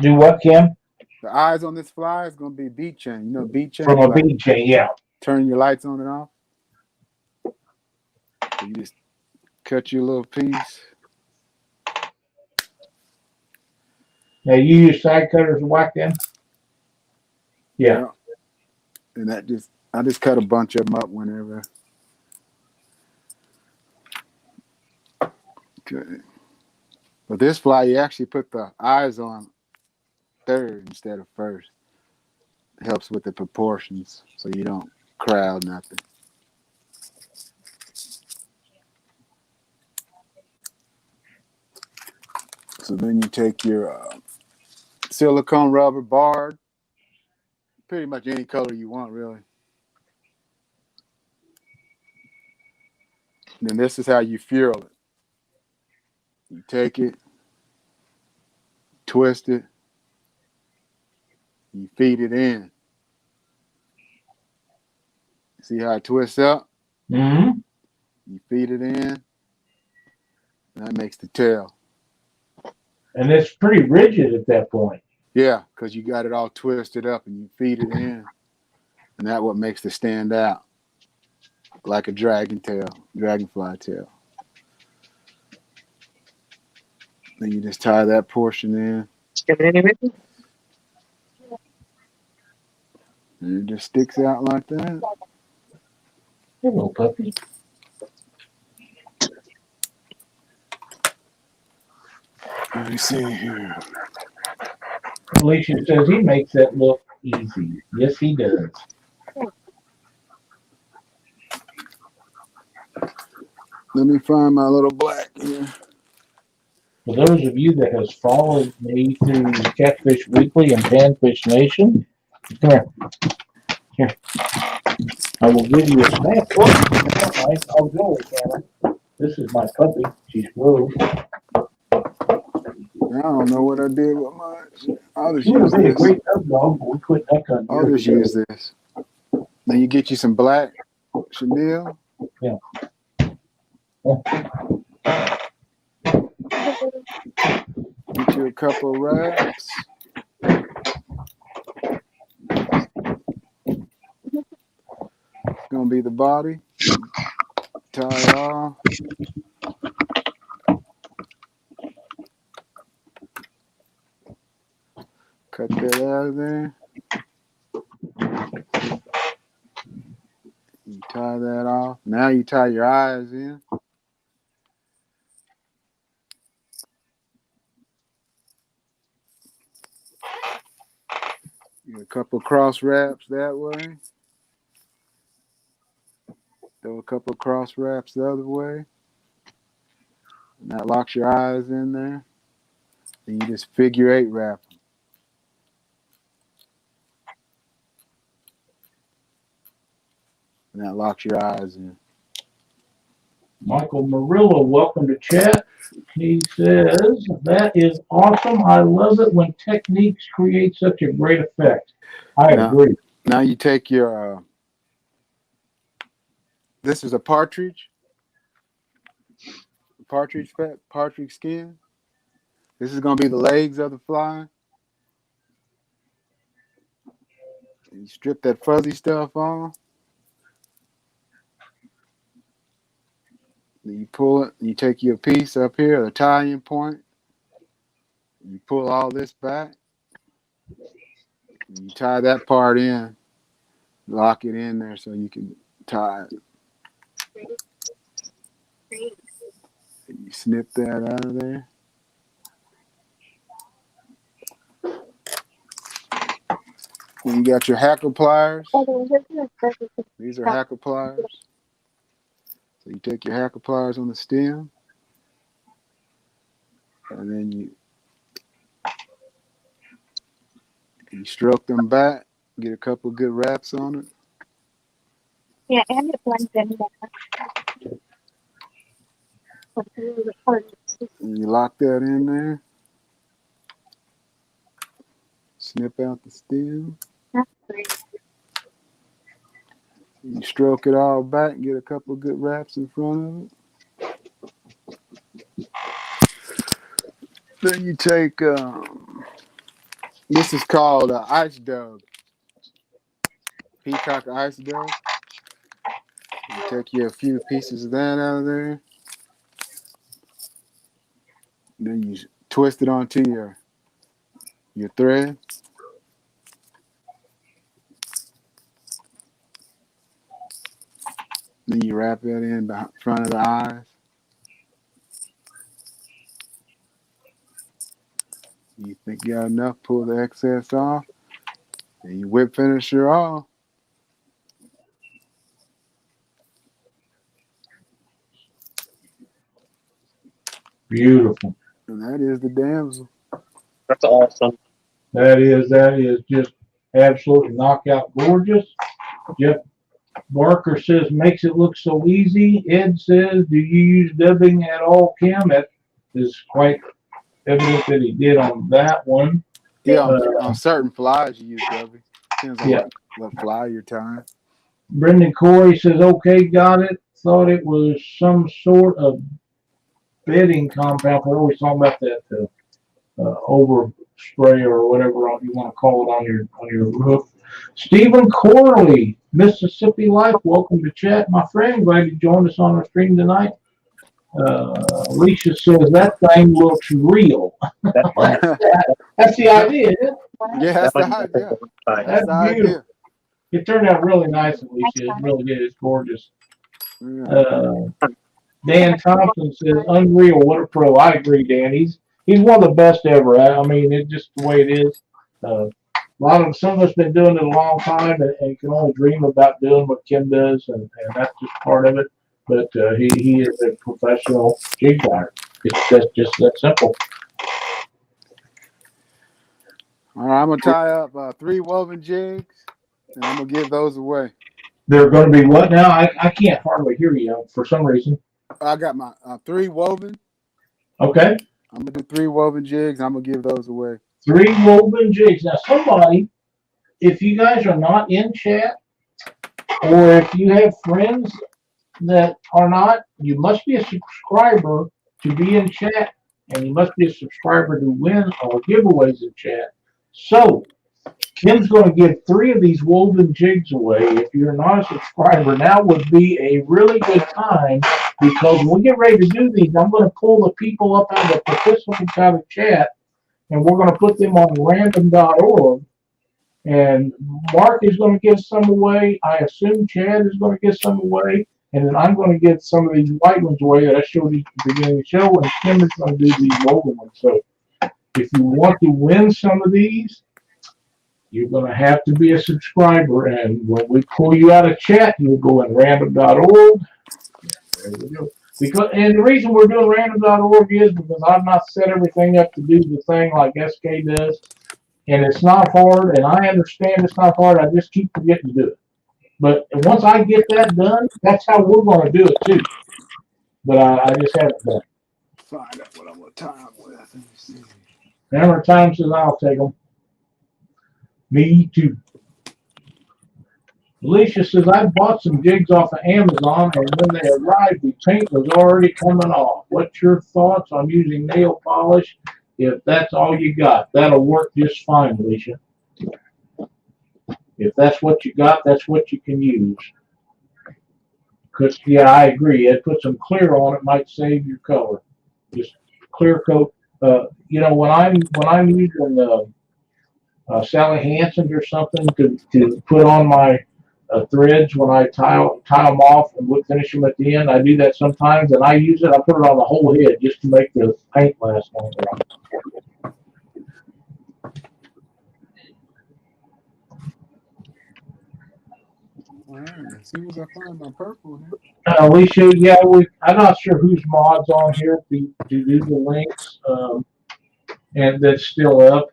Do what, Kim? The eyes on this fly is going to be bead chain. You know bead chain? From a Like bead chain, yeah. turn your lights on and off. So you just cut your little piece. Now you use side cutters to whack them? Yeah. And that just, I just cut a bunch of them up whenever. Okay. But this fly, you actually put the eyes on third instead of first. It helps with the proportions so you don't crowd nothing. So then you take your silicone rubber barred, pretty much any color you want, really. And then this is how you furl it. You take it, twist it, you feed it in. See how it twists up? Mm-hmm. You feed it in, and that makes the tail. And it's pretty rigid at that point. Yeah, because you got it all twisted up and you feed it in, and that's what makes it stand out like a dragonfly tail. Then you just tie that portion in. And it just sticks out like that. Hello, puppy. Let me see here. Alicia says he makes that look easy. Yes, he does. Let me find my little black here. For those of you that has followed me through Catfish Weekly and Panfish Nation, come here. Here. I will give you a sample. I'll go with Hannah. This is my puppy. She's blue. I don't know what I did with mine. I'll just She would use be a this. great duck dog, but we quit duck hunting. I'll years just ago. use this. Then you get you some black chenille. Yeah. Get you a couple of wraps. It's gonna be the body. Tie it off. Cut that out of there. You tie that off. Now you tie your eyes in. Get a couple cross wraps that way. Throw a couple cross wraps the other way. And that locks your eyes in there. And you just figure 8 wrap them. And that locks your eyes in. Michael Murillo, welcome to chat. He says, that is awesome. I love it when techniques create such a great effect. I agree. Now you take your, this is a partridge skin. This is going to be the legs of the fly. You strip that fuzzy stuff off. Then you pull it, you take your piece up here, the tie-in point. You pull all this back. You tie that part in, lock it in there so you can tie it. And you snip that out of there. Then you got your hackle pliers. These are hackle pliers. So you take your hackle pliers on the stem, and then you stroke them back, get a couple good wraps on it. Yeah, and it blends in better. And you lock that in there. Snip out the stem. That's great. You stroke it all back and get a couple of good wraps in front of it. Then you take, this is called ice dove. Peacock ice dove. You take you a few pieces of that out of there. Then you twist it onto your thread. Then you wrap that in the front of the eyes. You think you got enough, pull the excess off. And you whip finish her off. Beautiful. And that is the damsel. That's awesome. That is just absolutely knockout gorgeous. Jeff Barker says, makes it look so easy. Ed says, do you use dubbing at all, Kim? That is quite evident that he did on that one. Yeah, on certain flies you use dubbing. Depends on what fly you're tying. Brendan Corey says, okay, got it. Thought it was some sort of bedding compound. We're always talking about that overspray or whatever you want to call it on your roof. Stephen Corley, Mississippi Life, welcome to chat, my friend. Glad you joined us on our stream tonight. Alicia says that thing looks real. That's the idea, isn't it? Yeah, that's the idea. That's the idea. beautiful. It turned out really nice, Alicia. It really did. It's gorgeous. Yeah. Dan Thompson says, unreal. What a pro. I agree, Dan. He's one of the best ever. I mean, it's just the way it is. Some of us been doing it a long time and can only dream about doing what Kim does, and that's just part of it. But he is a professional jig buyer. It's just that simple. All right, I'm going to tie up 3 woven jigs, and I'm going to give those away. They're going to be what now? I can't hardly hear you for some reason. I got my 3 woven. Okay. I'm gonna do 3 woven jigs. I'm gonna give those away. 3 woven jigs. Now, somebody, if you guys are not in chat, or if you have friends that are not, you must be a subscriber to be in chat, and you must be a subscriber to win our giveaways in chat. So, Kim's going to give 3 of these woven jigs away. If you're not a subscriber, now would be a really good time, because when we get ready to do these, I'm going to pull the people up out of the participants out of chat, and we're going to put them on random.org. And Mark is going to give some away. I assume Chad is going to give some away. And then I'm going to give some of these white ones away that I showed you at the beginning of the show. And Kim is going to do these woven ones. So if you want to win some of these, you're going to have to be a subscriber. And when we pull you out of chat, you'll go in random.org. There we go. And the reason we're doing random.org is because I've not set everything up to do the thing like SK does. And it's not hard, and I understand it's not hard. I just keep forgetting to do it. But once I get that done, that's how we're going to do it too. But I just haven't done it. Find out what I'm gonna time with. Let me see. Number of times says I'll take them. Me too. Alicia says I bought some jigs off of Amazon, and when they arrived, the paint was already coming off. What's your thoughts on using nail polish? If that's all you got, that'll work just fine, Alicia. If that's what you got, that's what you can use. Because, yeah, I agree. Put some clear on it might save your color. Just clear coat. When I'm using Sally Hansen's or something to put on my threads when I tie them off and would finish them at the end, I do that sometimes, and I use it. I put it on the whole head just to make the paint last longer. All right, let's see what I find my purple here. Alicia, yeah, I'm not sure whose mod's on here to do the links, and that's still up.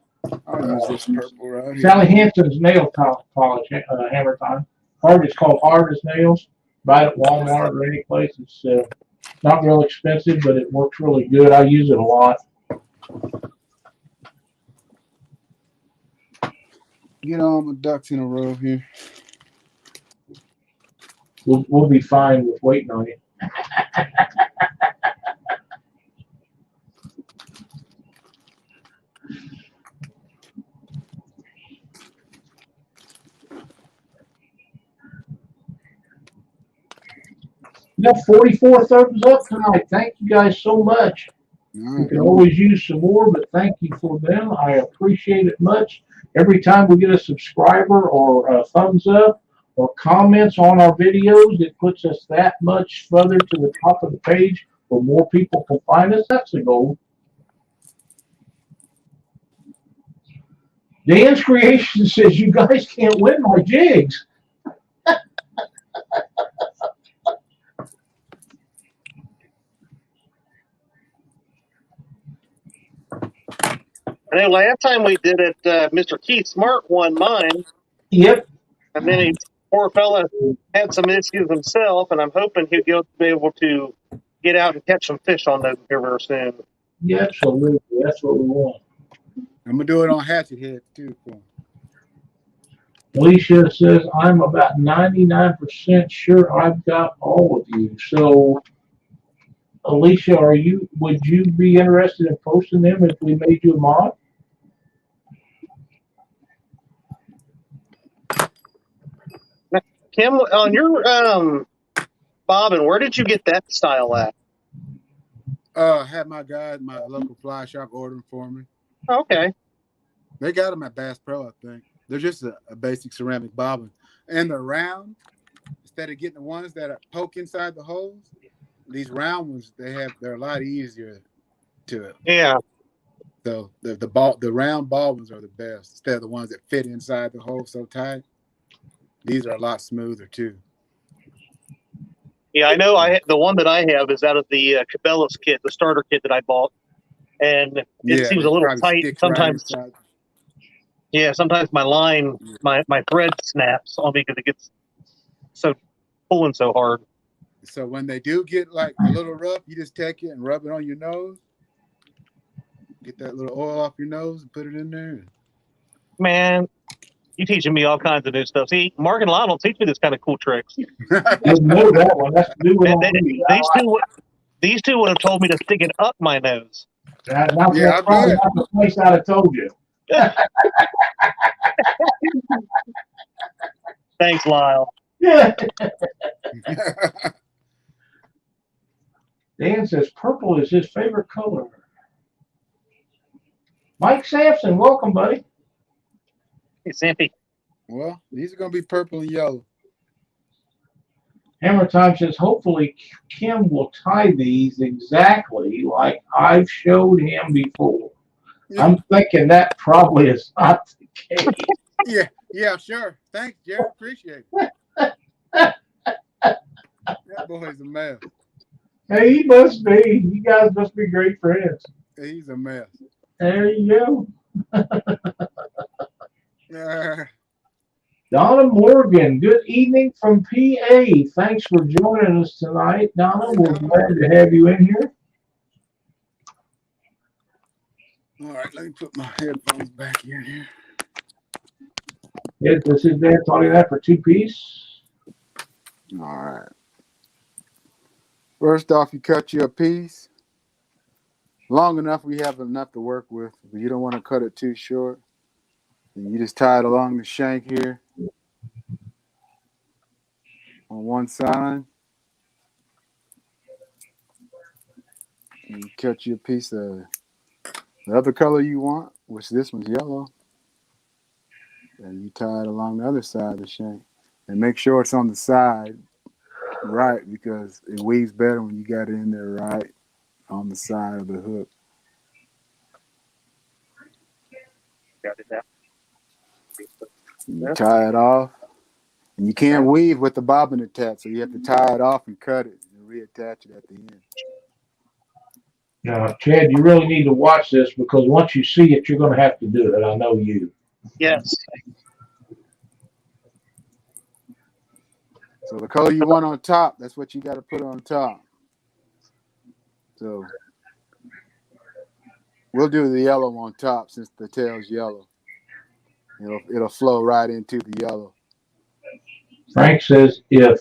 I'll use this purple right here. Sally Hansen's nail polish, hammer time. It's called Hard as Nails. Buy it at Walmart or any place. It's not real expensive, but it works really good. I use it a lot. Get all my ducks in a row here. We'll be fine with waiting on you. We got 44 thumbs up tonight. Thank you guys so much. We can always use some more, but thank you for them. I appreciate it much. Every time we get a subscriber or a thumbs up or comments on our videos, it puts us that much further to the top of the page where more people can find us. That's the goal. Dan's Creation says, you guys can't win my jigs. I think last time we did it, Mr. Keith Smart won mine. Yep. And then poor fella had some issues himself, and I'm hoping he'll be able to get out and catch some fish on those here very soon. Yeah, absolutely. That's what we want. I'm gonna do it on Hatchet Head too. Alicia says, I'm about 99% sure I've got all of you. So, Alicia, would you be interested in posting them if we made you a mod? Kim, on your bobbin, where did you get that style at? Had my guy, my local fly shop, order them for me. Okay. They got them at Bass Pro, I think. They're just a basic ceramic bobbin, and they're round. Instead of getting the ones that poke inside the holes, these round ones they're a lot easier to. Yeah. So the round bobbins are the best instead of the ones that fit inside the hole so tight. These are a lot smoother too. Yeah, I know. The one that I have is out of the Cabela's kit, the starter kit that I bought, and it seems a little tight sometimes. Right. Yeah, sometimes my line, my thread snaps on me because it gets pulling so hard. So when they do get like a little rough, you just take it and rub it on your nose. Get that little oil off your nose and put it in there. Man, you teaching me all kinds of new stuff. See, Mark and Lionel teach me this kind of cool tricks. Didn't know that one. That's new They- on they- me. these two would have told me to stick it up my nose. That's Yeah, I probably bet. not the place I'd have told you. Thanks, Lyle. Yeah. Dan says purple is his favorite color. Mike Sampson, welcome, buddy. Hey, Sampy. Well, these are gonna be purple and yellow. Hammer Time says hopefully Kim will tie these exactly like I've showed him before. Yeah. I'm thinking that probably is not the case. Yeah, sure. Thanks, Jared. Appreciate it. That boy's a mess. Hey, he must be. You guys must be great friends. He's a mess. There you go. Uh, Donna Morgan, good evening from PA. Thanks for joining us tonight, Donna. We're glad to have you in here. all right, let me put my headphones back in here. Yes, this is Dan talking that for 2-piece. All right. First off, you cut you a piece long enough. We have enough to work with, but you don't want to cut it too short. And you just tie it along the shank here on one side. And you cut you a piece of the other color you want, which this one's yellow. And you tie it along the other side of the shank. And make sure it's on the side right, because it weaves better when you got it in there right on the side of the hook. Got it now. You tie it off. And you can't weave with the bobbin attached, so you have to tie it off and cut it and reattach it at the end. Now, Chad, you really need to watch this because once you see it, you're going to have to do it. I know you. Yes. So the color you want on top, that's what you got to put on top. So we'll do the yellow on top since the tail's yellow. It'll flow right into the yellow. Frank says if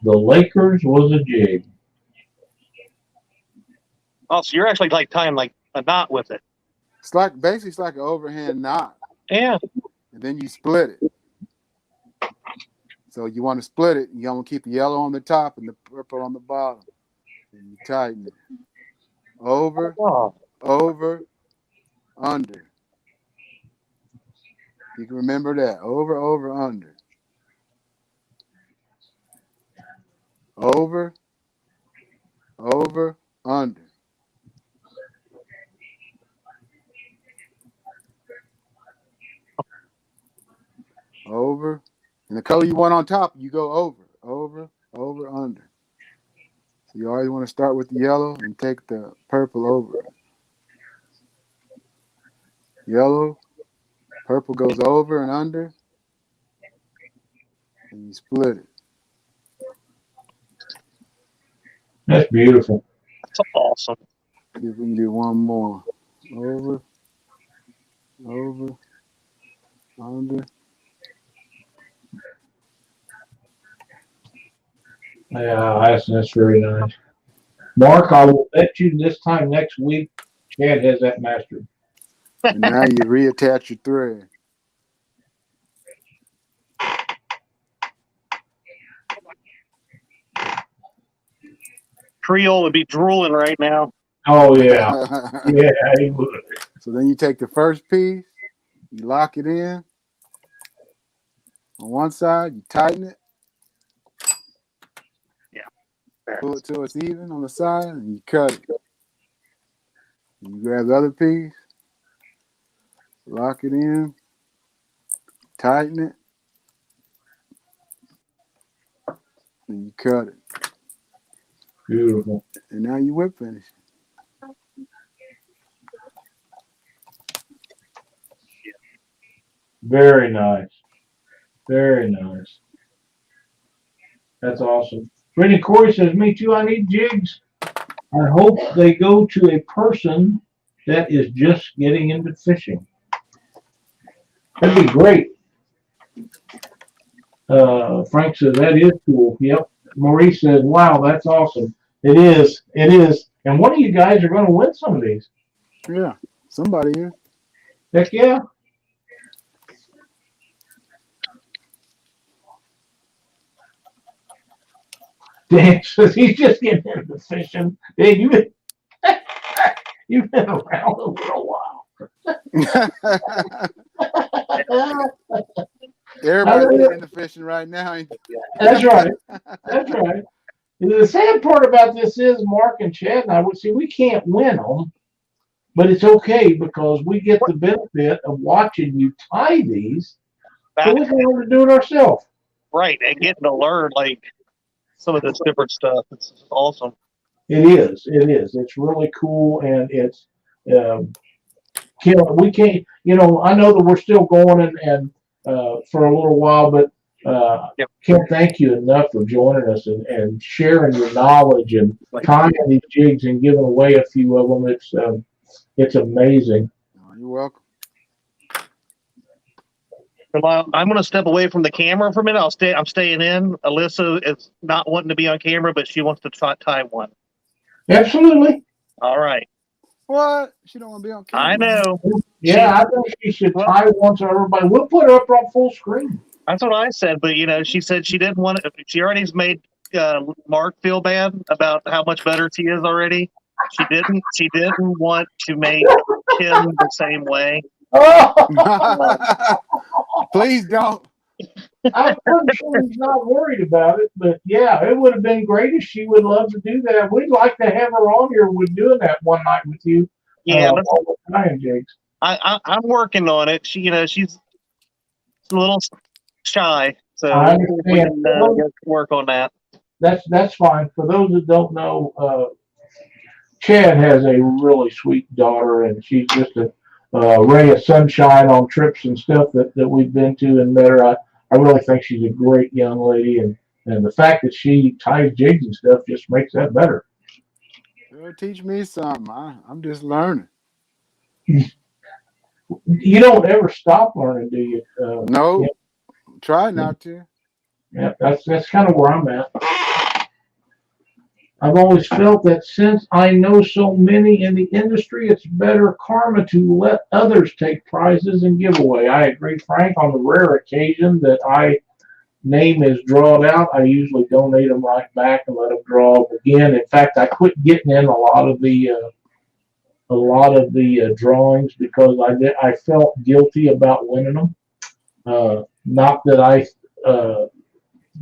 the Lakers was a jig. Oh, so you're actually like tying like a knot with it. It's like basically it's like an overhand knot. Yeah. And then you split it. So you want to split it. You want to keep the yellow on the top and the purple on the bottom. And you tighten it. Over, over, under. You can remember that. Over, over, under. Over, over, under. Over. And the color you want on top, you go over, over, over, under. So you always want to start with the yellow and take the purple over. Yellow, purple goes over and under, and you split it. That's beautiful. That's awesome. See if we can do one more. Over, over, under. Yeah, that's very nice. Mark, I will bet you this time next week, Chad has that mastered. And now you reattach your thread. Creole would be drooling right now. Oh, yeah. Yeah, he would. So then you take the first piece, you lock it in on one side, you tighten it. Yeah. Pull it till it's even on the side, and you cut it. And you grab the other piece, lock it in, tighten it, and you cut it. Beautiful. And now you whip finish. Very nice. Very nice. That's awesome. Brittany Corey says, me too, I need jigs. I hope they go to a person that is just getting into fishing. That'd be great. Frank says that is cool. Yep. Maurice says, "Wow, that's awesome." It is. It is. And one of you guys are going to win some of these. Yeah, somebody is. Heck yeah. Dan says he's just getting into fishing. Dan, you've been around a little while. Everybody's getting into fishing right now. Ain't they? That's right. That's right. The sad part about this is Mark and Chad and I would see we can't win them, but it's okay because we get the benefit of watching you tie these, so we can learn to do it ourselves. Right, and getting to learn like some of this different stuff. It's awesome. It is. It is. It's really cool, and it's we can't. I know that we're still going and for a little while, but Yep. can't thank you enough for joining us and sharing your knowledge and tying these jigs and giving away a few of them. It's amazing. Oh, you're welcome. Well, I'm going to step away from the camera for a minute. I'm staying in. Alyssa is not wanting to be on camera, but she wants to tie one. Absolutely. All right. What? She don't want to be on camera. I know. Yeah, I think she should tie one so everybody. We'll put her up on full screen. That's what I said, but she said she didn't want it. She already's made Mark feel bad about how much better she is already. She didn't want to make Kim the same way. Oh, Please don't. I'm pretty sure he's not worried about it, but yeah, it would have been great if she would love to do that. We'd like to have her on here with doing that one night with you. Yeah, all the time, Jigs. I'm working on it. She's a little shy, so I we understand. can work on that. That's fine. For those that don't know, Chad has a really sweet daughter, and she's just a ray of sunshine on trips and stuff that we've been to and met her. I really think she's a great young lady, and the fact that she ties jigs and stuff just makes that better. Girl, teach me something. I'm just learning. You don't ever stop learning, do you? No, yeah. Try not to. Yeah, that's kind of where I'm at. I've always felt that since I know so many in the industry, it's better karma to let others take prizes and giveaway. I agree, Frank. On the rare occasion that name is drawn out, I usually donate them right back and let them draw again. In fact, I quit getting in a lot of the drawings because I felt guilty about winning them. Not that I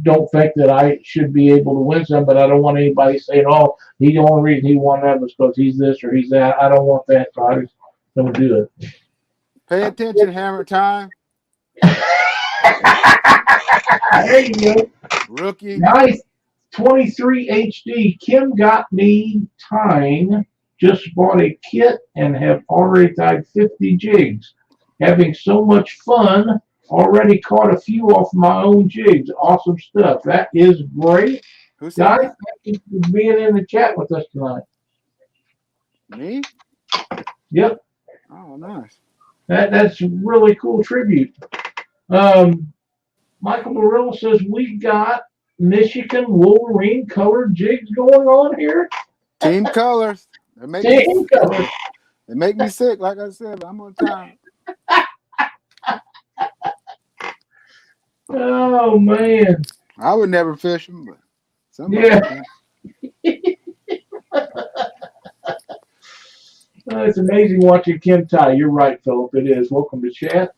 don't think that I should be able to win some, but I don't want anybody saying, "Oh, the only reason he won that was because he's this or he's that." I don't want that, so I just don't do it. Pay attention, hammer time. There you go. Rookie. Nice. 23 HD. Kim got me tying. Just bought a kit and have already tied 50 jigs. Having so much fun. Already caught a few off my own jigs. Awesome stuff. That is great. Who said Guys, that? thank you for being in the chat with us tonight. Me? Yep. Oh, nice. That's a really cool tribute. Michael Murillo says we got Michigan Wolverine colored jigs going on here. Team colors. They make Team colors. They make me sick, like I said, but I'm on time. Oh man. I would never fish them, but somebody Yeah. It's amazing watching Kim tie. You're right, Philip. It is. Welcome to chat.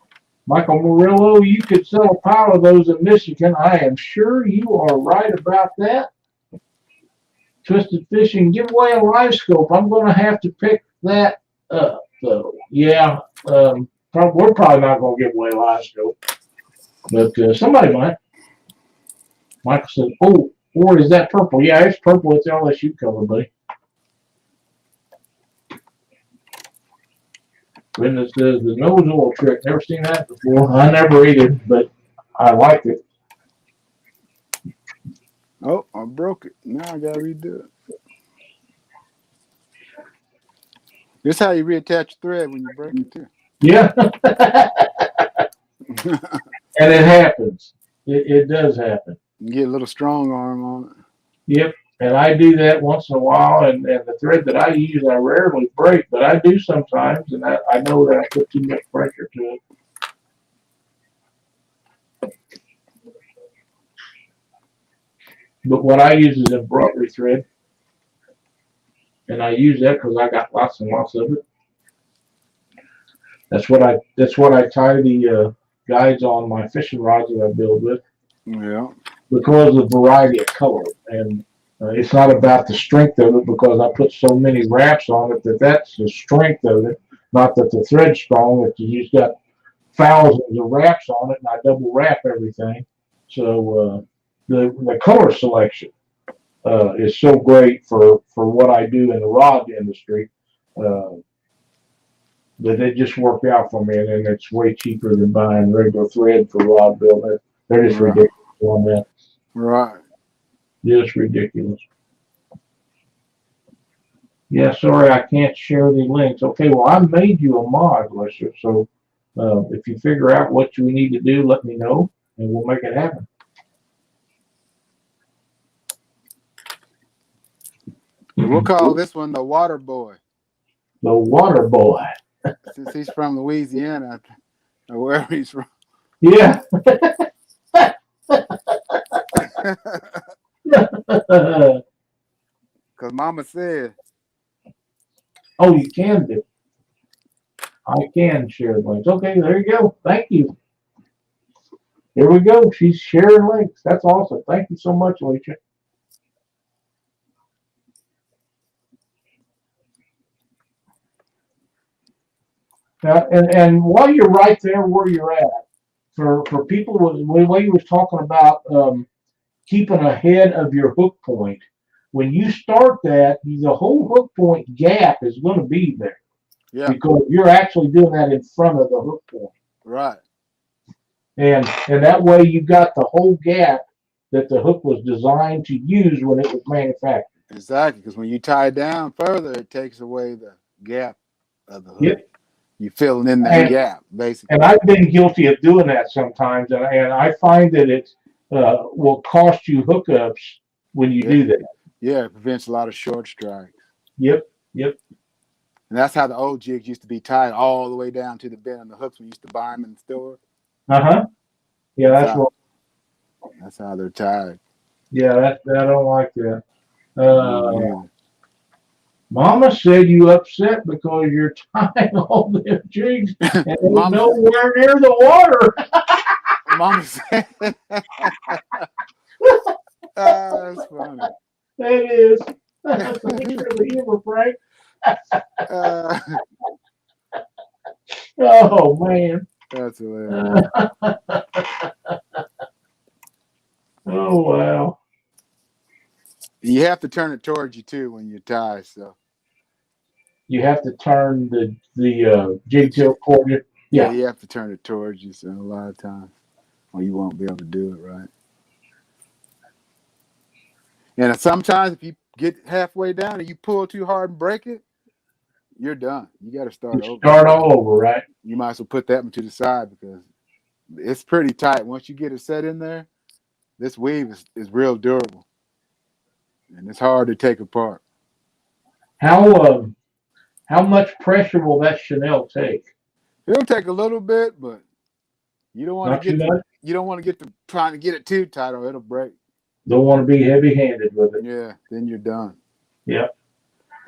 Michael Murillo, you could sell a pile of those in Michigan. I am sure you are right about that. Twisted Fishing, give away a live scope. I'm going to have to pick that up, though. Yeah, we're probably not going to give away a live scope, but somebody might. Michael said, "Oh, or is that purple?" Yeah, it's purple. It's LSU color, buddy. Brenda says the nose oil trick. Never seen that before. I never either, but I like it. Oh, I broke it. Now I gotta redo it. This is how you reattach your thread when you break it too. Yeah. And it happens. It does happen. You get a little strong arm on it. Yep. And I do that once in a while, and the thread that I use, I rarely break, but I do sometimes, and I know that I put too much pressure to it. But what I use is a Rotary thread, and I use that because I got lots and lots of it. That's what I tie the guides on my fishing rods that I build with. Yeah. Because of the variety of color, and it's not about the strength of it because I put so many wraps on it that's the strength of it. Not that the thread's strong, that you just got thousands of wraps on it, and I double wrap everything. So the color selection is so great for what I do in the rod industry that it just worked out for me, and it's way cheaper than buying regular thread for rod building. They're just ridiculous on that. Right. Just ridiculous. Yeah, sorry, I can't share the links. Okay, well, I made you a mod, Lester, so if you figure out what you need to do, let me know, and we'll make it happen. We'll call this one the Water Boy. The Water Boy. Since he's from Louisiana, or wherever he's from. Yeah. Because Mama said. Oh, you can do. I can share the links. Okay, there you go. Thank you. Here we go. She's sharing links. That's awesome. Thank you so much, Alicia. And while you're right there where you're at, for people, the way you was talking about keeping ahead of your hook point, when you start that, the whole hook point gap is going to be there. Yeah. Because you're actually doing that in front of the hook point. Right. And that way you got the whole gap that the hook was designed to use when it was manufactured. Exactly, because when you tie it down further, it takes away the gap of the hook. Yep. You're filling in that gap, basically. And I've been guilty of doing that sometimes, and I find that it will cost you hookups when you do that. Yeah, it prevents a lot of short strikes. Yep. And that's how the old jigs used to be tied all the way down to the bend on the hooks when you used to buy them in the store. Yeah, that's how they're tied. Yeah, I don't like that. Mama said you upset because you're tying all them jigs and there's nowhere near the water. Mama said. That's funny. It is. Thanks for the humor, Frank. Oh man. That's hilarious. Oh wow. You have to turn it towards you too when you tie, so you have to turn the jig tilt toward you. Yeah, you have to turn it towards you, so a lot of times, or you won't be able to do it right. And sometimes if you get halfway down and you pull too hard and break it, you're done. You got to start over. Start all over, right? You might as well put that one to the side because it's pretty tight. Once you get it set in there, this weave is real durable. And it's hard to take apart. How much pressure will that chenille take? It'll take a little bit, but you don't want to get to trying to get it too tight or it'll break. Don't want to be heavy-handed with it. Yeah, then you're done. Yep.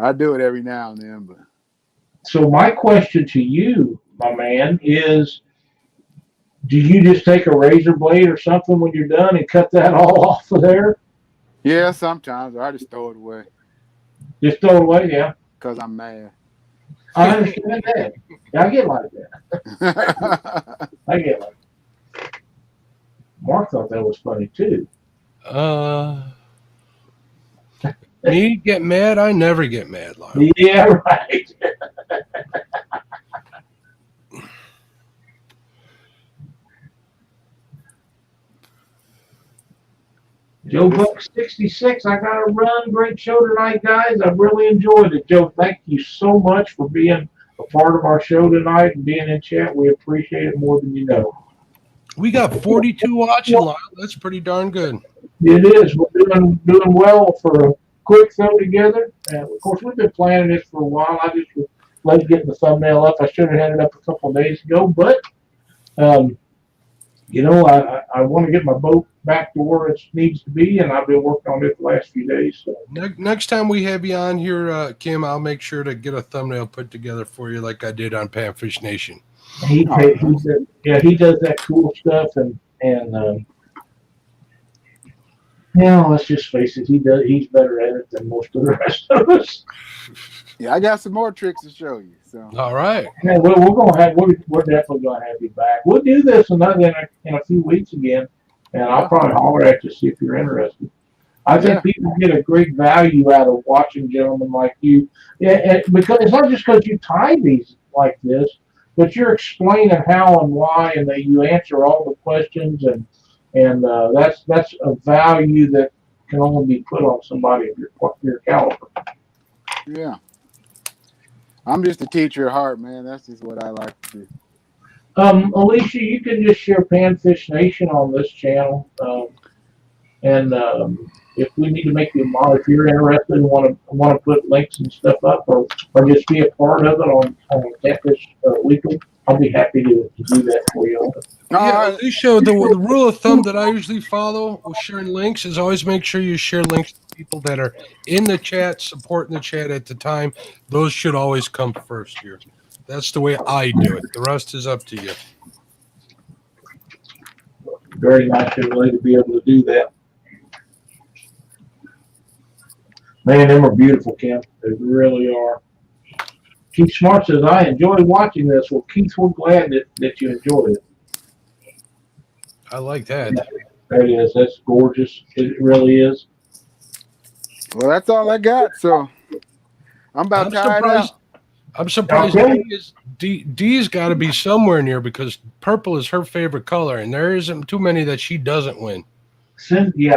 I do it every now and then, but. So my question to you, my man, is: do you just take a razor blade or something when you're done and cut that all off of there? Yeah, sometimes I just throw it away. Just throw it away, yeah. Because I'm mad. I understand that. I get like that. I get like that. Mark thought that was funny too. Me get mad? I never get mad, Lyle. Yeah, right. Joe Buck 66, I got to run. Great show tonight, guys. I really enjoyed it. Joe, thank you so much for being a part of our show tonight and being in chat. We appreciate it more than you know. We got 42 watching, Lyle. That's pretty darn good. It is. We're doing well for a quick throw together. And of course, we've been planning this for a while. I just was late getting the thumbnail up. I should have had it up a couple of days ago, but you know, I want to get my boat back to where it needs to be, and I've been working on it the last few days. So. Next time we have you on here, Kim, I'll make sure to get a thumbnail put together for you like I did on Panfish Nation. He does that cool stuff, and let's just face it, he's better at it than most of the rest of us. Yeah, I got some more tricks to show you. So all right. Yeah, we're definitely gonna have you back. We'll do this in a few weeks again, and I'll probably holler at you, see if you're interested. I think people get a great value out of watching gentlemen like you. Yeah, because it's not just because you tie these like this, but you're explaining how and why, and that you answer all the questions, and that's a value that can only be put on somebody of your caliber. yeah. I'm just a teacher at heart, man. That's just what I like to do. Alicia, you can just share Panfish Nation on this channel, and if we need to make you a model, if you're interested and want to put links and stuff up, or just be a part of it on Catfish Weekly, I'll be happy to do that for you. Yeah, Alicia, the rule of thumb that I usually follow with sharing links is always make sure you share links to people that are in the chat, supporting the chat at the time. Those should always come first here. That's the way I do it. The rest is up to you. Very nice of you to be able to do that. Man, them are beautiful, Kim. They really are. Keith Smart says, I enjoy watching this. Well, Keith, we're glad that you enjoyed it. I like that. There it is. That's gorgeous. It really is. Well, that's all I got. So I'm tired out. I'm surprised Dee's got to be somewhere near because purple is her favorite color, and there isn't too many that she doesn't win. Cindy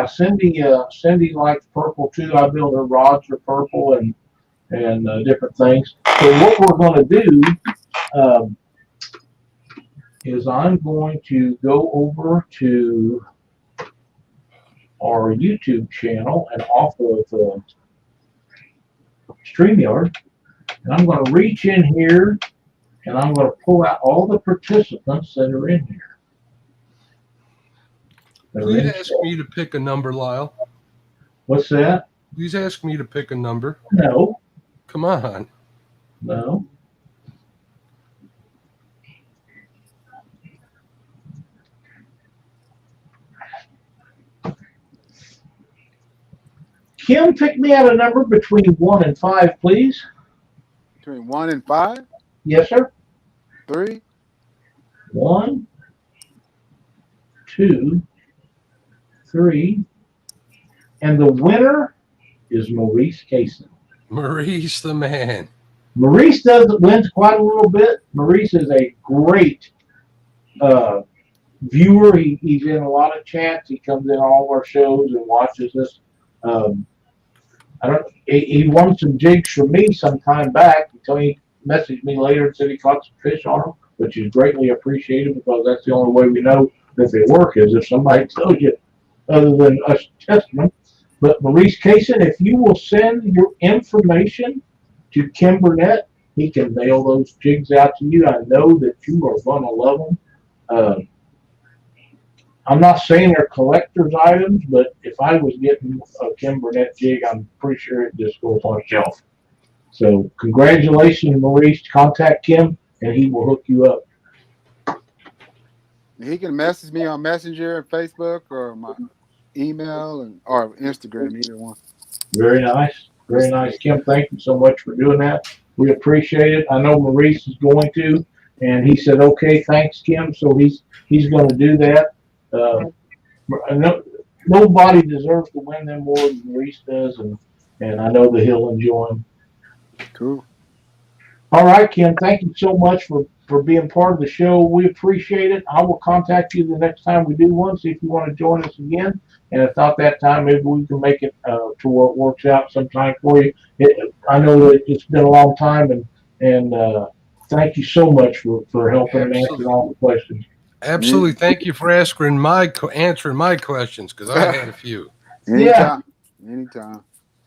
likes purple too. I build her rods are purple and different things. So what we're going to do is I'm going to go over to our YouTube channel and off of StreamYard, and I'm going to reach in here and I'm going to pull out all the participants that are in here. Please ask me to pick a number, Lyle. What's that? Please ask me to pick a number. No. Come on. No. Kim, pick me out a number between 1 and 5, please. Between 1 and 5? Yes, sir. 3. 1, 2, 3. And the winner is Maurice Kaysen. Maurice the man. Maurice wins quite a little bit. Maurice is a great viewer. He's in a lot of chats. He comes in all our shows and watches us. He won some jigs from me some time back. He messaged me later and said he caught some fish on them, which is greatly appreciated because that's the only way we know that they work is if somebody tells you other than us testing them. But Maurice Kaysen, if you will send your information to Kim Burnett, he can mail those jigs out to you. I know that you are going to love them. I'm not saying they're collector's items, but if I was getting a Kim Burnett jig, I'm pretty sure it just goes on a shelf. So congratulations, Maurice. Contact Kim, and he will hook you up. He can message me on Messenger and Facebook or my email or Instagram, either one. Very nice. Very nice. Kim, thank you so much for doing that. We appreciate it. I know Maurice is going to, and he said, okay, thanks, Kim. So he's going to do that. Nobody deserves to win them more than Maurice does, and I know that he'll enjoy them. Cool. All right, Kim, thank you so much for for being part of the show. We appreciate it. I will contact you the next time we do one, see if you want to join us again. And if not that time, maybe we can make it to where it works out sometime for you. I know that it's been a long time, and thank you so much for helping and answering all the questions. Absolutely. Thank you for answering my questions, because I had a few. Anytime.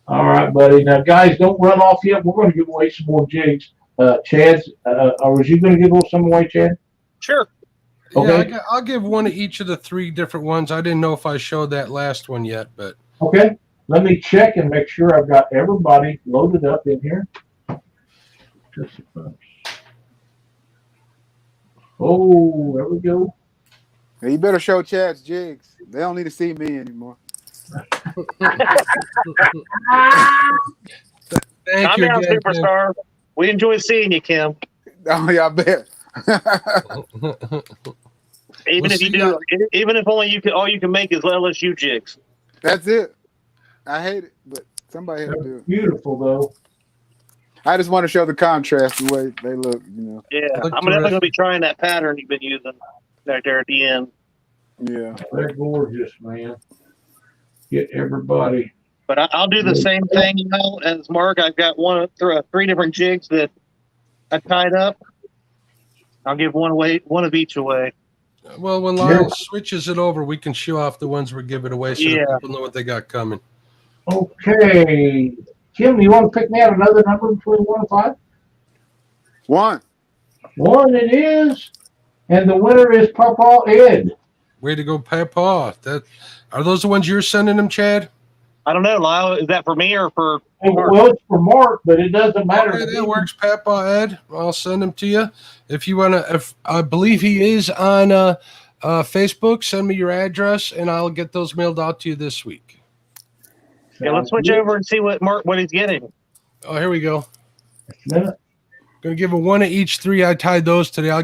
All right, buddy. Now, guys, don't run off yet. We're going to give away some more jigs. Chad's, or was you going to give some away, Chad? Sure. Okay. Yeah, I'll give one of each of the 3 different ones. I didn't know if I showed that last one yet, but Okay. Let me check and make sure I've got everybody loaded up in here. Oh, there we go. Hey, you better show Chad's jigs. They don't need to see me anymore. thank Calm you down, again, superstar. We enjoy seeing you, Kim. Oh, yeah, I bet. Even if you do, even if only all you can make is LSU jigs. That's it. I hate it, but somebody had to do it. Beautiful, though. I just want to show the contrast the way they look, Yeah, I'm definitely going to be trying that pattern you've been using right there at the end. Yeah. They're gorgeous, man. Get everybody. But I'll do the same thing, as Mark. I've got 3 different jigs that I tied up. I'll give one of each away. Well, when Lyle switches it over, we can show off the ones we're giving away so that people know what they got coming. Okay. Kim, you want to pick me out another number between 1 and 5? 1. 1 it is. And the winner is Papa Ed. Way to go, Papa. Are those the ones you're sending them, Chad? I don't know, Lyle. Is that for me or for Mark? Well, it's for Mark, but it doesn't matter. Okay, that works, Papa Ed. I'll send them to you. If you want to, if I believe he is on Facebook, send me your address, and I'll get those mailed out to you this week. Yeah, let's switch over and see what he's getting. Oh, here we go. Gonna give a 1 of each 3. I tied those today. I'll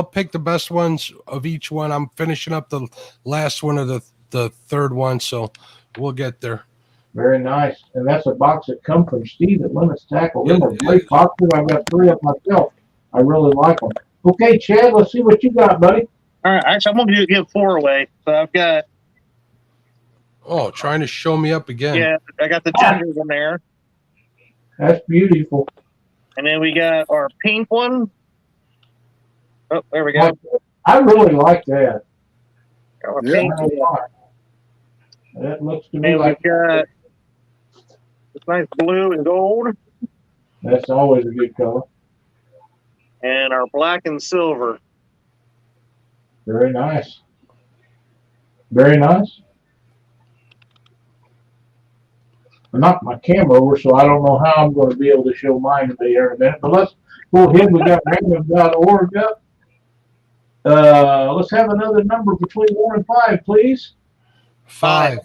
pick the best ones of each one. I'm finishing up the last one of the third one, so we'll get there. Very nice. And that's a box that comes from Steve at Limits Tackle. Them are great boxes. I've got 3 of myself. I really like them. Okay, Chad, let's see what you got, buddy. All right, actually, I'm going to give 4 away. So I've got. Oh, trying to show me up again. Yeah, I got the gingers in there. That's beautiful. And then we got our pink one. Oh, there we go. I really like that. Our pink. That looks to me And like we got this nice blue and gold. that's always a good color. And our black and silver. Very nice. Very nice. I knocked my camera over, so I don't know how I'm going to be able to show mine to be here in a minute. But let's go ahead. We got random.org up. Let's have another number between 1 and 5, please. 5.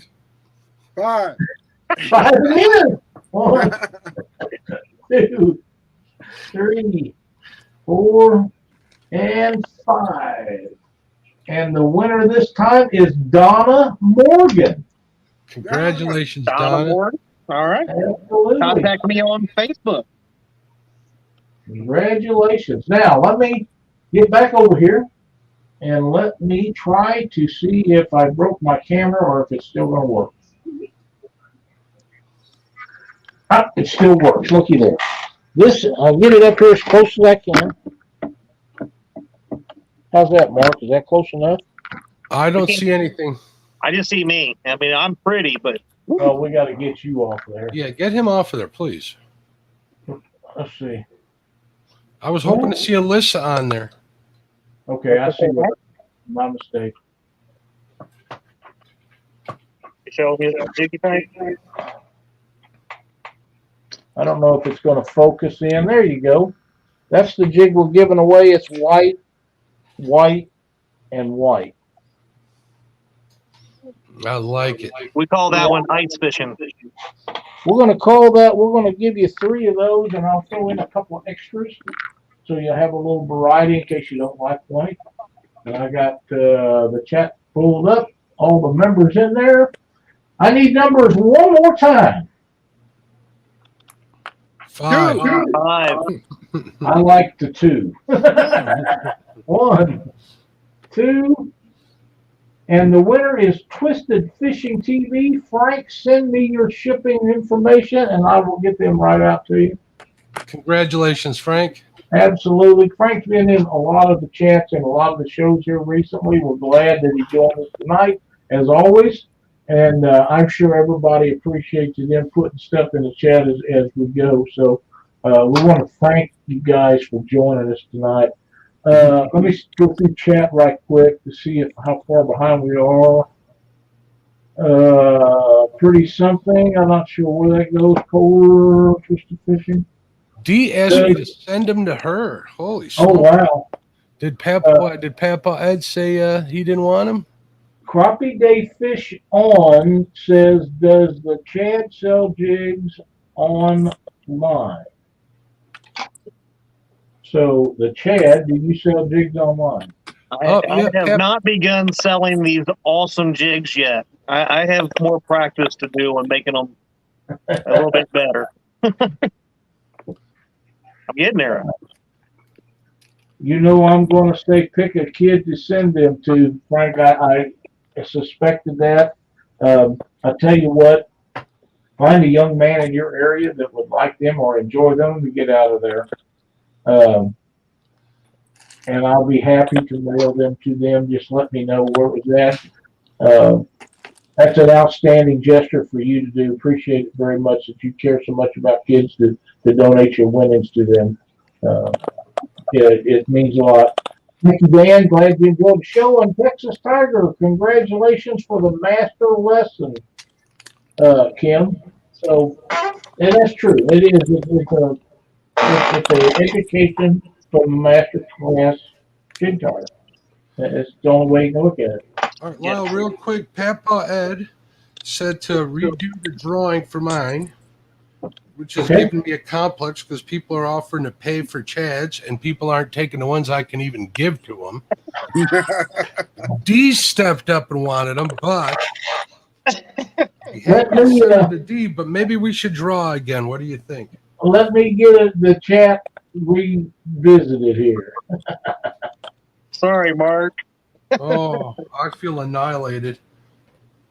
5. 5 again. 1, 2, 3, 4, and 5. And the winner this time is Donna Morgan. Congratulations, Donna. Morgan. All right. Absolutely. Contact me on Facebook. Congratulations. Now, let me get back over here and let me try to see if I broke my camera or if it's still going to work. Ah, it still works. Looky there. I'll get it up here as close as I can. How's that, Mark? Is that close enough? I don't see anything. I just see me. I mean, I'm pretty, but. Well, we got to get you off there. Yeah, get him off of there, please. Let's see. I was hoping to see Alyssa on there. Okay, I see what my mistake. Show me that jiggy thing. I don't know if it's going to focus in. There you go. That's the jig we're giving away. It's white, white, and white. I like it. We call that one ice fishing. We're going to call that, we're going to give you 3 of those, and I'll throw in a couple of extras so you have a little variety in case you don't like white. And I got the chat pulled up, all the members in there. I need numbers one more time. 5. 5. I like the 2. 1, 2, and the winner is Twisted Fishing TV. Frank, send me your shipping information, and I will get them right out to you. Congratulations, Frank. Absolutely. Frank's been in a lot of the chats and a lot of the shows here recently. We're glad that he joined us tonight, as always. And I'm sure everybody appreciates them putting stuff in the chat as we go. So we want to thank you guys for joining us tonight. Let me go through chat right quick to see how far behind we are. Pretty something. I'm not sure where that goes. Polar Twisted Fishing. D asked me to send him to her. Holy shit. Oh, wow. Did Papa Ed say he didn't want him? Crappie Day Fish On says, does the Chad sell jigs online? So, the Chad, do you sell jigs online? I have not begun selling these awesome jigs yet. I have more practice to do on making them a little bit better. I'm getting there. You know I'm going to say pick a kid to send them to, Frank. I suspected that. I tell you what, find a young man in your area that would like them or enjoy them to get out of there. And I'll be happy to mail them to them. Just let me know where it was at. That's an outstanding gesture for you to do. Appreciate it very much that you care so much about kids to donate your winnings to them. It means a lot. Thank you, Dan. Glad you enjoyed the show. And Texas Tiger, congratulations for the master lesson, Kim. So, and that's true. It is. It's an education from master class jig tiger. That's the only way you can look at it. All right, Lyle, real quick, Papa Ed said to redo the drawing for mine, which is giving me a complex because people are offering to pay for Chads and people aren't taking the ones I can even give to them. D stepped up and wanted them, but he had to D, but maybe we should draw again. What do you think? Let me get the chat revisited here. Sorry, Mark. Oh, I feel annihilated.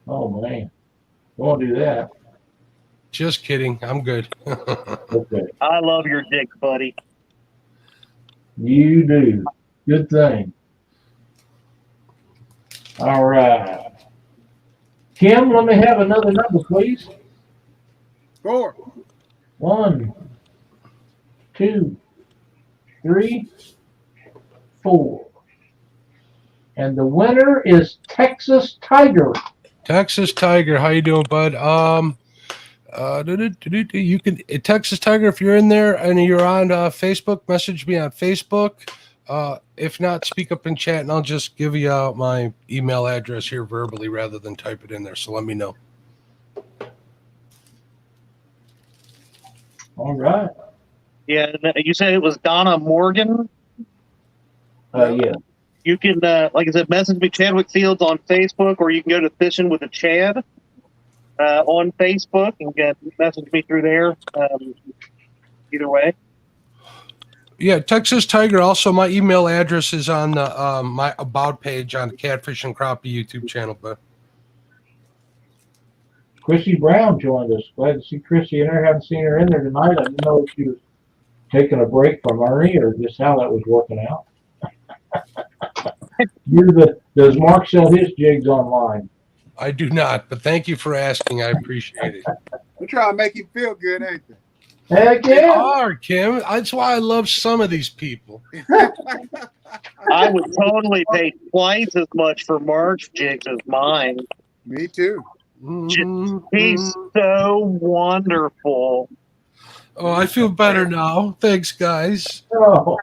Oh, man. Don't do that. Just kidding. I'm good. Okay. I love your dick, buddy. You do. Good thing. All right. Kim, let me have another number, please. 4. 1, 2, 3, 4. And the winner is Texas Tiger. Texas Tiger, how you doing, bud? You can Texas Tiger, if you're in there and you're on Facebook, message me on Facebook. If not, speak up in chat, and I'll just give you out my email address here verbally rather than type it in there. So let me know. All right. Yeah, you said it was Donna Morgan. Yeah. You can, like I said, message me Chadwick Fields on Facebook, or you can go to Fishing with a Chad on Facebook and message me through there. Either way. Yeah, Texas Tiger. Also, my email address is on the my about page on the Catfish and Crappie YouTube channel. But Chrissy Brown joined us. Glad to see Chrissy in there. Haven't seen her in there tonight. I didn't know if she was taking a break from Ernie or just how that was working out. Does Mark sell his jigs online? I do not, but thank you for asking. I appreciate it. We're trying to make you feel good, ain't they? Heck They yeah. are, Kim. That's why I love some of these people. I would totally pay twice as much for Mark's jigs as mine. Me too. He's so wonderful. Oh, I feel better now. Thanks, guys. Oh.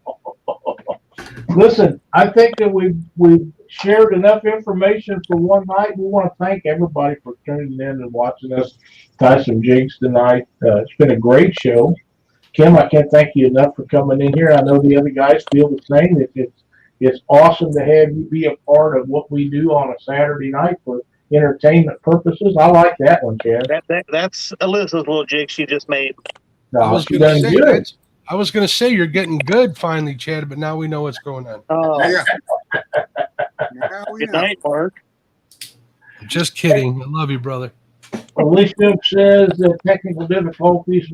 Listen, I think that we've shared enough information for one night. We want to thank everybody for tuning in and watching us tie some jigs tonight. It's been a great show. Kim, I can't thank you enough for coming in here. I know the other guys feel the same. It's awesome to have you be a part of what we do on a Saturday night for entertainment purposes. I like that one, Chad. That's Alyssa's little jig she just made. No, she done good. I was going to say you're getting good finally, Chad, but now we know what's going on. Yeah. Now we Good know. night, Mark. Just kidding. I love you, brother. Alicia says that technical difficulties,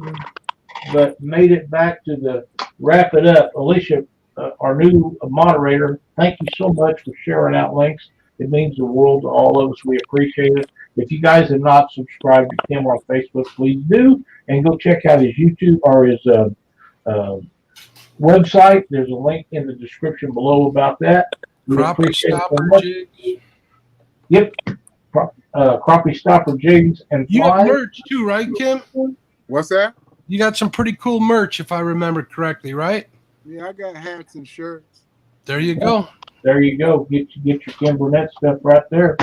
but made it back to the wrap it up. Alicia, our new moderator, thank you so much for sharing out links. It means the world to all of us. We appreciate it. If you guys have not subscribed to Kim on Facebook, please do, and go check out his YouTube or his website. There's a link in the description below about that. We Crappie appreciate it so stopper much. jigs. Yep. Crappie stopper jigs and You have flies. merch too, right, Kim? What's that? You got some pretty cool merch, if I remember correctly, right? Yeah, I got hats and shirts. There you go. There you go. Get your Kim Burnett stuff right there.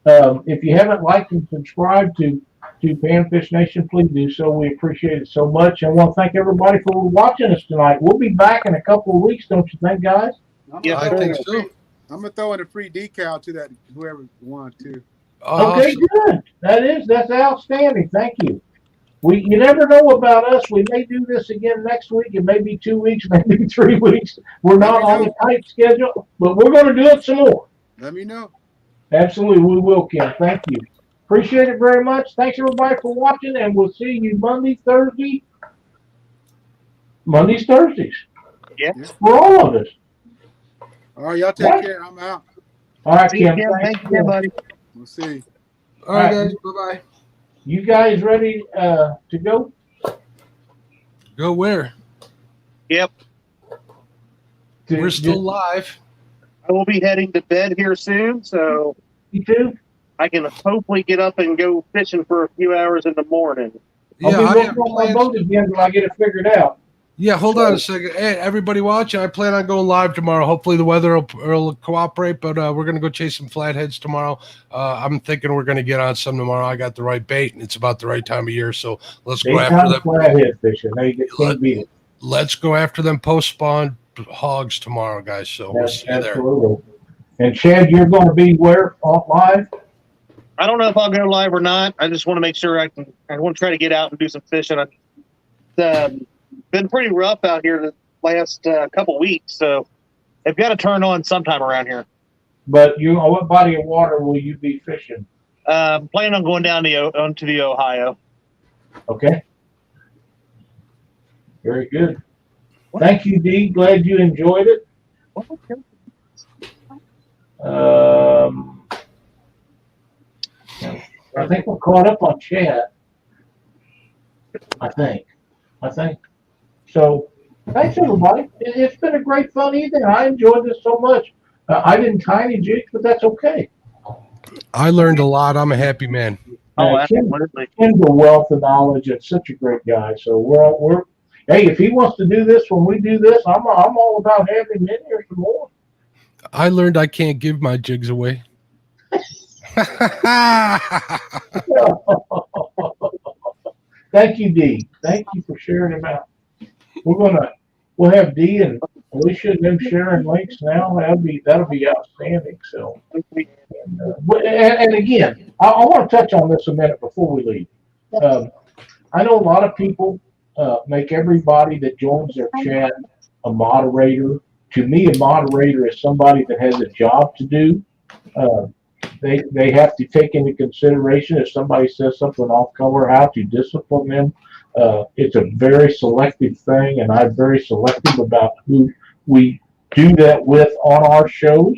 If you haven't liked and subscribed to Panfish Nation, please do so. We appreciate it so much. And I want to thank everybody for watching us tonight. We'll be back in a couple of weeks, don't you think, guys? Yeah, I think so. I'm gonna throw in a free decal to that whoever wants to. Okay, Awesome. good. That's outstanding. Thank you. You never know about us. We may do this again next week. It may be 2 weeks, maybe 3 weeks. We're not on a tight schedule, but we're going to do it some more. Let me know. Absolutely, we will, Kim. Thank you. Appreciate it very much. Thanks everybody for watching, and we'll see you Mondays, Thursdays. Yeah. For all of us. All right, y'all take What? care. I'm out. All right, See you, Kim. Kim. Thanks Thank you, buddy. We'll see. All right, guys. Bye-bye. You guys ready to go? Go where? Yep. We're still live. I will be heading to bed here soon, so You too? I can hopefully get up and go fishing for a few hours in the morning. Yeah, I'll I be have working on my plans. boat again until I get it figured out. Yeah, hold on a second. Hey, everybody watching, I plan on going live tomorrow. Hopefully the weather will cooperate, but we're going to go chase some flatheads tomorrow. I'm thinking we're going to get on some tomorrow. I got the right bait, and it's about the right time of year, so let's go after Daytime them. flathead fishing. They can't beat it. Let's go after them post-spawn hogs tomorrow, guys, so we'll see you there. Absolutely. And Chad, you're going to be where on live? I don't know if I'll go live or not. I just want to make sure I want to try to get out and do some fishing. It's been pretty rough out here the last couple weeks, so they've got to turn on sometime around here. But what body of water will you be fishing? Planning on going down onto the Ohio. Okay. Very good. Thank you, Dee. Glad you enjoyed it. I think we're caught up on chat. I think. So, thanks everybody. It's been a great fun evening. I enjoyed this so much. I didn't tie any jigs, but that's okay. I learned a lot. I'm a happy man. Oh, Kim, absolutely. Kim's a wealth of knowledge and such a great guy. So we're hey, if he wants to do this when we do this, I'm all about having him in here some more. I learned I can't give my jigs away. Thank you, Dee. Thank you for sharing them out. We'll have Dee and Alicia and them sharing links now. That'll be outstanding. So, and again, I want to touch on this a minute before we leave. I know a lot of people make everybody that joins their chat a moderator. To me, a moderator is somebody that has a job to do. They have to take into consideration if somebody says something off color, how to discipline them. It's a very selective thing, and I'm very selective about who we do that with on our shows.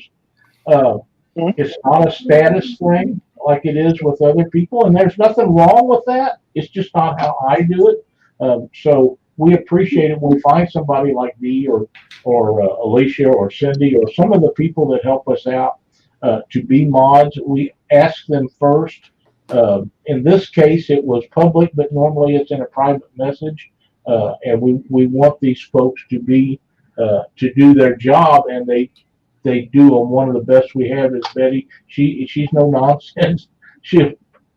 It's not a status thing like it is with other people, and there's nothing wrong with that. It's just not how I do it. So we appreciate it when we find somebody like Dee or Alicia or Cindy or some of the people that help us out to be mods. We ask them first. In this case, it was public, but normally it's in a private message, and we want these folks to be to do their job, and they do them. One of the best we have is Betty. She's no nonsense. She'll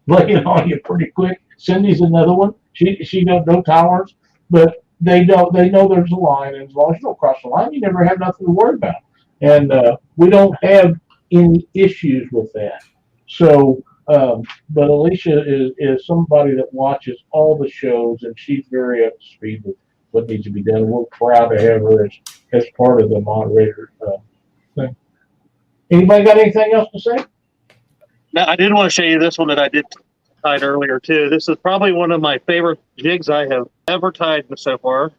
lay it on you pretty quick. Cindy's another one. She got no tolerance, but they know there's a line, and as long as you don't cross the line, you never have nothing to worry about. And we don't have any issues with that. So, but Alicia is somebody that watches all the shows, and she's very up to speed what needs to be done. We're proud to have her as part of the moderator thing. Anybody got anything else to say? Now, I did want to show you this one that I did tied earlier too. This is probably one of my favorite jigs I have ever tied so far.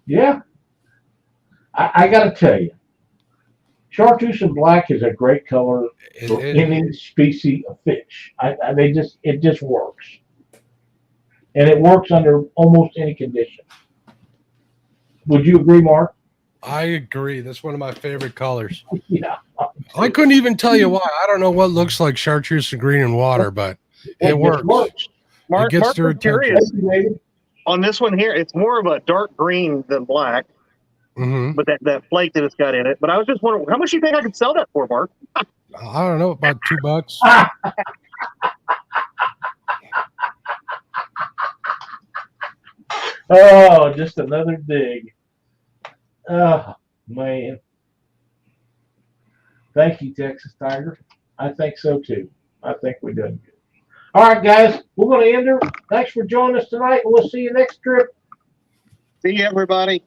Yeah. I got to tell you, chartreuse and black is a great color for any species of fish. It just works. And it works under almost any condition. Would you agree, Mark? I agree. That's one of my favorite colors. Yeah. I couldn't even tell you why. I don't know what looks like chartreuse and green and water, but it works. Mark, It gets their I'm curious. attention. On this one here, it's more of a dark green than black, but that flake that it's got in it. But I was just wondering, how much do you think I could sell that for, Mark? I don't know, about $2. Oh, just another dig. Oh, man. Thank you, Texas Tiger. I think so too. I think we're doing good. All right, guys, we're going to end her. Thanks for joining us tonight, and we'll see you next trip. See you, everybody.